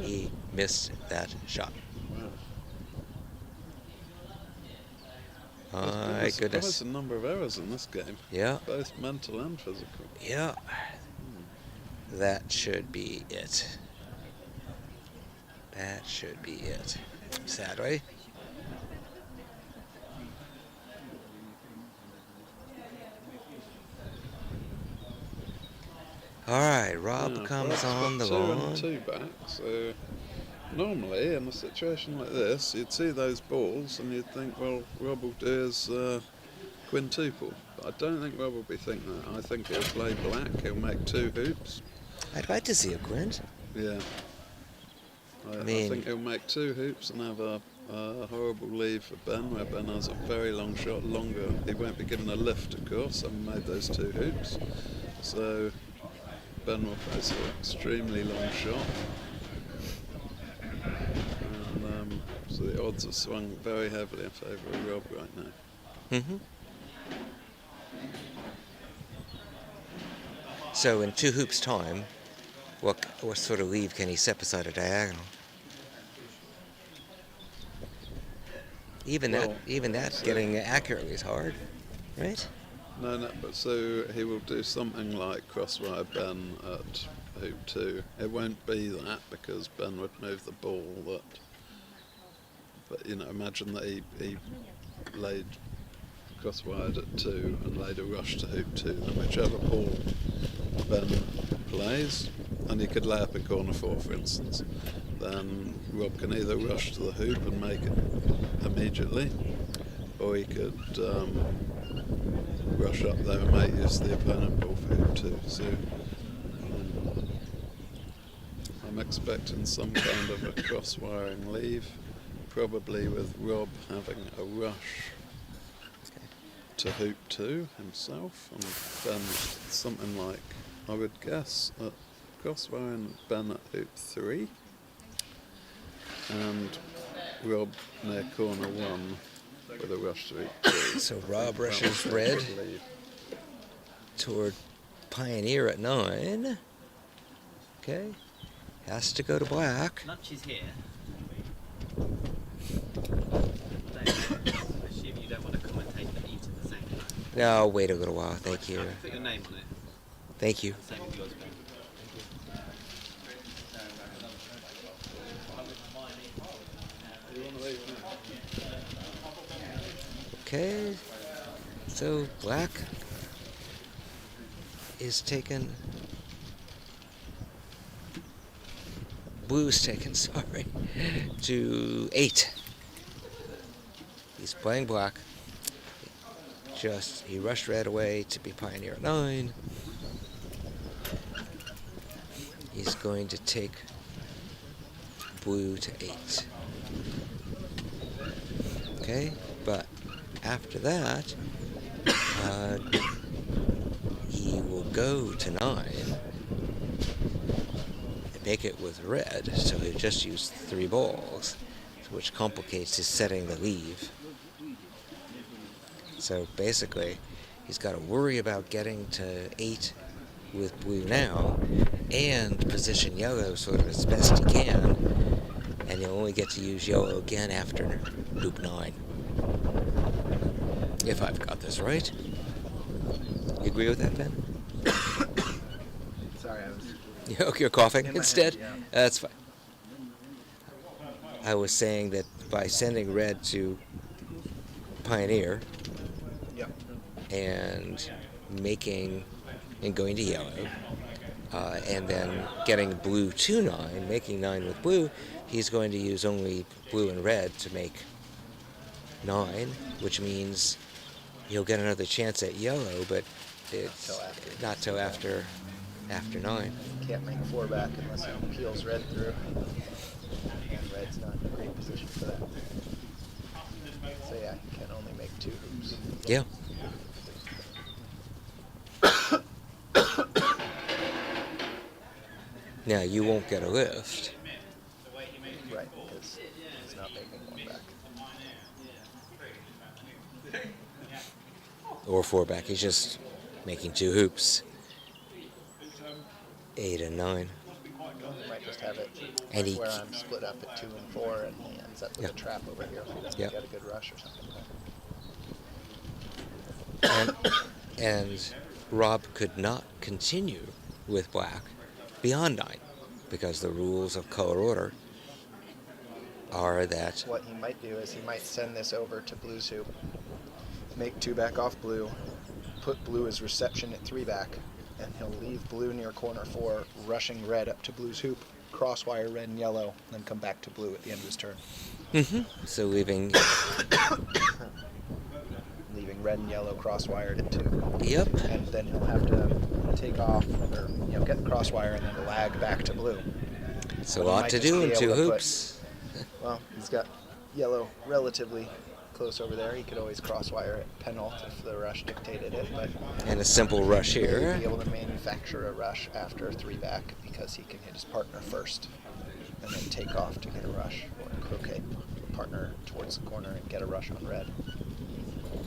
He missed that shot. My goodness. There's a number of errors in this game. Yeah. Both mental and physical. Yeah. That should be it. That should be it. Sadly. All right, Rob comes on the lawn. 2 and 2 back, so normally in a situation like this, you'd see those balls and you'd think, well, Rob will do his quintuple. But I don't think Rob will be thinking that. I think he'll play black, he'll make 2 hoops. I'd like to see a quint. Yeah. I think he'll make 2 hoops and have a horrible lead for Ben, where Ben has a very long shot, longer. He won't be given a lift, of course, and made those 2 hoops. So Ben will face an extremely long shot. And so the odds have swung very heavily in favour of Rob right now. Mm-hmm. So in 2 hoops time, what sort of leave can he set beside a diagonal? Even that, so getting accurately is hard, right? No, but so he will do something like crosswire Ben at hoop 2. It won't be that, because Ben would move the ball but imagine that he laid crosswired at 2 and laid a rush to hoop 2, then whichever ball Ben plays, and he could lay up in corner 4 for instance, then Rob can either rush to the hoop and make it immediately, or he could rush up there and make use of the opponent ball for hoop 2. So I'm expecting some kind of a cross-wiring leave, probably with Rob having a rush to hoop 2 himself, and Ben something like, I would guess, cross-wiring Ben at hoop 3, and Rob near corner 1 with a rush to hoop 2. So Rob rushes red toward Pioneer at 9. Okay. Has to go to black. Lunch is here. No, wait a little while. Thank you. Put your name on it. Thank you. Same with yours, Ben. Okay. So black is taken. Blue's taken, sorry, to 8. He's playing black. He rushed red away to be pioneer at 9. He's going to take blue to 8. Okay, but after that, he will go to 9 and make it with red, so he'll just use 3 balls, which complicates his setting the leave. So basically, he's got to worry about getting to 8 with blue now, and position yellow sort of as best he can, and he'll only get to use yellow again after hoop 9. If I've got this right. You agree with that, Ben? Sorry, I was. You're coughing In my instead? head, yeah. That's fine. I was saying that by sending red to pioneer, Yep. and going to yellow, and then getting blue to 9, making 9 with blue, he's going to use only blue and red to make 9, which means he'll get another chance at yellow, but it's not till after 9. Can't make 4 back unless he peels red through. And red's not in a great position for that. So yeah, he can only make 2 hoops. Yeah. Now you won't get a lift. Right, because he's not making 1 back. Or 4 back. He's just making 2 hoops. 8 and 9. He might just have it And he where I'm split up at 2 and 4, and he ends up with a trap over here if he doesn't get a good rush or something. And Rob could not continue with black beyond 9, because the rules of color order are that What he might do is he might send this over to blue's hoop, make 2 back off blue, put blue as reception at 3 back, and he'll leave blue near corner 4, rushing red up to blue's hoop, crosswire red and yellow, then come back to blue at the end of his turn. so leaving Leaving red and yellow crosswired at 2. Yep. And then he'll have to take off, or get the crosswire and then lag back to blue. It's a But he lot might to just do be in able 2 to put- hoops. Well, he's got yellow relatively close over there. He could always crosswire at penult if the rush dictated it, but And a simple rush he'll here. be able to manufacture a rush after 3 back because he can hit his partner first and then take off to get a rush, or croquet partner towards the corner and get a rush on red.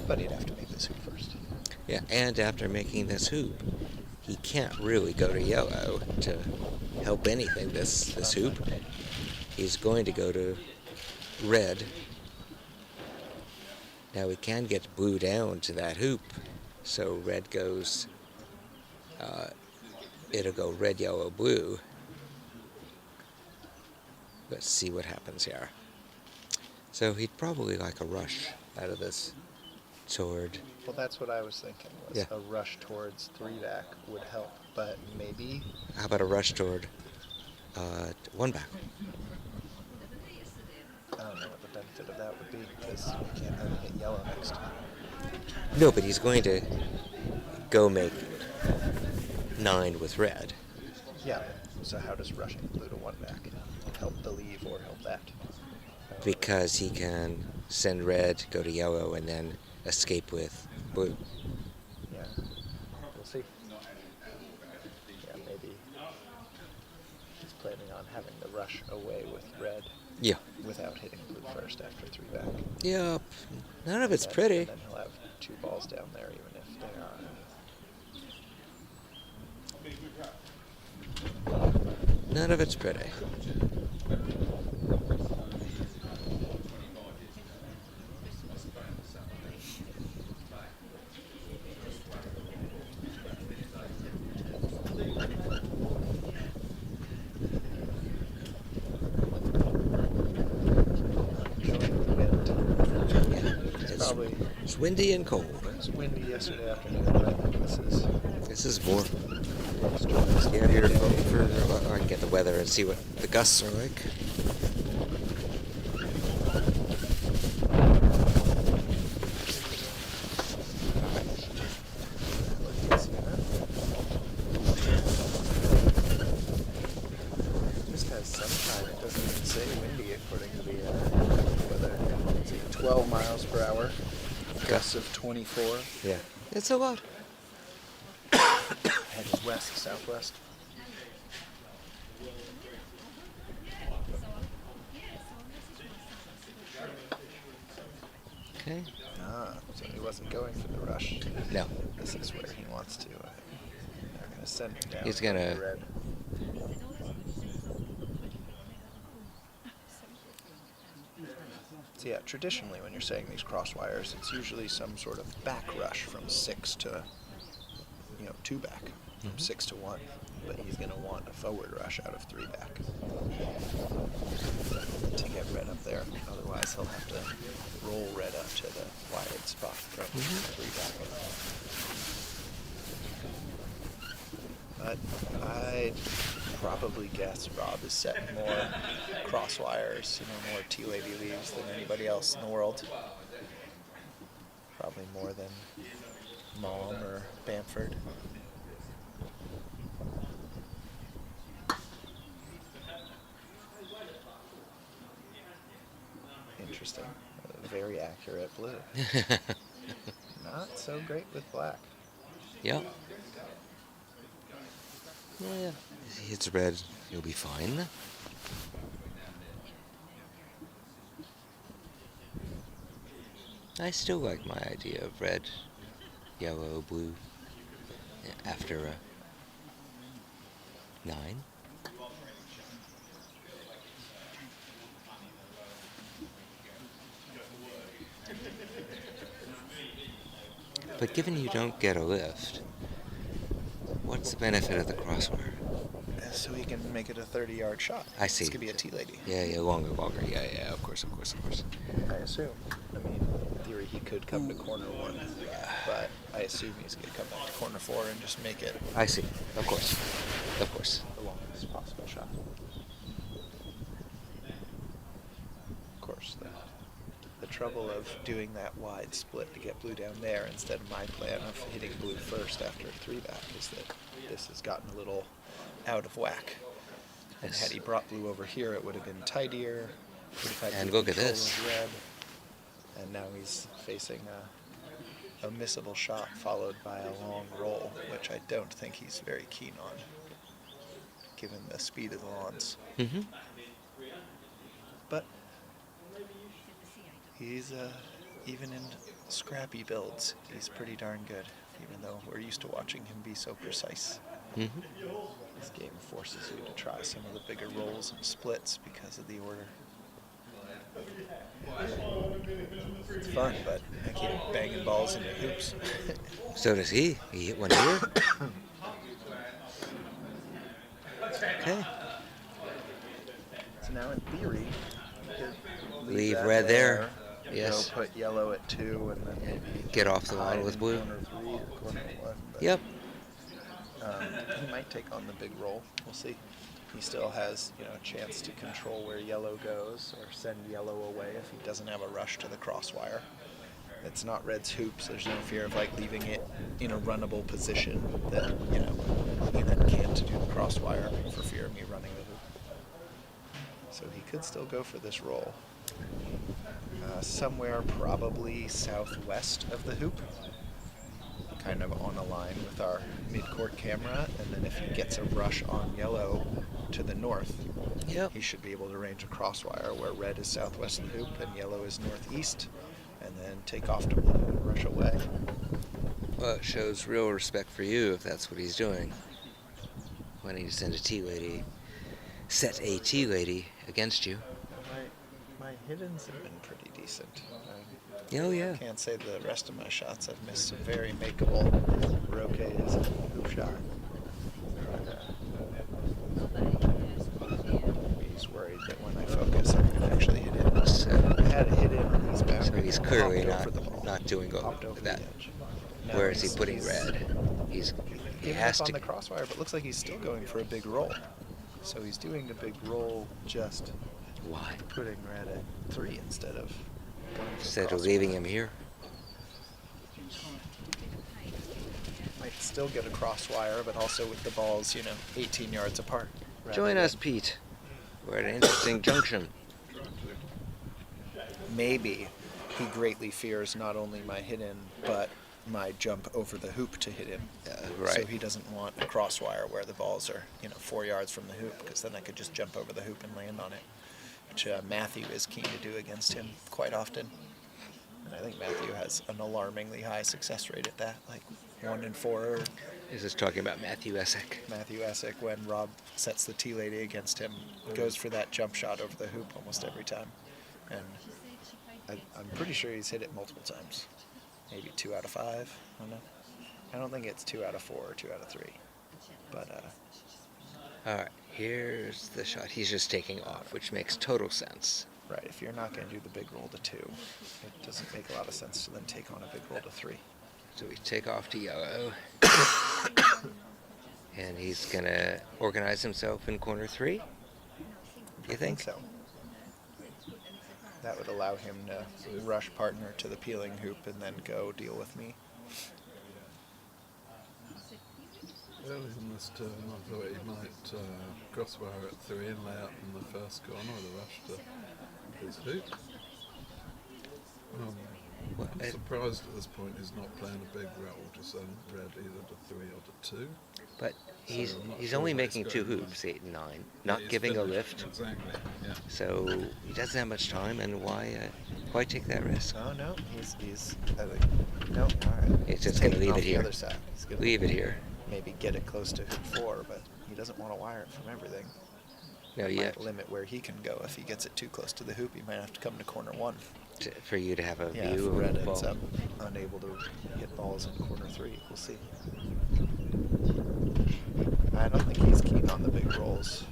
But he'd have to make this hoop first. Yeah, and after making this hoop, he can't really go to yellow to help anything this hoop. He's going to go to red. Now we can get blue down to that hoop, so red goes, it'll go red, yellow, blue. Let's see what happens here. So he'd probably like a rush out of this toward, Well, that's what I was thinking, was Yeah. a rush towards 3 back would help, but maybe how about a rush toward 1 back? I don't know what the benefit of that would be because you can't really hit yellow next time. No, but he's going to go make 9 with red. Yeah, so how does rushing blue to 1 back help the leave or help that? Because he can send red, go to yellow, and then escape with blue. Yeah, we'll see. Yeah, maybe he's planning on having the rush away with red Yeah. without hitting blue first after 3 back. Yep. None of it's And pretty. then he'll have 2 balls down there even if they are. None of it's pretty. probably It's windy and cold. it was windy yesterday afternoon, but I think This is more. this Yeah, here for I can get the weather and see what the gusts are like. Just has sunshine. It doesn't even say windy according to the weather. It's like 12 miles per hour, gusts of 24. Yeah, it's a lot. Headed west, southwest. Okay. So he wasn't going for the rush. No, This is where he wants to. They're going to send him down. He's gonna- the red. So yeah, traditionally when you're saying these crosswires, it's usually some sort of back rush from 6 to, 2 back, from 6 to 1. But he's going to want a forward rush out of 3 back to get red up there. Otherwise, he'll have to roll red up to the wide spot from 3 back. But I'd probably guess Rob is setting more crosswires, more tea lady leaves than anybody else in the world. Probably more than Mom or Bamford. Interesting. Very accurate blue. Not so great with black. Yep. Yeah. If he hits red, he'll be fine. I still like my idea of red, yellow, blue after 9. But given you don't get a lift, what's the benefit of the crosswire? So he can make it a 30-yard shot. I see. This could be a tea lady. Yeah, longer. Yeah, of course. I assume. I mean, in theory, he could come to corner 1, but I assume he's going to come back to corner 4 and just make it I see. Of course. the longest possible shot. Of course, the trouble of doing that wide split to get blue down there instead of my plan of hitting blue first after 3 back is that this has gotten a little out of whack. And Yes. had he brought blue over here, it would have been tidier. Would have had And good look at control this. of red. And now he's facing a missable shot followed by a long roll, which I don't think he's very keen on, given the speed of the lawns. Mm-hmm. But he's, even in scrappy builds, he's pretty darn good, even though we're used to watching him be so precise. Mm-hmm. This game forces you to try some of the bigger rolls and splits because of the order. It's fun, but I keep banging balls into hoops. So does he. He hit one here. Okay. So now in theory, you could Leave that red there. Yes. Go put yellow at 2 and then maybe Get off the line hide with in blue. corner 3 or corner 1. But, Yep. He might take on the big roll. We'll see. He still has, a chance to control where yellow goes or send yellow away if he doesn't have a rush to the crosswire. It's not red's hoops. There's no fear of leaving it in a runnable position that, he then can't do the crosswire for fear of me running the hoop. So he could still go for this roll. Somewhere probably southwest of the hoop, kind of on a line with our mid-court camera, and then if he gets a rush on yellow to the north, Yep. he should be able to range a crosswire where red is southwest of the hoop and yellow is northeast, and then take off to blue and rush away. Well, it shows real respect for you if that's what he's doing. Wanting to send a tea lady, set a tea lady against you. My hiddens have been pretty decent. Oh yeah. Can't say the rest of my shots. I've missed some very makeable Croquet is a hoop shot. But, he's worried that when I focus, I'm going to actually hit it. So had a hit in on these boundaries. So he's clearly Hopped over the ball. not doing Hopped over that. the edge. No, Where is he he's- putting he's red? He giving has up on to. the crosswire, but looks like he's still going for a big roll. So he's doing a big roll, just Why? putting red at 3 instead of going for Instead of crosswire. leaving him here. Might still get a crosswire, but also with the balls, 18 yards apart. Join us, Pete. We're at an interesting junction. Maybe he greatly fears not only my hit in, but my jump over the hoop to hit him. Right. So he doesn't want a crosswire where the balls are, 4 yards from the hoop, because then I could just jump over the hoop and land on it, which Matthew is keen to do against him quite often. And I think Matthew has an alarmingly high success rate at that, like 1 in 4. Is this talking about Matthew Essick? Matthew Essick, when Rob sets the tea lady against him, goes for that jump shot over the hoop almost every time. And I'm pretty sure he's hit it multiple times. Maybe 2 out of 5. I don't know. I don't think it's 2 out of 4 or 2 out of 3. But All right, here's the shot. He's just taking off, which makes total sense. right, if you're not going to do the big roll to 2, it doesn't make a lot of sense to then take on a big roll to 3. So we take off to yellow. And he's going to organize himself in corner 3? You think? So. That would allow him to rush partner to the peeling hoop and then go deal with me. Early in this turn, I thought he might crosswire at 3 and lay out in the first corner with a rush to his hoop. I'm surprised at this point he's not playing a big roll to send red either to 3 or to 2. But he's So I'm not he's sure only what making he's 2 going hoops, on. 8 and 9, Yeah, not he's giving a finished. lift. Exactly, yeah. So he doesn't have much time, and why take that risk? Oh no, he's I think, no, all right. It's just He's gonna taking leave off it the here. other side. He's gonna Leave it here. maybe get it close to hoop 4, but he doesn't want to wire it from everything. No, It you might limit where he can go. If he gets it too close to the hoop, he might have to come to corner 1. for you to have a Yeah, if view of red the ends ball. up unable to hit balls in corner 3, we'll see. I don't think he's keen on the big rolls.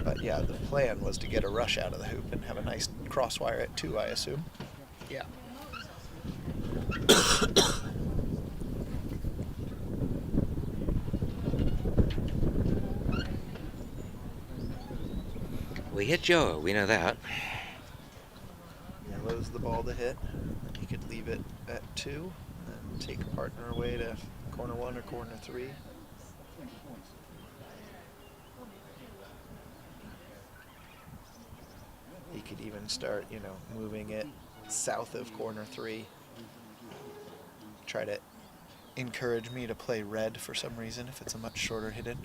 But yeah, the plan was to get a rush out of the hoop and have a nice crosswire at 2, I assume. Yeah. We hit Joe, we know that. Yellow's the ball to hit. And he could leave it at 2 and take a partner away to corner 1 or corner 3. He could even start, moving it south of corner 3. Try to encourage me to play red for some reason if it's a much shorter hit in.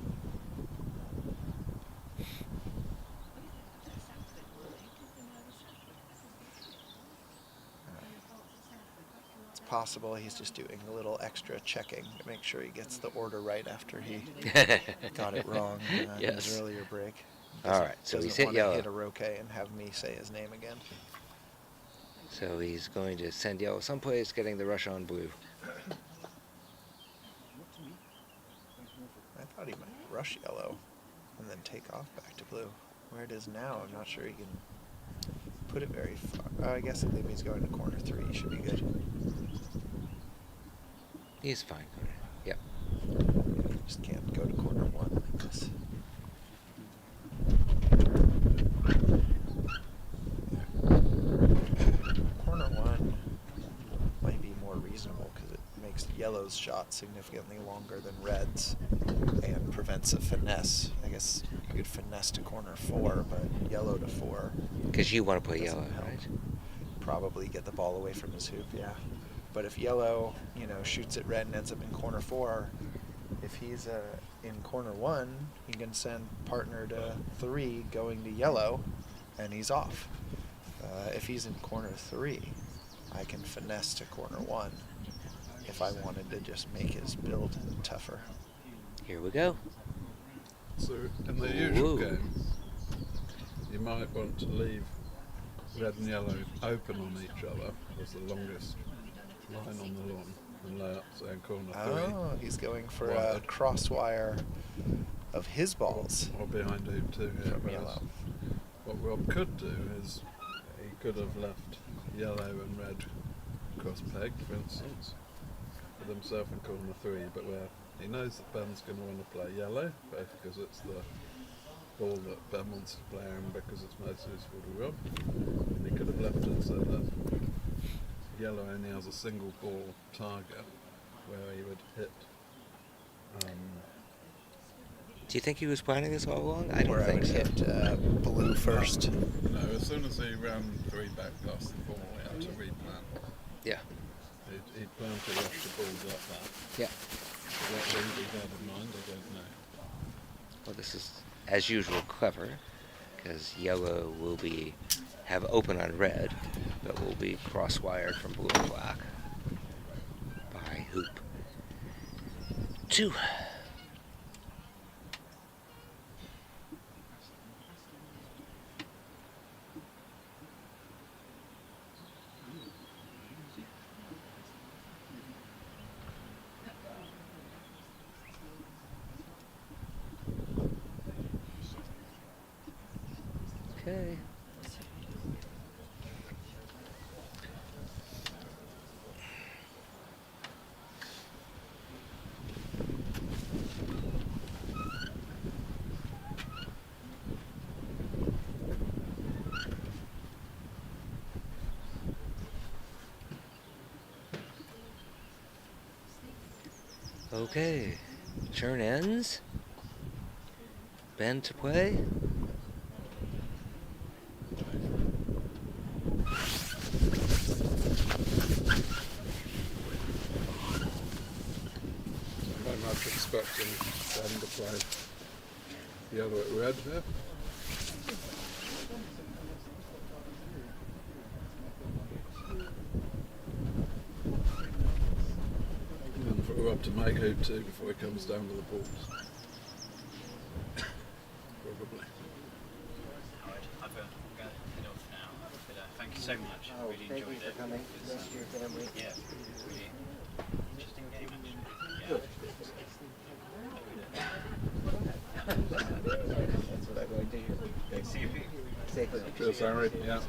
It's possible he's just doing a little extra checking to make sure he gets the order right after he got it wrong in Yes. his earlier break. All right, so he's hit doesn't yellow. want to hit a Roquet and have me say his name again. So he's going to send yellow someplace, getting the rush on blue. I thought he might rush yellow and then take off back to blue. Where it is now, I'm not sure he can put it very far. Oh, I guess maybe he's going to corner 3. He should be good. He's fine. Yep. Just can't go to corner 1 like this. Corner 1 might be more reasonable because it makes yellow's shot significantly longer than red's and prevents a finesse. I guess you could finesse to corner 4, but yellow to 4. Because you want to play doesn't yellow, help. right? Probably get the ball away from his hoop, yeah. But if yellow, shoots at red and ends up in corner 4, if he's in corner 1, he can send partner to 3 going to yellow, and he's off. If he's in corner 3, I can finesse to corner 1 if I wanted to just make his build tougher. Here we go. So in the usual Whoa. game, you might want to leave red and yellow open on each other as the longest line on the lawn and lay up, say, in corner 3. Oh, he's going for a Wide. crosswire of his balls Or behind hoop 2 here. from whereas yellow. What Rob could do is he could have left yellow and red cross-pegged, for instance, with himself in corner 3, but where he knows that Ben's going to want to play yellow, both because it's the ball that Ben wants to play and because it's most useful to Rob. And he could have left it so that yellow only has a single ball target where he would hit. Do you think he was planning this all along? I don't Where I think would so. hit blue first. No, as soon as he ran 3 back past the ball, he had to replan. Yeah. He'd planned to rush the balls up that. Yeah. What he had in mind, I don't know. Well, this is, as usual, clever, because yellow will have open on red, but will be cross-wired from blue and black by hoop 2. Okay. Okay, turn ends. Ben to play. Very much expecting Ben to play yellow at red here. And for Rob to make hoop 2 before he comes down to the balls. Probably. I'm going to head off now. But, thank you so much. I really Thank enjoyed you for it. coming. It was, Thanks to your family. yeah, really interesting game actually. That's what I'm going to do. Yeah. See you, Pete. Safely. Cheers, Harry. Yeah.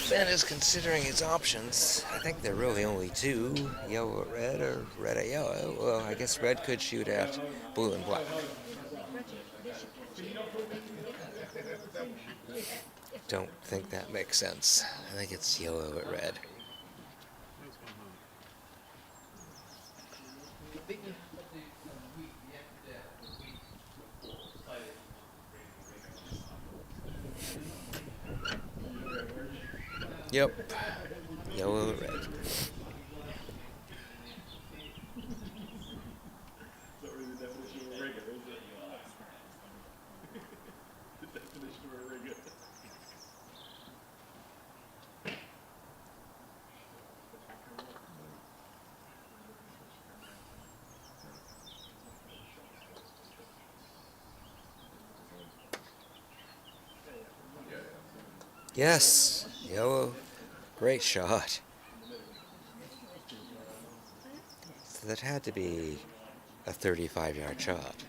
Ben is considering his options. I think there are really only 2, yellow at red or red at yellow. Well, I guess red could shoot at blue and black. Don't think that makes sense. I think it's yellow at red. Yep. Yellow and red. Not really the definition of a rigger, is it? The definition of a rigger. Yes. Yellow. Great shot. So that had to be a 35-yard shot.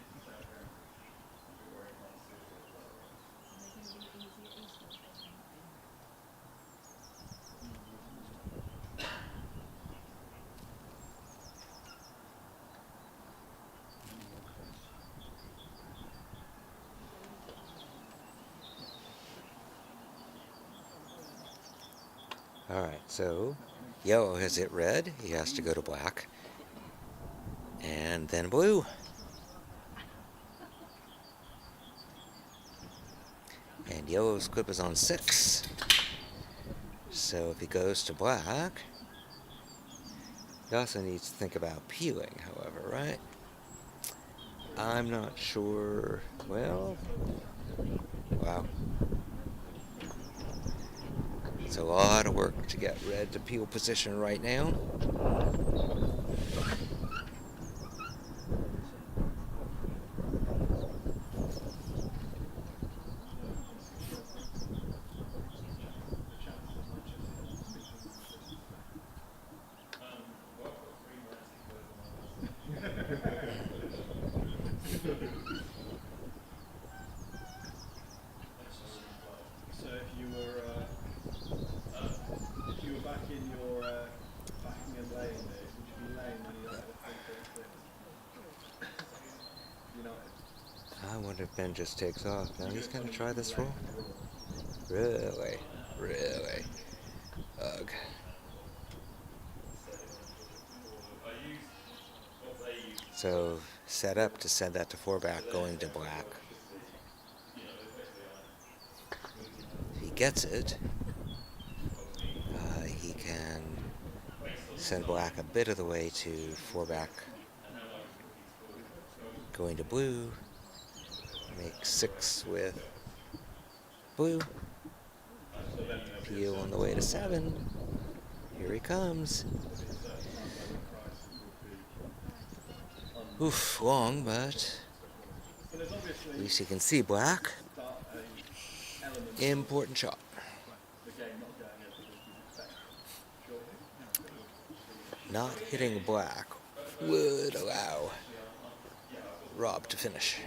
Alright, so yellow has hit red. He has to go to black. And then blue. And yellow's clip is on 6. So if he goes to black, he also needs to think about peeling, however, right? I'm not sure. Well, wow. It's a lot of work to get red to peel position right now. So if you were back in your backing and laying days, would you be laying when you had a 3-6? United. I wonder if Ben just takes off. Now he's gonna try this roll? Really? Really? Ugh. So set up to send that to 4 back, going to black. If he gets it, he can send black a bit of the way to 4 back, going to blue. Make 6 with blue. Peel on the way to 7. Here he comes. Oof, long, but at least you can see black. Important shot. Not hitting black would allow Rob to finish.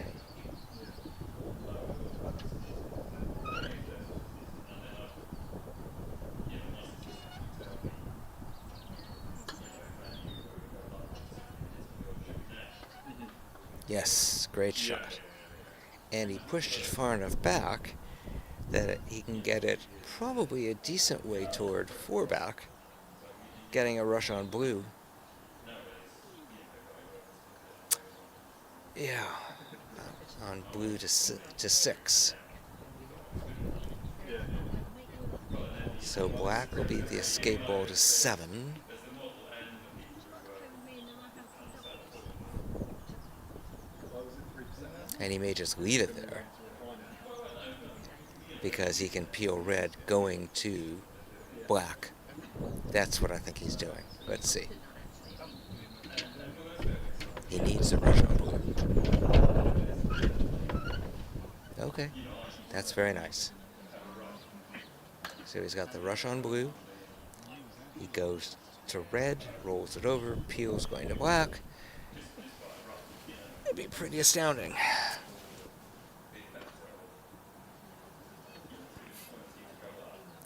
Yes, great shot. And he pushed it far enough back that he can get it probably a decent way toward 4 back, getting a rush on blue. Yeah, on blue to 6. So black will be the escape ball to 7. And he may just leave it there because he can peel red going to black. That's what I think he's doing. Let's see. He needs a rush on blue. Okay, that's very nice. So he's got the rush on blue. He goes to red, rolls it over, peels going to black. It'd be pretty astounding.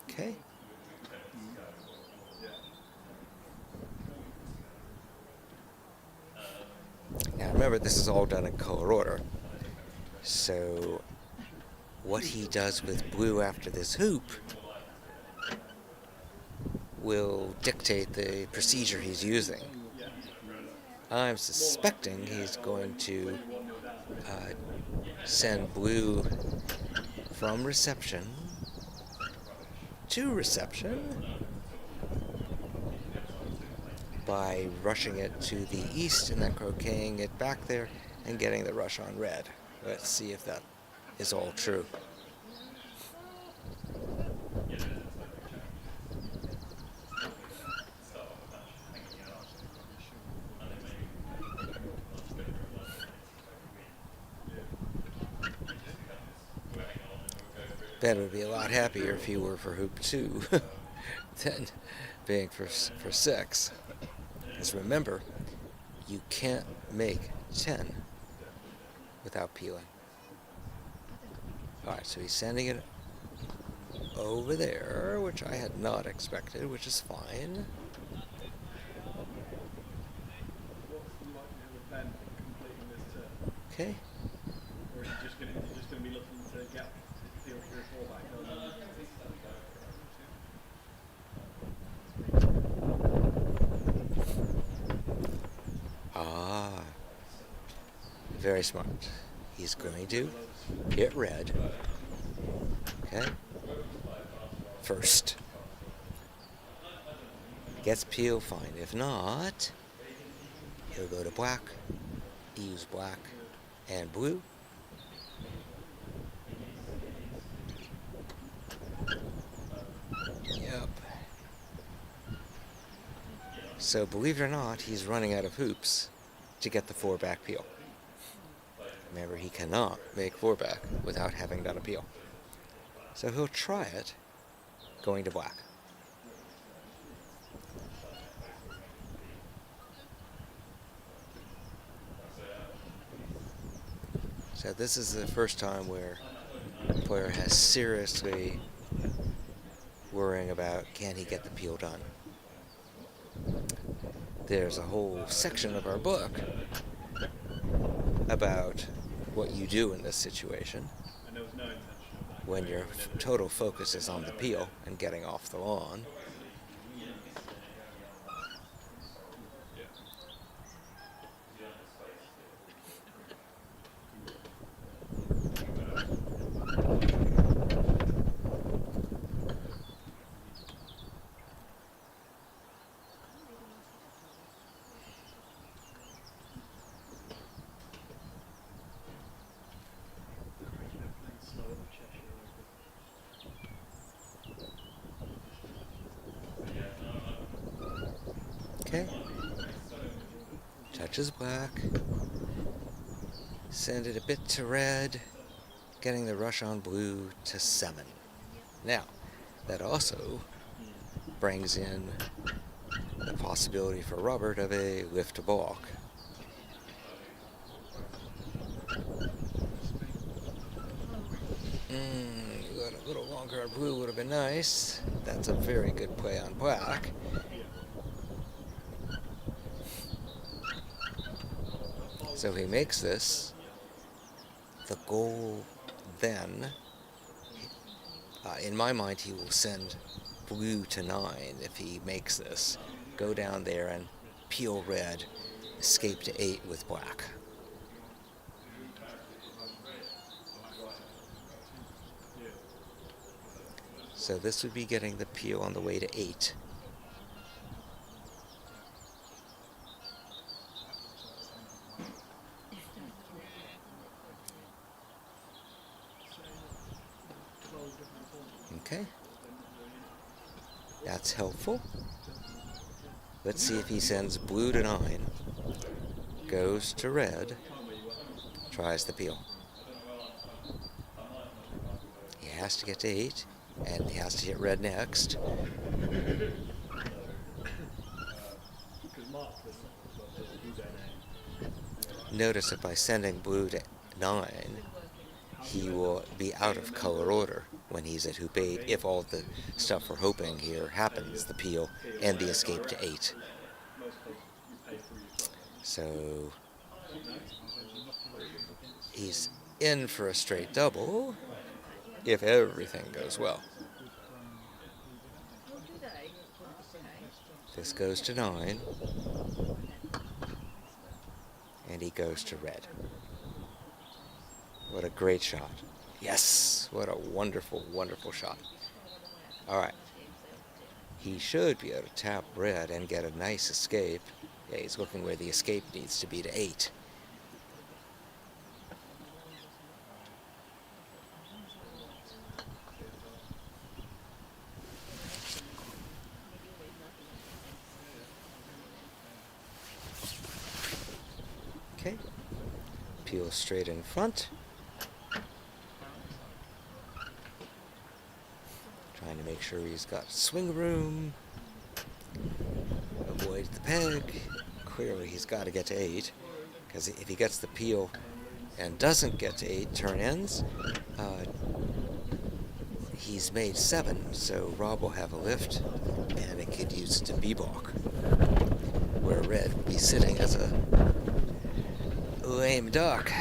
Okay. Now remember, this is all done in color order. So what he does with blue after this hoop will dictate the procedure he's using. I'm suspecting he's going to send blue from reception to reception by rushing it to the east and then croqueting it back there and getting the rush on red. Let's see if that is all true. Ben would be a lot happier if he were for hoop 2 than being for 6. Because remember, you can't make 10 without peeling. Alright, so he's sending it over there, which I had not expected, which is fine. Okay. Or are you just going to be looking to get peel 3 or 4 back? Very smart. He's going to hit red. Okay. First. Gets peel, fine. If not, he'll go to black. Use black and blue. Yep. So believe it or not, he's running out of hoops to get the 4 back peel. Remember, he cannot make 4 back without having done a peel. So he'll try it going to black. So this is the first time where the player has seriously worrying about, can he get the peel done? There's a whole section of our book about what you do in this situation when your total focus is on the peel and getting off the lawn. Okay. Touches black. Send it a bit to red. Getting the rush on blue to 7. Now, that also brings in the possibility for Robert of a lift to balk. A little longer on blue would have been nice. That's a very good play on black. So he makes this. The goal then, in my mind, he will send blue to 9 if he makes this. Go down there and peel red, escape to 8 with black. So this would be getting the peel on the way to 8. Okay. That's helpful. Let's see if he sends blue to 9, goes to red, tries the peel. He has to get to 8, and he has to hit red next. Notice that by sending blue to 9, he will be out of color order when he's at hoop 8, if all the stuff we're hoping here happens, the peel and the escape to 8. So he's in for a straight double if everything goes well. This goes to 9, and he goes to red. What a great shot. Yes, what a wonderful, wonderful shot. All right. He should be able to tap red and get a nice escape. Yeah, he's looking where the escape needs to be to 8. Okay. Peel straight in front. Trying to make sure he's got swing room. Avoid the peg. Clearly he's got to get to 8, because if he gets the peel and doesn't get to 8 turn ends, he's made 7, so Rob will have a lift, and it could use it to b-balk, where red would be sitting as a lame duck.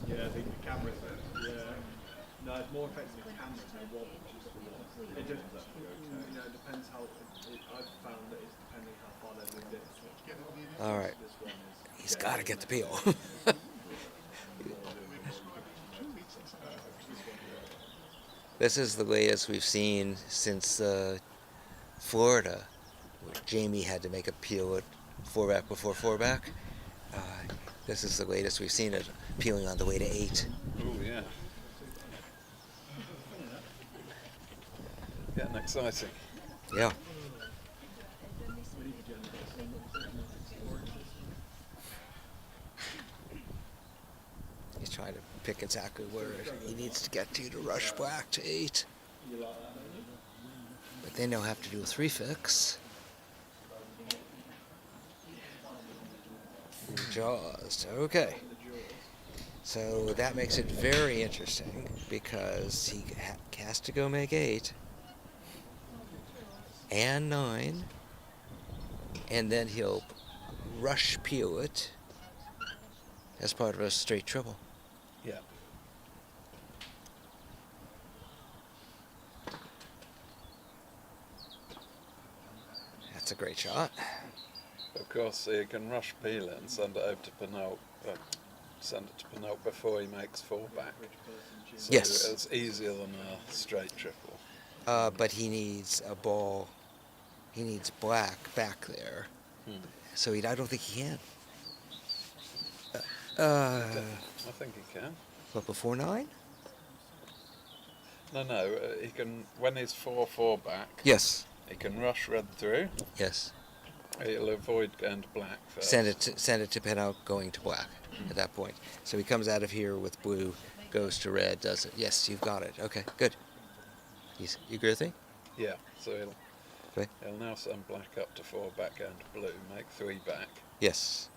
Yeah, I think the cameras. Yeah. No, it's more effective with cameras than wobble. All right. He's got to get the peel. This is the latest we've seen since Florida, where Jamie had to make a peel at 4-back before 4-back. This is the latest we've seen it peeling on the way to 8. Oh, yeah. Getting exciting. Yeah. He's trying to pick exactly where he needs to get to rush black to 8. But then he'll have to do a 3-fix. Jaws. Okay. So that makes it very interesting because he has to go make 8 and 9, and then he'll rush peel it as part of a straight triple. Yeah. That's a great shot. Of course, you can rush peel it and send it over to Penalt. Send it to Penalt before he makes 4-back. So Yes. it's easier than a straight triple. But he needs a ball. He needs black back there. So I don't think he can. I think he can. But before 9? No, he can, when he's 4-4 back, Yes. he can rush red through. Yes. He'll avoid going to black first. Send it to Penalt going to black at that point. So he comes out of here with blue, goes to red, does it. Yes, you've got it. Okay, good. You agree with me? Yeah, so Okay. he'll now send black up to 4-back going to blue, make 3-back. Yes.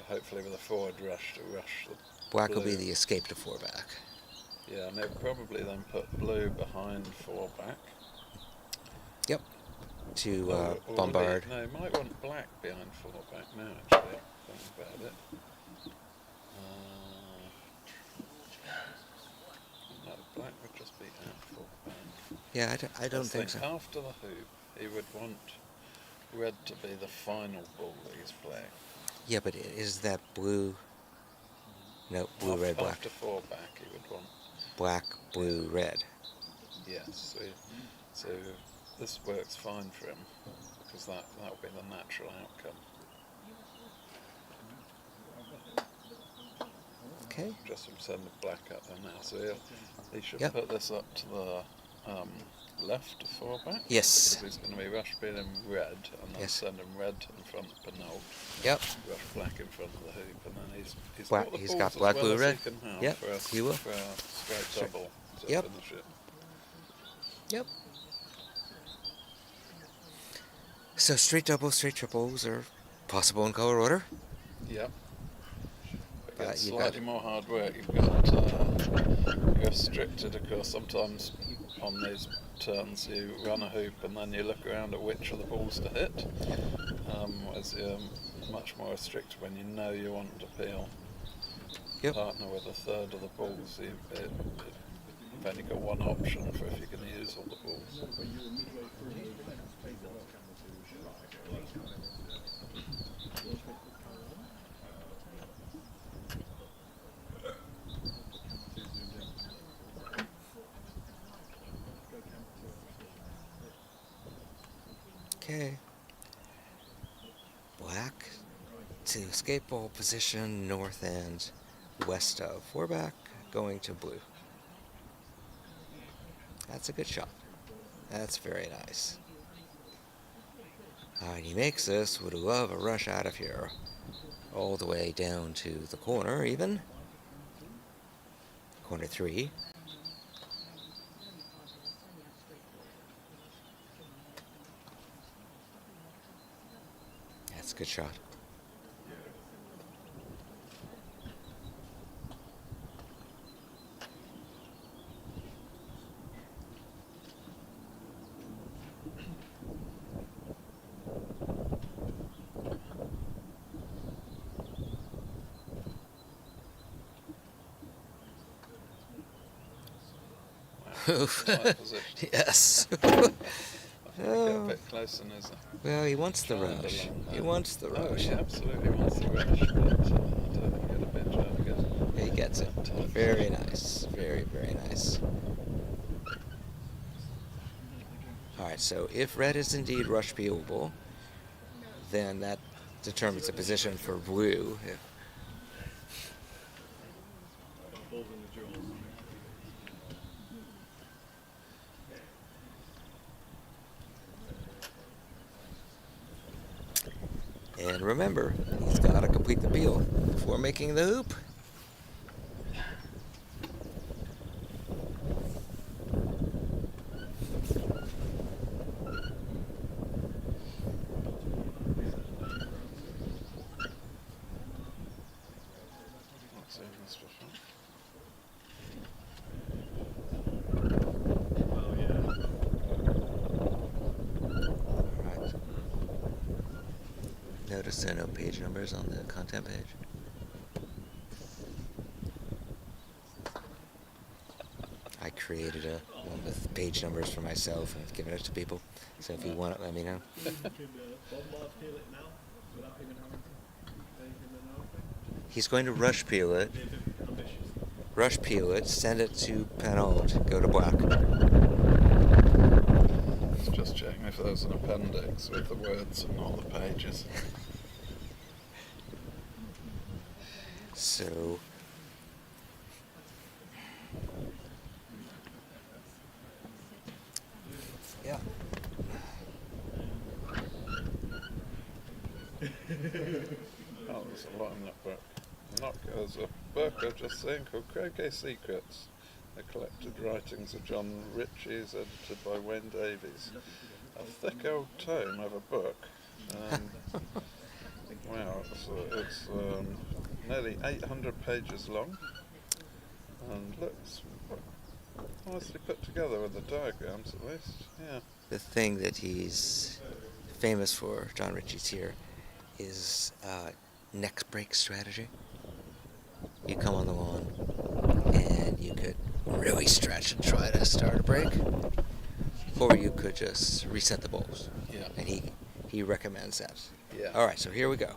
Hopefully with a forward rush to rush the Black will be blue. the escape to 4-back. Yeah, and they'll probably then put blue behind 4-back. Yep. To Or bombard. No, you might want black behind 4-back now, actually, thinking about it. No, black would just be at 4-back. Yeah, I don't think so. After the hoop, he would want red to be the final ball that he's playing. Yeah, but is that blue? No, blue, red, black. After 4-back, he would want. Black, blue, red. Yes, so this works fine for him because that will be the natural outcome. Okay. Just from sending black up there now, so he should Yep. put this up to the left of 4-back. Yes. Because he's going to be rush beating red and then Yes. send him red in front of Penalt. Yep. Rush black in front of the hoop, and then he's Black- got the he's balls got as black, well blue, as red. he can have Yep, for a, he will. for a straight Straight. double to Yep. finish it. Yep. So straight doubles, straight triples are possible in color order. Yep. But It's you've slightly got- more hard work. You've got you're restricted, of course. Sometimes on these turns you run a hoop and then you look around at which of the balls to hit. Whereas you're much more restricted when you know you want to peel. Yep. Partner with a third of the balls. You've only got one option for if you're going to use all the balls. Okay. Black to escape ball position, north end, west of 4-back, going to blue. That's a good shot. That's very nice. Alright, he makes this. Would love a rush out of here. All the way down to the corner, even. Corner 3. That's a good shot. Wow. Tight position. Yes. I Get a Oh, bit closer, is it? well, he wants the Trend rush. along He there. wants the Oh, rush. he absolutely wants the rush, but I don't think he'll be trying to get He gets it. that tight. Very nice. Very, very nice. All right, so if red is indeed rush peelable, then that determines the position for blue. And remember, he's got to complete the peel before making the hoop. Not seeing this before. Right. Notice there are no page numbers on the content page. I created one with page numbers for myself and given it to people. So if you want it, let me know. He's going to rush peel it. Rush peel it, send it to Penald, go to black. It's just checking if there's an appendix with the words and all the pages. So yeah. Oh, there's a lot in that book. There's a book I've just seen called Croquet Secrets, the collected writings of John Ritchie's, edited by Wayne Davies. A thick old tome of a book. Wow, it's nearly 800 pages long, and looks nicely put together with the diagrams at least. Yeah. The thing that he's famous for, John Ritchie's here, is neck break strategy. You come on the lawn and you could really stretch and try to start a break, or you could just reset the balls. Yeah. And he recommends that. Yeah. All right, so here we go.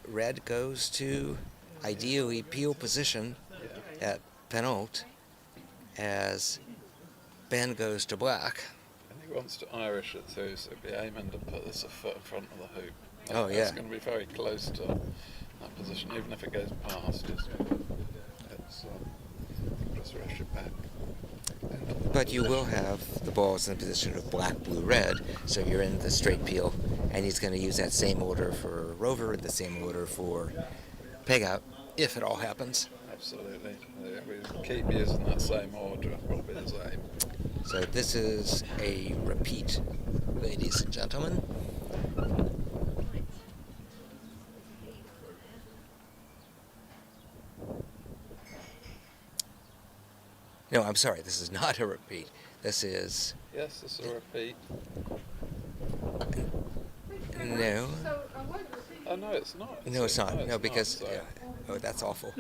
Red goes to ideally peel position at Penalt as Ben goes to black. And he wants to Irish it through, so he'll be aiming to put this a foot in front of the hoop. Oh, yeah. It's going to be very close to that position, even if it goes past. It's just rush it back. But you will have the balls in the position of black, blue, red, so you're in the straight peel, and he's going to use that same order for rover and the same order for peg out, if it all happens. Absolutely. Yeah, we keep using that same order, will be the same. So this is a repeat, ladies and gentlemen. No, I'm sorry, this is not a repeat. This is... Yes, this is a repeat. No. Oh, no, it's not. No, it's not. No, it's because... not, so- oh, that's awful.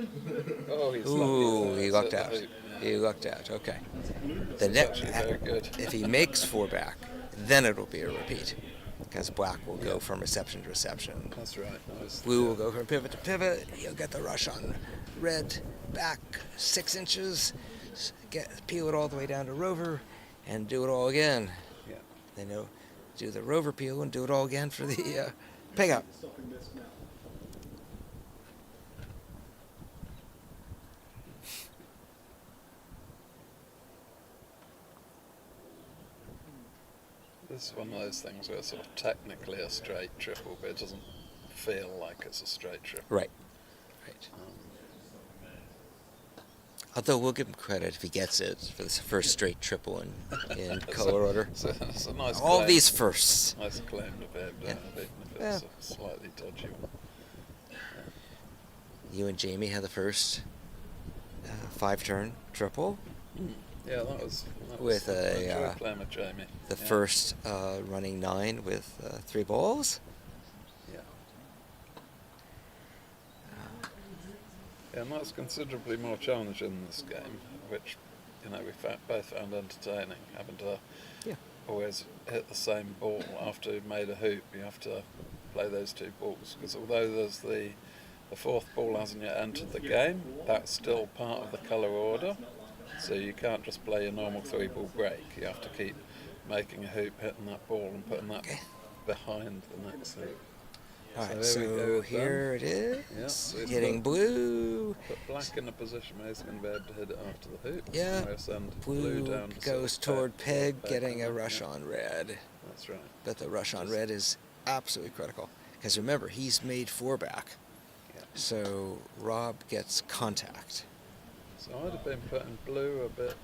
Oh, he's Ooh, lucky. he It's lucked at out. the hoop, yeah. He lucked out, okay. This is actually very good. If he makes four back, then it'll be a repeat. Because black will go from reception to reception. That's right. Blue will go from pivot to pivot. He'll get the rush on red, back 6 inches, peel it all the way down to rover, and do it all again. Yeah. Then he'll do the rover peel and do it all again for the peg out. This is one of those things where it's sort of technically a straight triple, but it doesn't feel like it's a straight triple. Right. Right. Although we'll give him credit if he gets it for this first straight triple in color order. It's a nice All claim. these firsts. Nice claim to be able to have, even if it's a slightly dodgy one. You and Jamie had the first 5-turn triple. Yeah, that was With I a, enjoyed playing with Jamie. The Yeah. first running 9 with 3 balls. Yeah. Yeah, and that's considerably more challenging in this game, which we both found entertaining, having to always hit the same ball after you've made a hoop. You have to play those two balls, because although there's the fourth ball hasn't yet entered the game, that's still part of the colour order. So you can't just play a normal 3-ball break. You have to keep making a hoop, hitting that ball, and putting that behind the next hoop. Alright, So there we go so with here it is. Yeah, so it's Hitting blue. Put black in a position where he's going to be able to hit it after the hoop. Yeah. Now send Blue down to goes sort of toward peg, getting a on it, rush yeah. on red. That's right. But the rush on red is absolutely critical. Because remember, he's made 4 back. Yeah. So Rob gets contact. So I'd have been putting blue a bit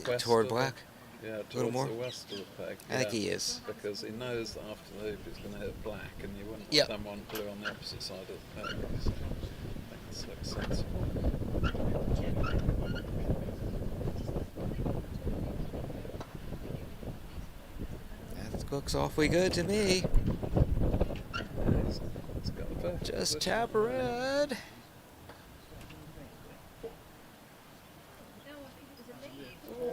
west toward of black. Yeah, little towards more? the west of the peg. I think he is. Because he knows that after the hoop he's going to hit black, and you wouldn't Yep. then want blue on the opposite side of the peg. So I think this looks sensible. That looks awfully good to me. Yeah, he's got the perfect Just position. tap red.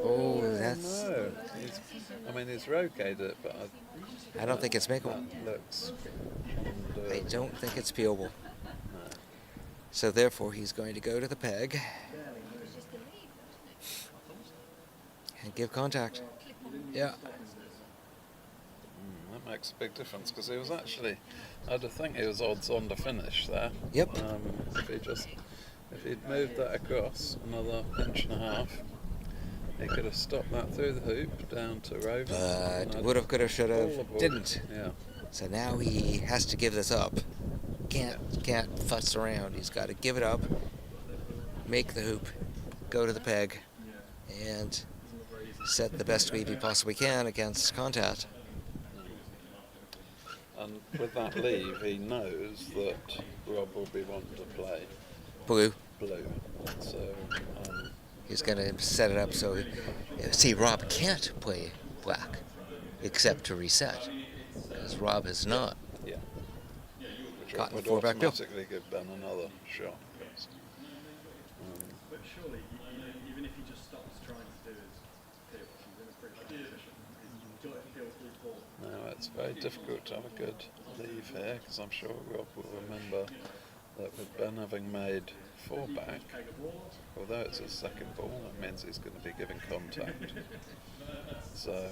Oh, that's. No. He's rotated it, but I don't think it's makeable. that looks. I don't think it's peelable. No. So therefore, he's going to go to the peg and give contact. Yeah. That makes a big difference, because he was actually, I'd think he was odds on to finish there. Yep. If he'd moved that across another inch and a half, he could have stopped that through the hoop down to Rover. But would have, could have, should all have, aboard. didn't. Yeah. So now he has to give this up. Can't fuss around. He's got to give it up, make the hoop, go to the peg, and set the best sweep he possibly can against contact. And with that leave, he knows that Rob will be wanting to play Blue. blue. So, He's going to set it up so. See, Rob can't play black except to reset, because Rob has not. yeah. Which Gotten would 4 back bill. automatically give Ben another shot. But surely, even if he just stops trying to do his peel, he's in a pretty bad position. He's got to peel through 4. Now, it's very difficult to have a good leave here, because I'm sure Rob will remember that with Ben having made 4 back, although it's his second ball, that means he's going to be giving contact. So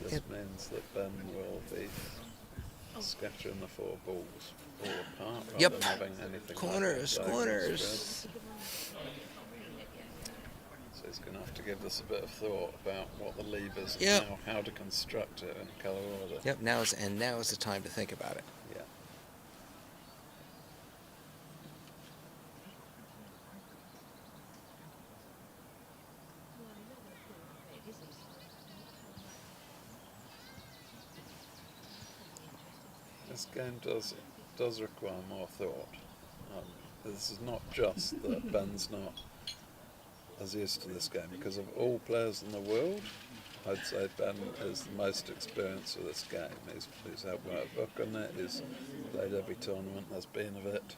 this means that Ben will be scattering the 4 balls all apart rather Yep. than having anything. Corners, like corners. So he's going to have to give this a bit of thought about what the leave is Yep. and how to construct it in colour order. Yep. Now is the time to think about it. Yeah. This game does require more thought. This is not just that Ben's not as used to this game, because of all players in the world, I'd say Ben is the most experienced with this game. He's helped write a book on it, he's played every tournament there's been of it,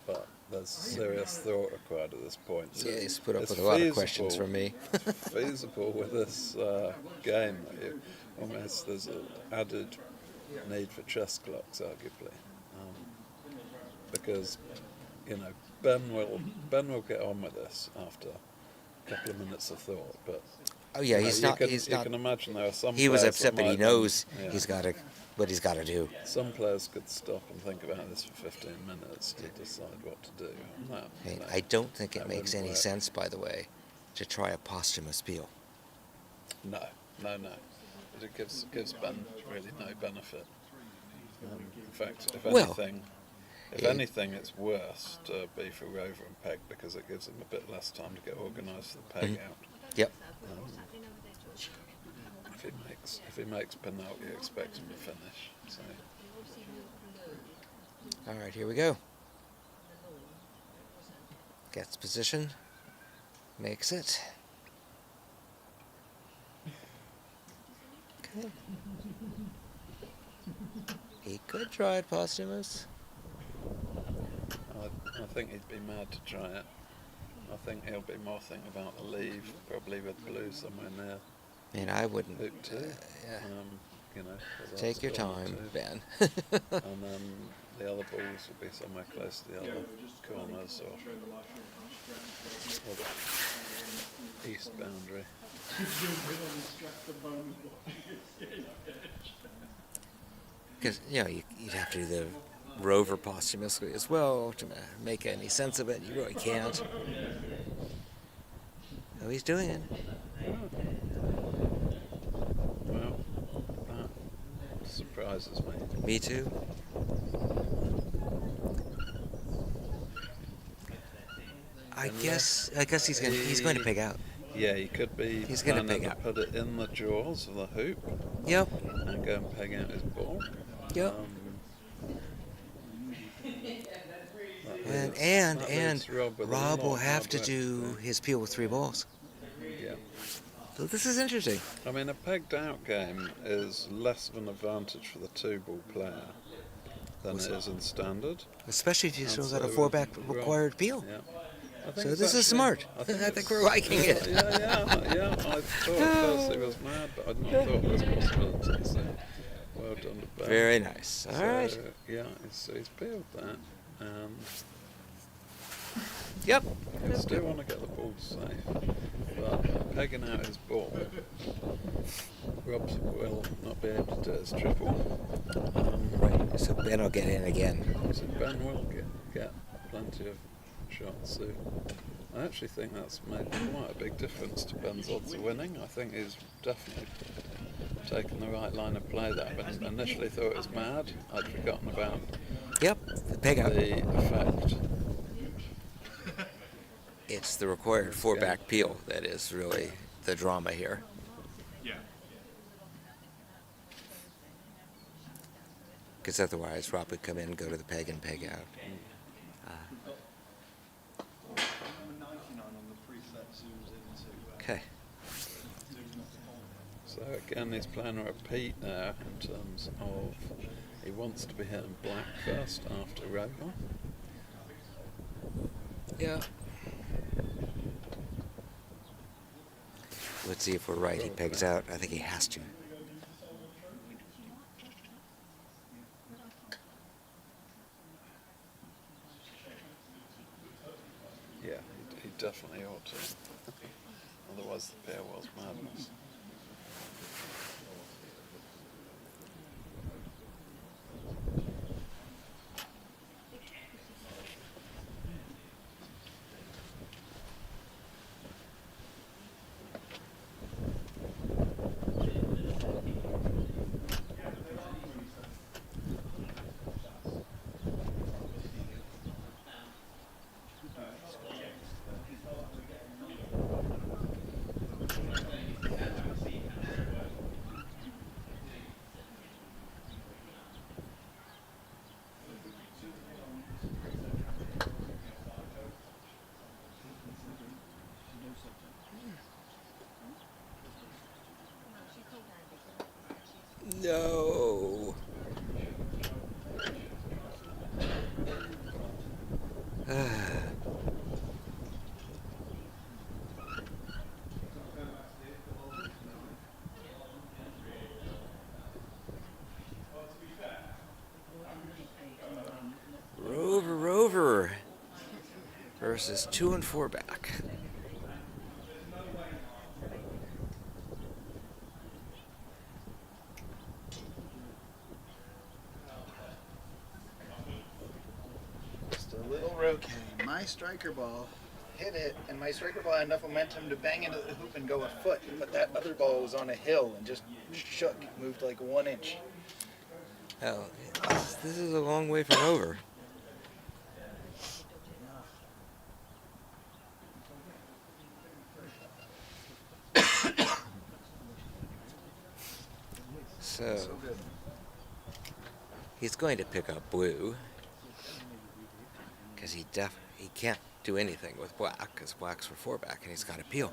but there's serious thought required at this point. So Yeah, he's put up it's with a lot of questions from me. feasible with this game. There's an added need for chess clocks, arguably, because Ben will get on with this after a couple of minutes of thought. But Oh yeah, you he's know, not. You can imagine there are some. He was players upset, that but he might knows yeah. he's got to. What he's got to do. Some players could stop and think about this for 15 minutes to decide what to do. Hey, I don't think it that makes wouldn't any work. sense, by the way, to try a posthumous peel. No. But it gives Ben really no benefit. In fact, if Well, anything, it's worse to be for Rover and Peg, because it gives him a bit less time to get organised for the Peg out. Yep. If he makes penalty, you expect him to finish. So. All right, here we go. Gets position. Makes it. Okay. He could try it posthumous. I think he'd be mad to try it. I think he'll be more thinking about the leave, probably with blue somewhere near I mean, I wouldn't. hoop two. Yeah. You know, 'cause that's Take your corner time, two. Ben. And then the other balls will be somewhere close to the other corners or the east boundary. Because, you know, you'd have to do the rover posthumously as well to make any sense of it. You really can't. Oh, he's doing it. Well, that surprises me. Me too. I guess he's going to pig out. Yeah, he could be He's gonna planning peg to out. put it in the jaws of the hoop Yep. and go and peg out his ball. Yep. That And leaves Rob with a Rob lot will of have hard to work do his peel with 3 balls. Yeah. So this is interesting. I mean, a pegged out game is less of an advantage for the 2-ball player than it is in standard. Especially if you And still got a so 4-back Rob- required peel. Yeah. I think So it's this is actually- smart. I think it's- we're liking it. Yeah. I thought at first he was mad, but I'd not thought there was possibility. So well done to Ben. Very nice. All So, right. Yeah, he's peeled that, and Yep. I still want to get the ball safe, but pegging out his ball, Rob will not be able to do his triple. Right. So Ben will get in again. So Ben will get plenty of shots soon. I actually think that's made quite a big difference to Ben's odds of winning. I think he's definitely taken the right line of play there. But initially thought it was mad. I'd forgotten about Yep. The peg out. the effect. It's the required 4-back peel that is really the drama here. Yeah. Because otherwise Rob would come in and go to the peg and peg out. Number 99 on the preset zooms into. Okay. So again, he's playing a repeat now in terms of he wants to be hitting black first after rover. Yeah. Let's see if we're right. He pegs out. I think he has to. Yeah, he definitely ought to. Otherwise the pair was madness. No. Rover versus 2 and 4 back. Just a little Roquet. My striker ball hit it, and my striker ball had enough momentum to bang into the hoop and go a foot, but that other ball was on a hill and just shook, moved like 1 inch. Oh, this is a long way from over. So good. he's going to pick up blue because he can't do anything with black because black's for 4 back and he's got a peel.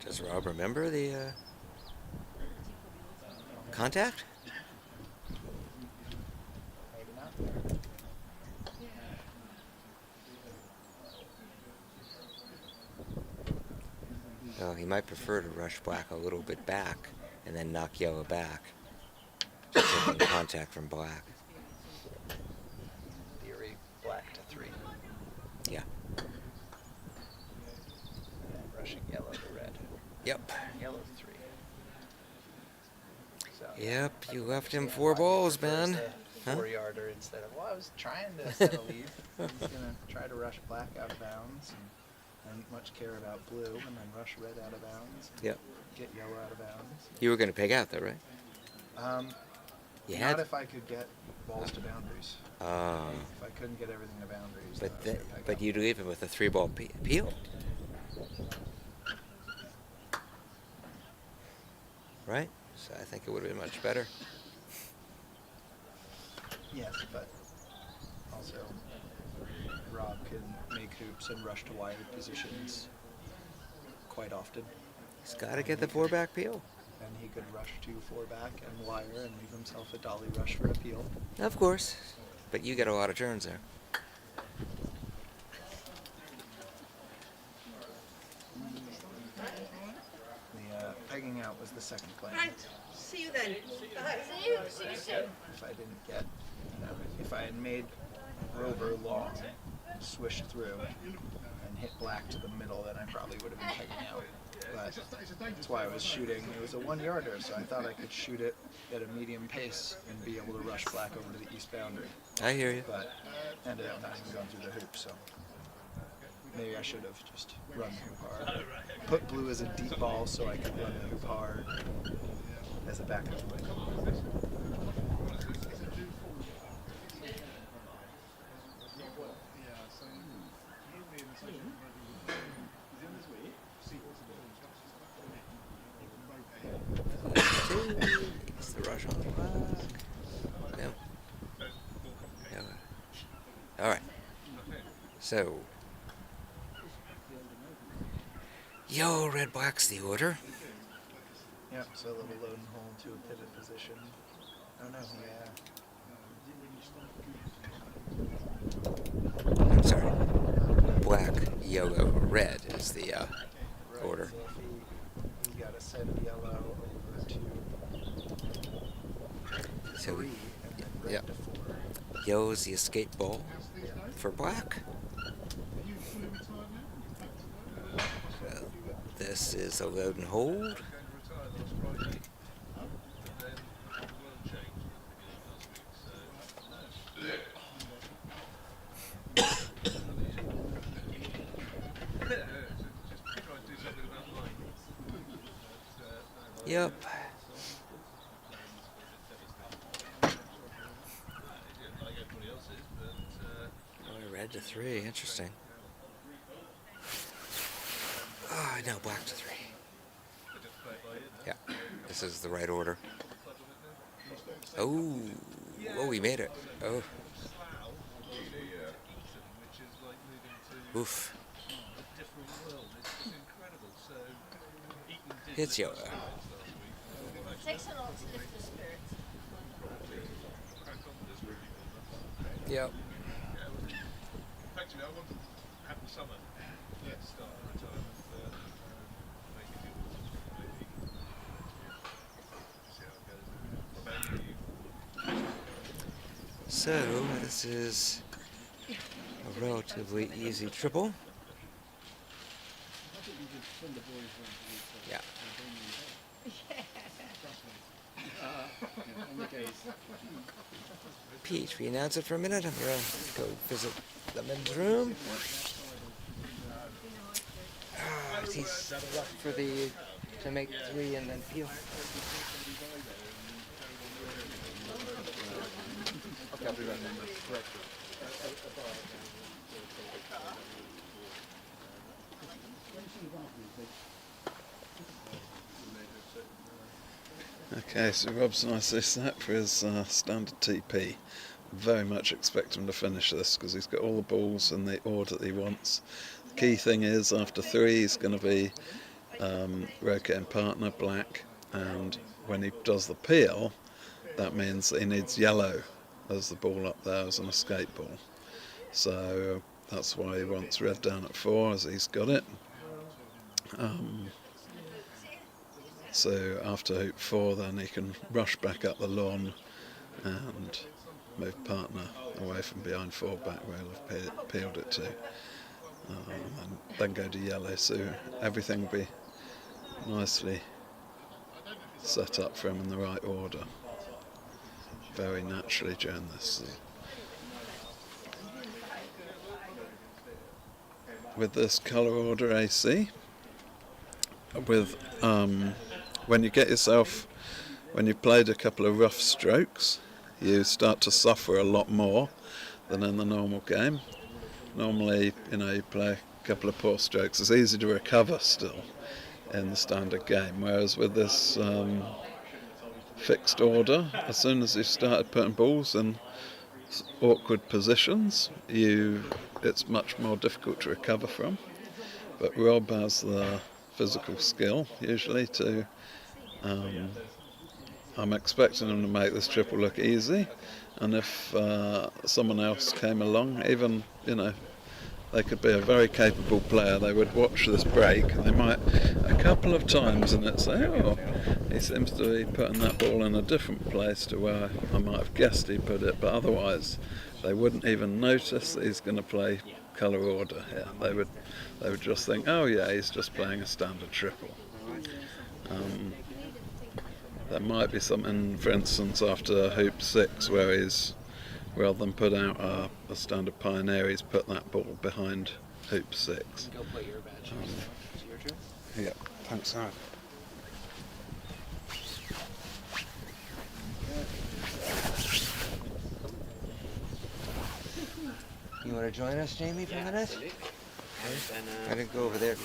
Does Rob remember the contact? Maybe not. Oh, he might prefer to rush black a little bit back and then knock yellow back. Just taking contact from black. Theory, black to 3. Yeah. And rushing yellow to red. Yep. Yellow 3. So, Yep, you I left him understand 4 why he balls, prefers Ben. the Huh? 4-yarder instead of, well, I was trying to set a lead. He's going to try to rush black out of bounds and not much care about blue, and then rush red out of bounds. Yep. Get yellow out of bounds. You were going to peg out, though, right? You Not had. if I could get balls to boundaries. Oh. If I couldn't get everything to boundaries. But then I was gonna peg but out. you'd leave him with a 3-ball peel. Right? So I think it would have been much better. Yes, but also Rob can make hoops and rush to wired positions quite often. He's got to get the 4-back peel. And he could rush to 4-back and wire and leave himself a dolly rush for a peel. Of course. But you get a lot of turns there. The pegging out was the second plan. Right, see you then. Bye. See you soon. If I didn't get, if I had made Rover long, swished through, and hit black to the middle, then I probably would have been pegging out. But that's why I was shooting. It was a 1-yarder, so I thought I could shoot it at a medium pace and be able to rush black over to the east boundary. I hear you. But ended up not even going through the hoop, so maybe I should have just run the hoop hard. Put blue as a deep ball so I could run the hoop hard as a backup play. It's the rush on the black. No. No. All right. So, yellow, red, black's the order. Yep, so a little load and hold to a pivot position. Oh no, yeah. I'm sorry. Black, yellow, red is the order. So if he got to send yellow over to So 3 and then red yep. to 4. Yellow's the escape ball for black. So this is a load and hold. Yep. Red to 3, interesting. Oh, no, black to 3. Yeah, this is the right order. Oh, we made it. Oh. Oof. It's yellow. Takes a lot to lift the spirits. Yep. Actually, I want to have the summer start retirement. So, this is a relatively easy triple. Yeah. Peach, we announce it for a minute. I'm going to go visit the men's room. He's left for to make 3 and then peel. Okay, I'll be right back. Okay, so Rob's nicely set for his standard TP. Very much expect him to finish this because he's got all the balls in the order that he wants. The key thing is after 3 he's going to be rotating partner black, and when he does the peel, that means he needs yellow as the ball up there as an escape ball. So that's why he wants red down at 4, as he's got it. So after hoop 4, then he can rush back up the lawn and move partner away from behind 4 back where he'll have peeled it to, and then go to yellow. So everything will be nicely set up for him in the right order, very naturally during this. With this colour order AC, with when you get yourself, when you've played a couple of rough strokes, you start to suffer a lot more than in the normal game. Normally, you play a couple of poor strokes, it's easy to recover still in the standard game, whereas with this fixed order, as soon as you've started putting balls in awkward positions, it's much more difficult to recover from. But Rob has the physical skill usually to I'm expecting him to make this triple look easy, and if someone else came along, even they could be a very capable player, they would watch this break, they might a couple of times and it'd say, oh, he seems to be putting that ball in a different place to where I might have guessed he put it, but otherwise they wouldn't even notice that he's going to play colour order here. They would just think, oh yeah, he's just playing a standard triple. There might be something, for instance, after hoop 6, where he's, rather than put out a standard pioneer, he's put that ball behind hoop 6. Go put your badge. Your turn? Yeah, thanks, Howard. You want to join us, Jamie, for a minute? I didn't go over there.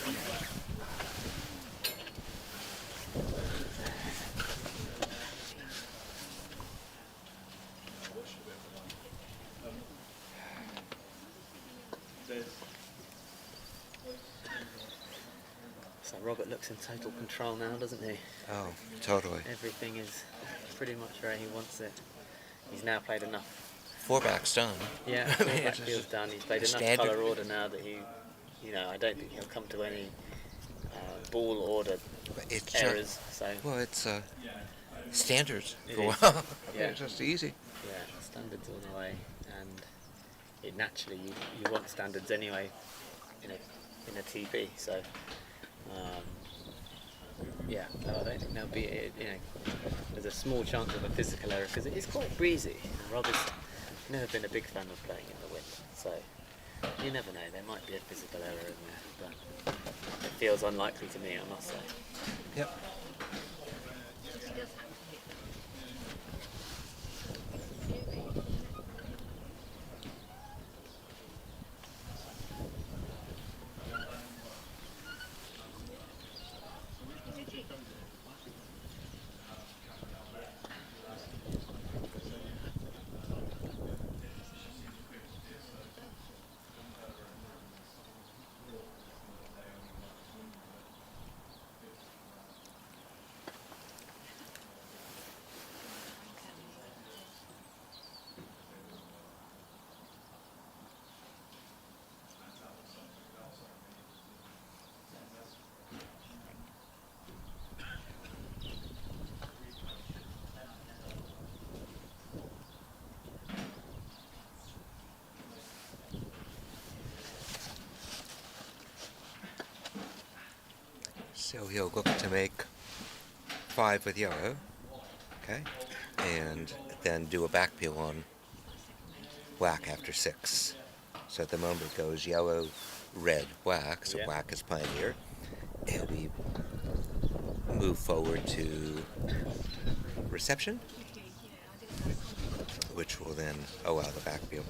So Robert looks in total control now, doesn't he? Oh, totally. Everything is pretty much where he wants it. He's now played enough. 4 back's done. Yeah, 4 back field's done. He's played enough standard. colour order now that I don't think he'll come to any ball order errors. Well, it's standards It for a is. while. Yeah. It's just easy. Yeah, standards all the way, and it naturally you want standards anyway in a TP. So yeah, no, I don't think there'll be there's a small chance of a physical error because it is quite breezy. And Rob has never been a big fan of playing in the wind, so you never know. There might be a physical error in there, but it feels unlikely to me, I must say. Yep. So he'll look to make 5 with yellow, okay, and then do a back peel on black after 6. So at the moment it goes yellow, red, black, so black is pioneer, and we move forward to reception, which will then allow the back peel.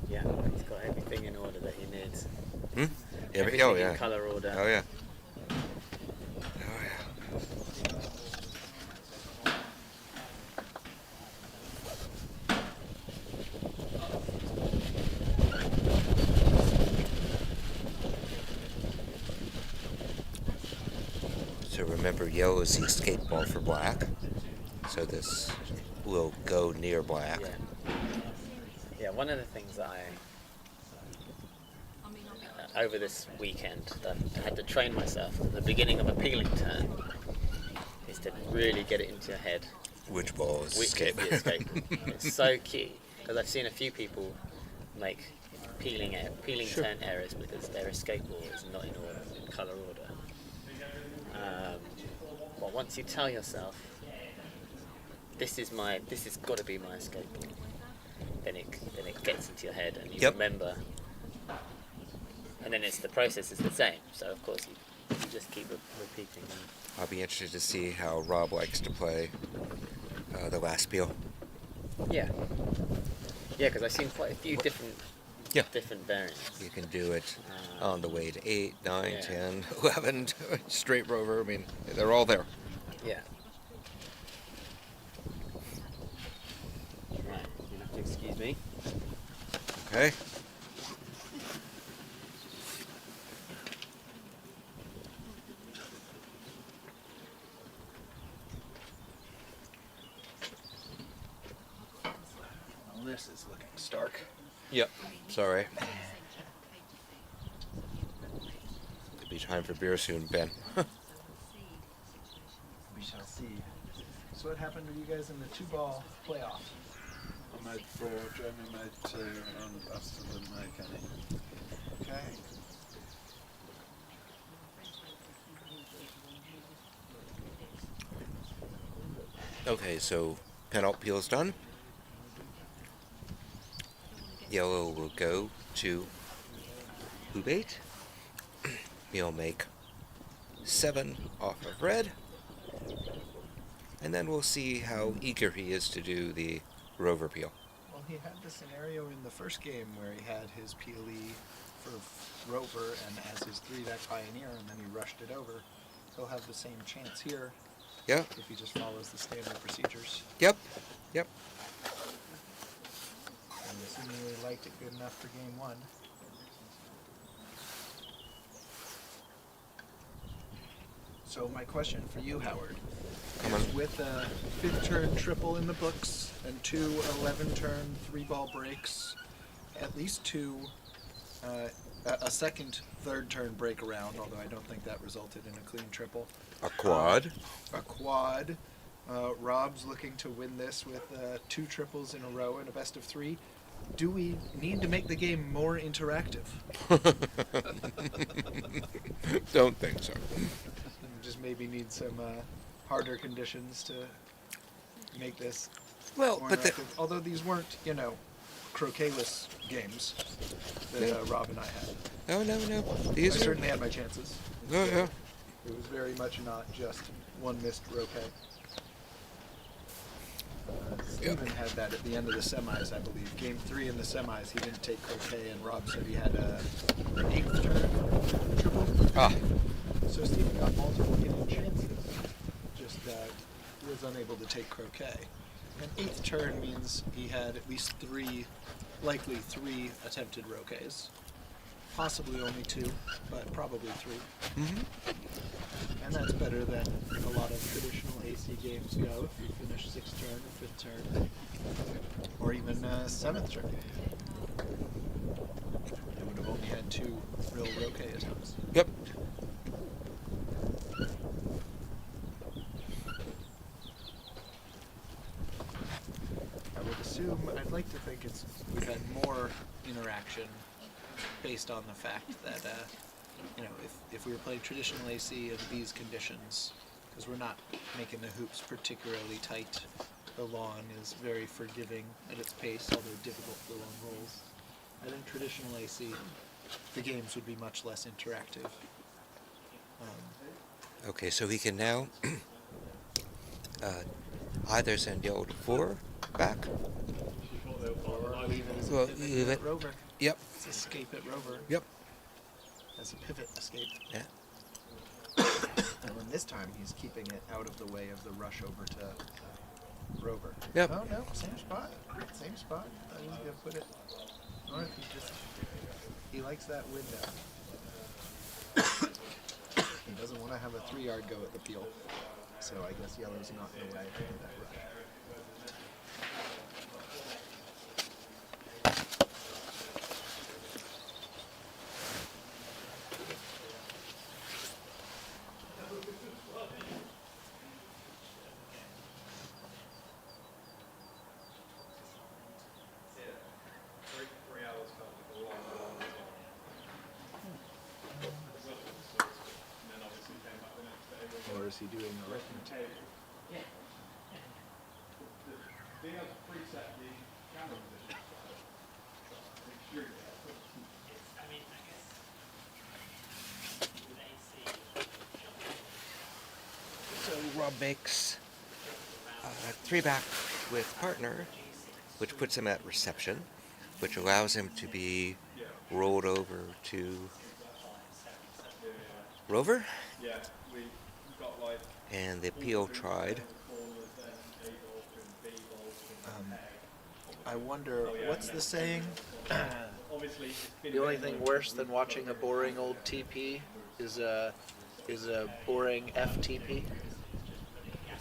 Yeah, he's got everything in order that he needs. Oh yeah. In colour order. Oh yeah. So remember, yellow is the escape ball for black. So this will go near black. Yeah. Yeah, one of the things that over this weekend that I had to train myself at the beginning of a peeling turn is to really get it into your head. Which ball is Which escape? is the escape. It's so key, because I've seen a few people make peeling turn errors because their escape ball is not in colour order. But once you tell yourself, this has got to be my escape ball, then it gets into your head and you remember. And then the process is the same. So of course you just keep repeating. I'll be interested to see how Rob likes to play the last peel. Yeah. Yeah, because I've seen quite a few different variants. You can do it on the way to 8, 9, 10, 11, straight rover. I mean, they're all there. Yeah. Right, you'll have to excuse me. Okay. Well, this is looking stark. Yep. Sorry. It'll be time for beer soon, Ben. We shall see. So what happened to you guys in the 2-ball playoff? I made 4, Jeremy made 2, and Buster didn't make any. Okay. Okay, so penalty peel's done. Yellow will go to hoop 8. He'll make 7 off of red. And then we'll see how eager he is to do the rover peel. Well, he had the scenario in the first game where he had his PLE for rover and as his 3-deck pioneer, and then he rushed it over. He'll have the same chance here. Yeah. If he just follows the standard procedures. Yep. Yep. And assuming we liked it good enough for game 1. So my question for you, Howard, is with a 5th turn triple in the books and 2 11-turn 3-ball breaks, at least 2, a second 3rd turn break around, although I don't think that resulted in a clean triple. A quad. A quad. Rob's looking to win this with 2 triples in a row and a best of 3. Do we need to make the game more interactive? Don't think so. Just maybe need some harder conditions to make this Well, more but interactive. Although these weren't, croquet-less games that Rob and I had. No. I These are... certainly had my chances. Oh, yeah. It was very much not just one missed roquet. Stephen had that at the end of the semis, I believe. Game 3 in the semis, he didn't take croquet, and Rob said he had an 8th turn triple. Ah. So Stephen got multiple game chances, just was unable to take croquet. An 8th turn means he had at least 3, likely 3 attempted roquets. Possibly only 2, but probably 3. Mm-hmm. And that's better than a lot of traditional AC games go if you finish 6th turn or 5th turn, or even 7th turn. You would have only had 2 real roquet attempts. Yep. I would assume, I'd like to think we've had more interaction based on the fact that, if we were playing traditional AC in these conditions, because we're not making the hoops particularly tight, the lawn is very forgiving at its pace, although difficult for long rolls. I think traditional AC, the games would be much less interactive. Okay, so he can now either send yellow to 4 back. Or leave it as a Well, pivot leave at it. rover. Yep. It's escape at rover. Yep. As a pivot escape. Yeah. And then this time he's keeping it out of the way of the rush over to rover. Yep. Oh no, same spot. Same spot. I was gonna put it north. He likes that window. He doesn't want to have a 3-yard go at the peel. So I guess yellow's not in the way of that rush. Or is he doing arithmetic? So Rob makes a 3-back with partner, which puts him at reception, which allows him to be rolled over to Rover. And the peel tried. I wonder, what's the saying? The only thing worse than watching a boring old TP is a boring FTP.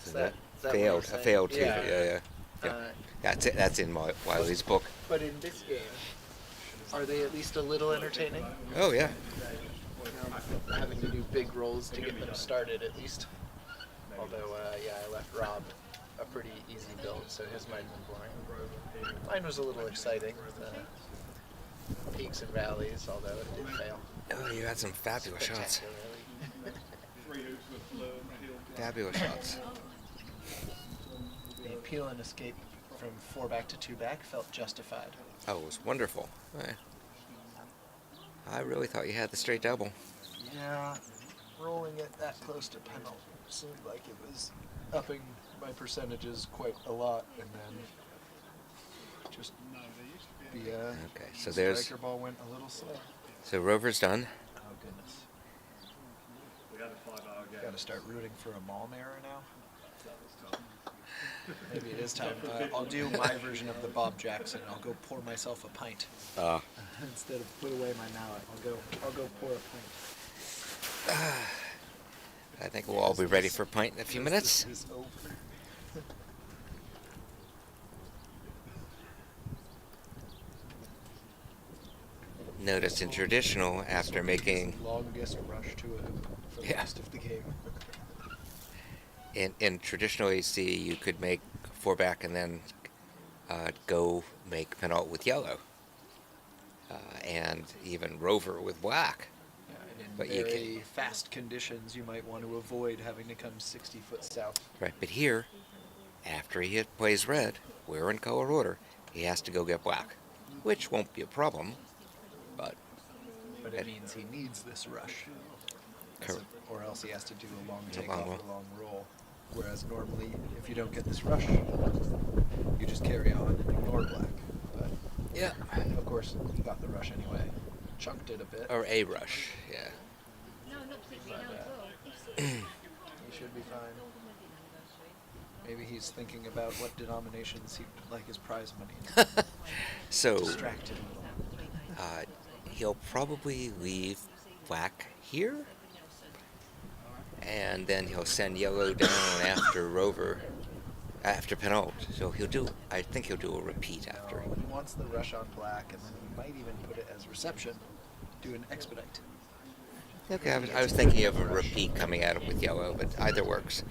Is that what you're A saying? failed TP. Yeah. Yeah. That's it. That's in Wiley's book. But in this game, are they at least a little entertaining? Oh yeah. Having to do big rolls to get them started at least. Although, I left Rob a pretty easy build, so his might have been boring. Mine was a little exciting with peaks and valleys, although it did fail. Oh, you had some fabulous shots. Spectacularly. Fabulous shots. The peel and escape from 4-back to 2-back felt justified. Oh, it was wonderful. I really thought you had the straight double. Yeah, rolling it that close to penalty seemed like it was upping my percentages quite a lot, and then just the Okay, so there's. striker ball went a little slow. So Rover's done. Oh goodness. Got to start rooting for a mall mirror now. Maybe it is time. I'll do my version of the Bob Jackson. I'll go pour myself a pint instead of put away my mallet. I'll go pour a pint. I think we'll all be ready for a pint in a few minutes. This is over. Notice in traditional, after making Longest rush to a hoop for the rest of the game. in traditional AC, you could make 4-back and then go make penalt with yellow, and even Rover with black. In But you very fast conditions, you might want to avoid having to come 60 foot south. Right, but here, after he plays red, we're in color order, he has to go get black, which won't be a problem, but it means he needs this rush. Or else he has to do a long A takeoff, long a long roll. Whereas normally, if you don't get this rush, you just carry on and ignore black. But yeah, of course, he got the rush anyway. Chunked it a bit. or a rush, yeah. He should be fine. Maybe he's thinking about what denominations he'd like his prize money in. So, Distracted a little. he'll probably leave black here, and then he'll send yellow down after Rover, after penalt. So I think he'll do a repeat after. No, he wants the rush on black, and then he might even put it as reception, do an expedite. Okay, I was thinking of a repeat coming at him with yellow, but either works.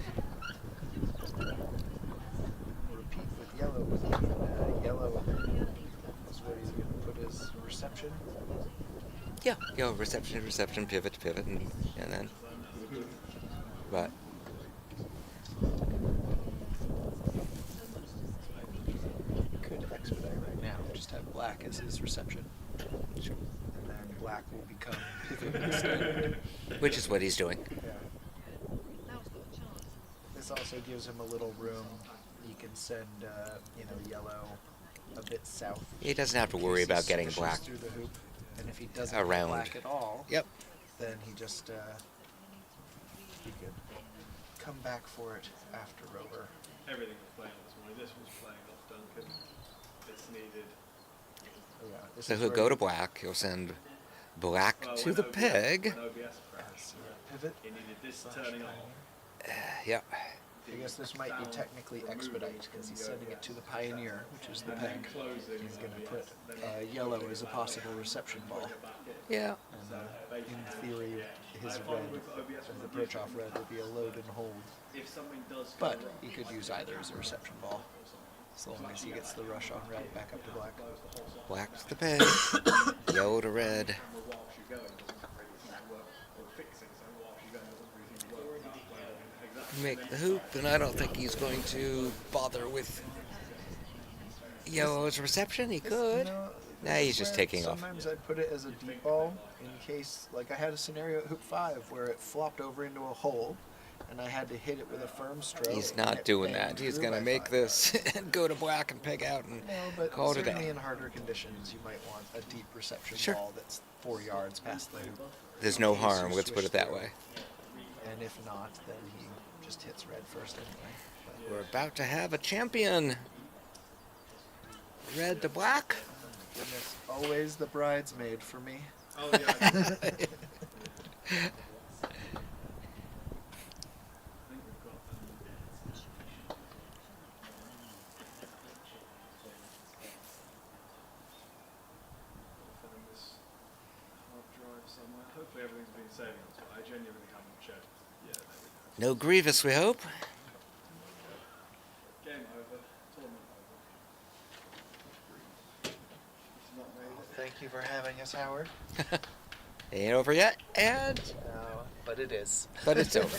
Repeat with yellow would mean yellow is where he's going to put his reception. Yeah, reception, pivot, and then. But Could expedite right now, just have black as his reception. Sure. And then black will become pivot instead. Which is what he's doing. Yeah. This also gives him a little room. He can send, yellow a bit south. He doesn't have to worry in case he about getting swishes black through the hoop. And if he doesn't around. get black at all, Yep. then he just he could come back for it after Rover. Everything was playing this morning. This was playing off Duncan. It's needed. Oh, yeah, this So is he'll where go you- to black. He'll send black Well, to when the OBS peg. when OBS crashed. pivot. He needed this turning on. Yeah. I guess this might be technically expedite because he's sending it to the pioneer, which is the peg. He's going to put yellow as a possible reception ball. Yeah. And in theory, his red, the approach off red would be a load and hold. But he could use either as a reception ball, as long as he gets the rush on red back up to black. Black to the peg, yellow to red. Make the hoop, and I don't think he's going to bother with yellow's reception. He could. Nah, he's just taking off. Sometimes I'd put it as a deep ball in case, like I had a scenario at hoop 5 where it flopped over into a hole, and I had to hit it with a firm stroke. He's not doing that. He's going to make this and go to black and peg out and call it a certainly day. in harder conditions, you might want a deep reception Sure. ball that's 4 yards past the hoop. There's no In case you harm, let's put switch it that through. way. And if not, then he just hits red first anyway. We're about to have a champion. Red to black. Goodness, always the bridesmaid for me. Oh, yeah. Hopefully everything's been saving us, but I genuinely haven't checked. Yeah, there we go. No Grievous, we hope. Game over. Tournament over. Thank you for having us, Howard. Ain't over yet, and But it is. but it's over.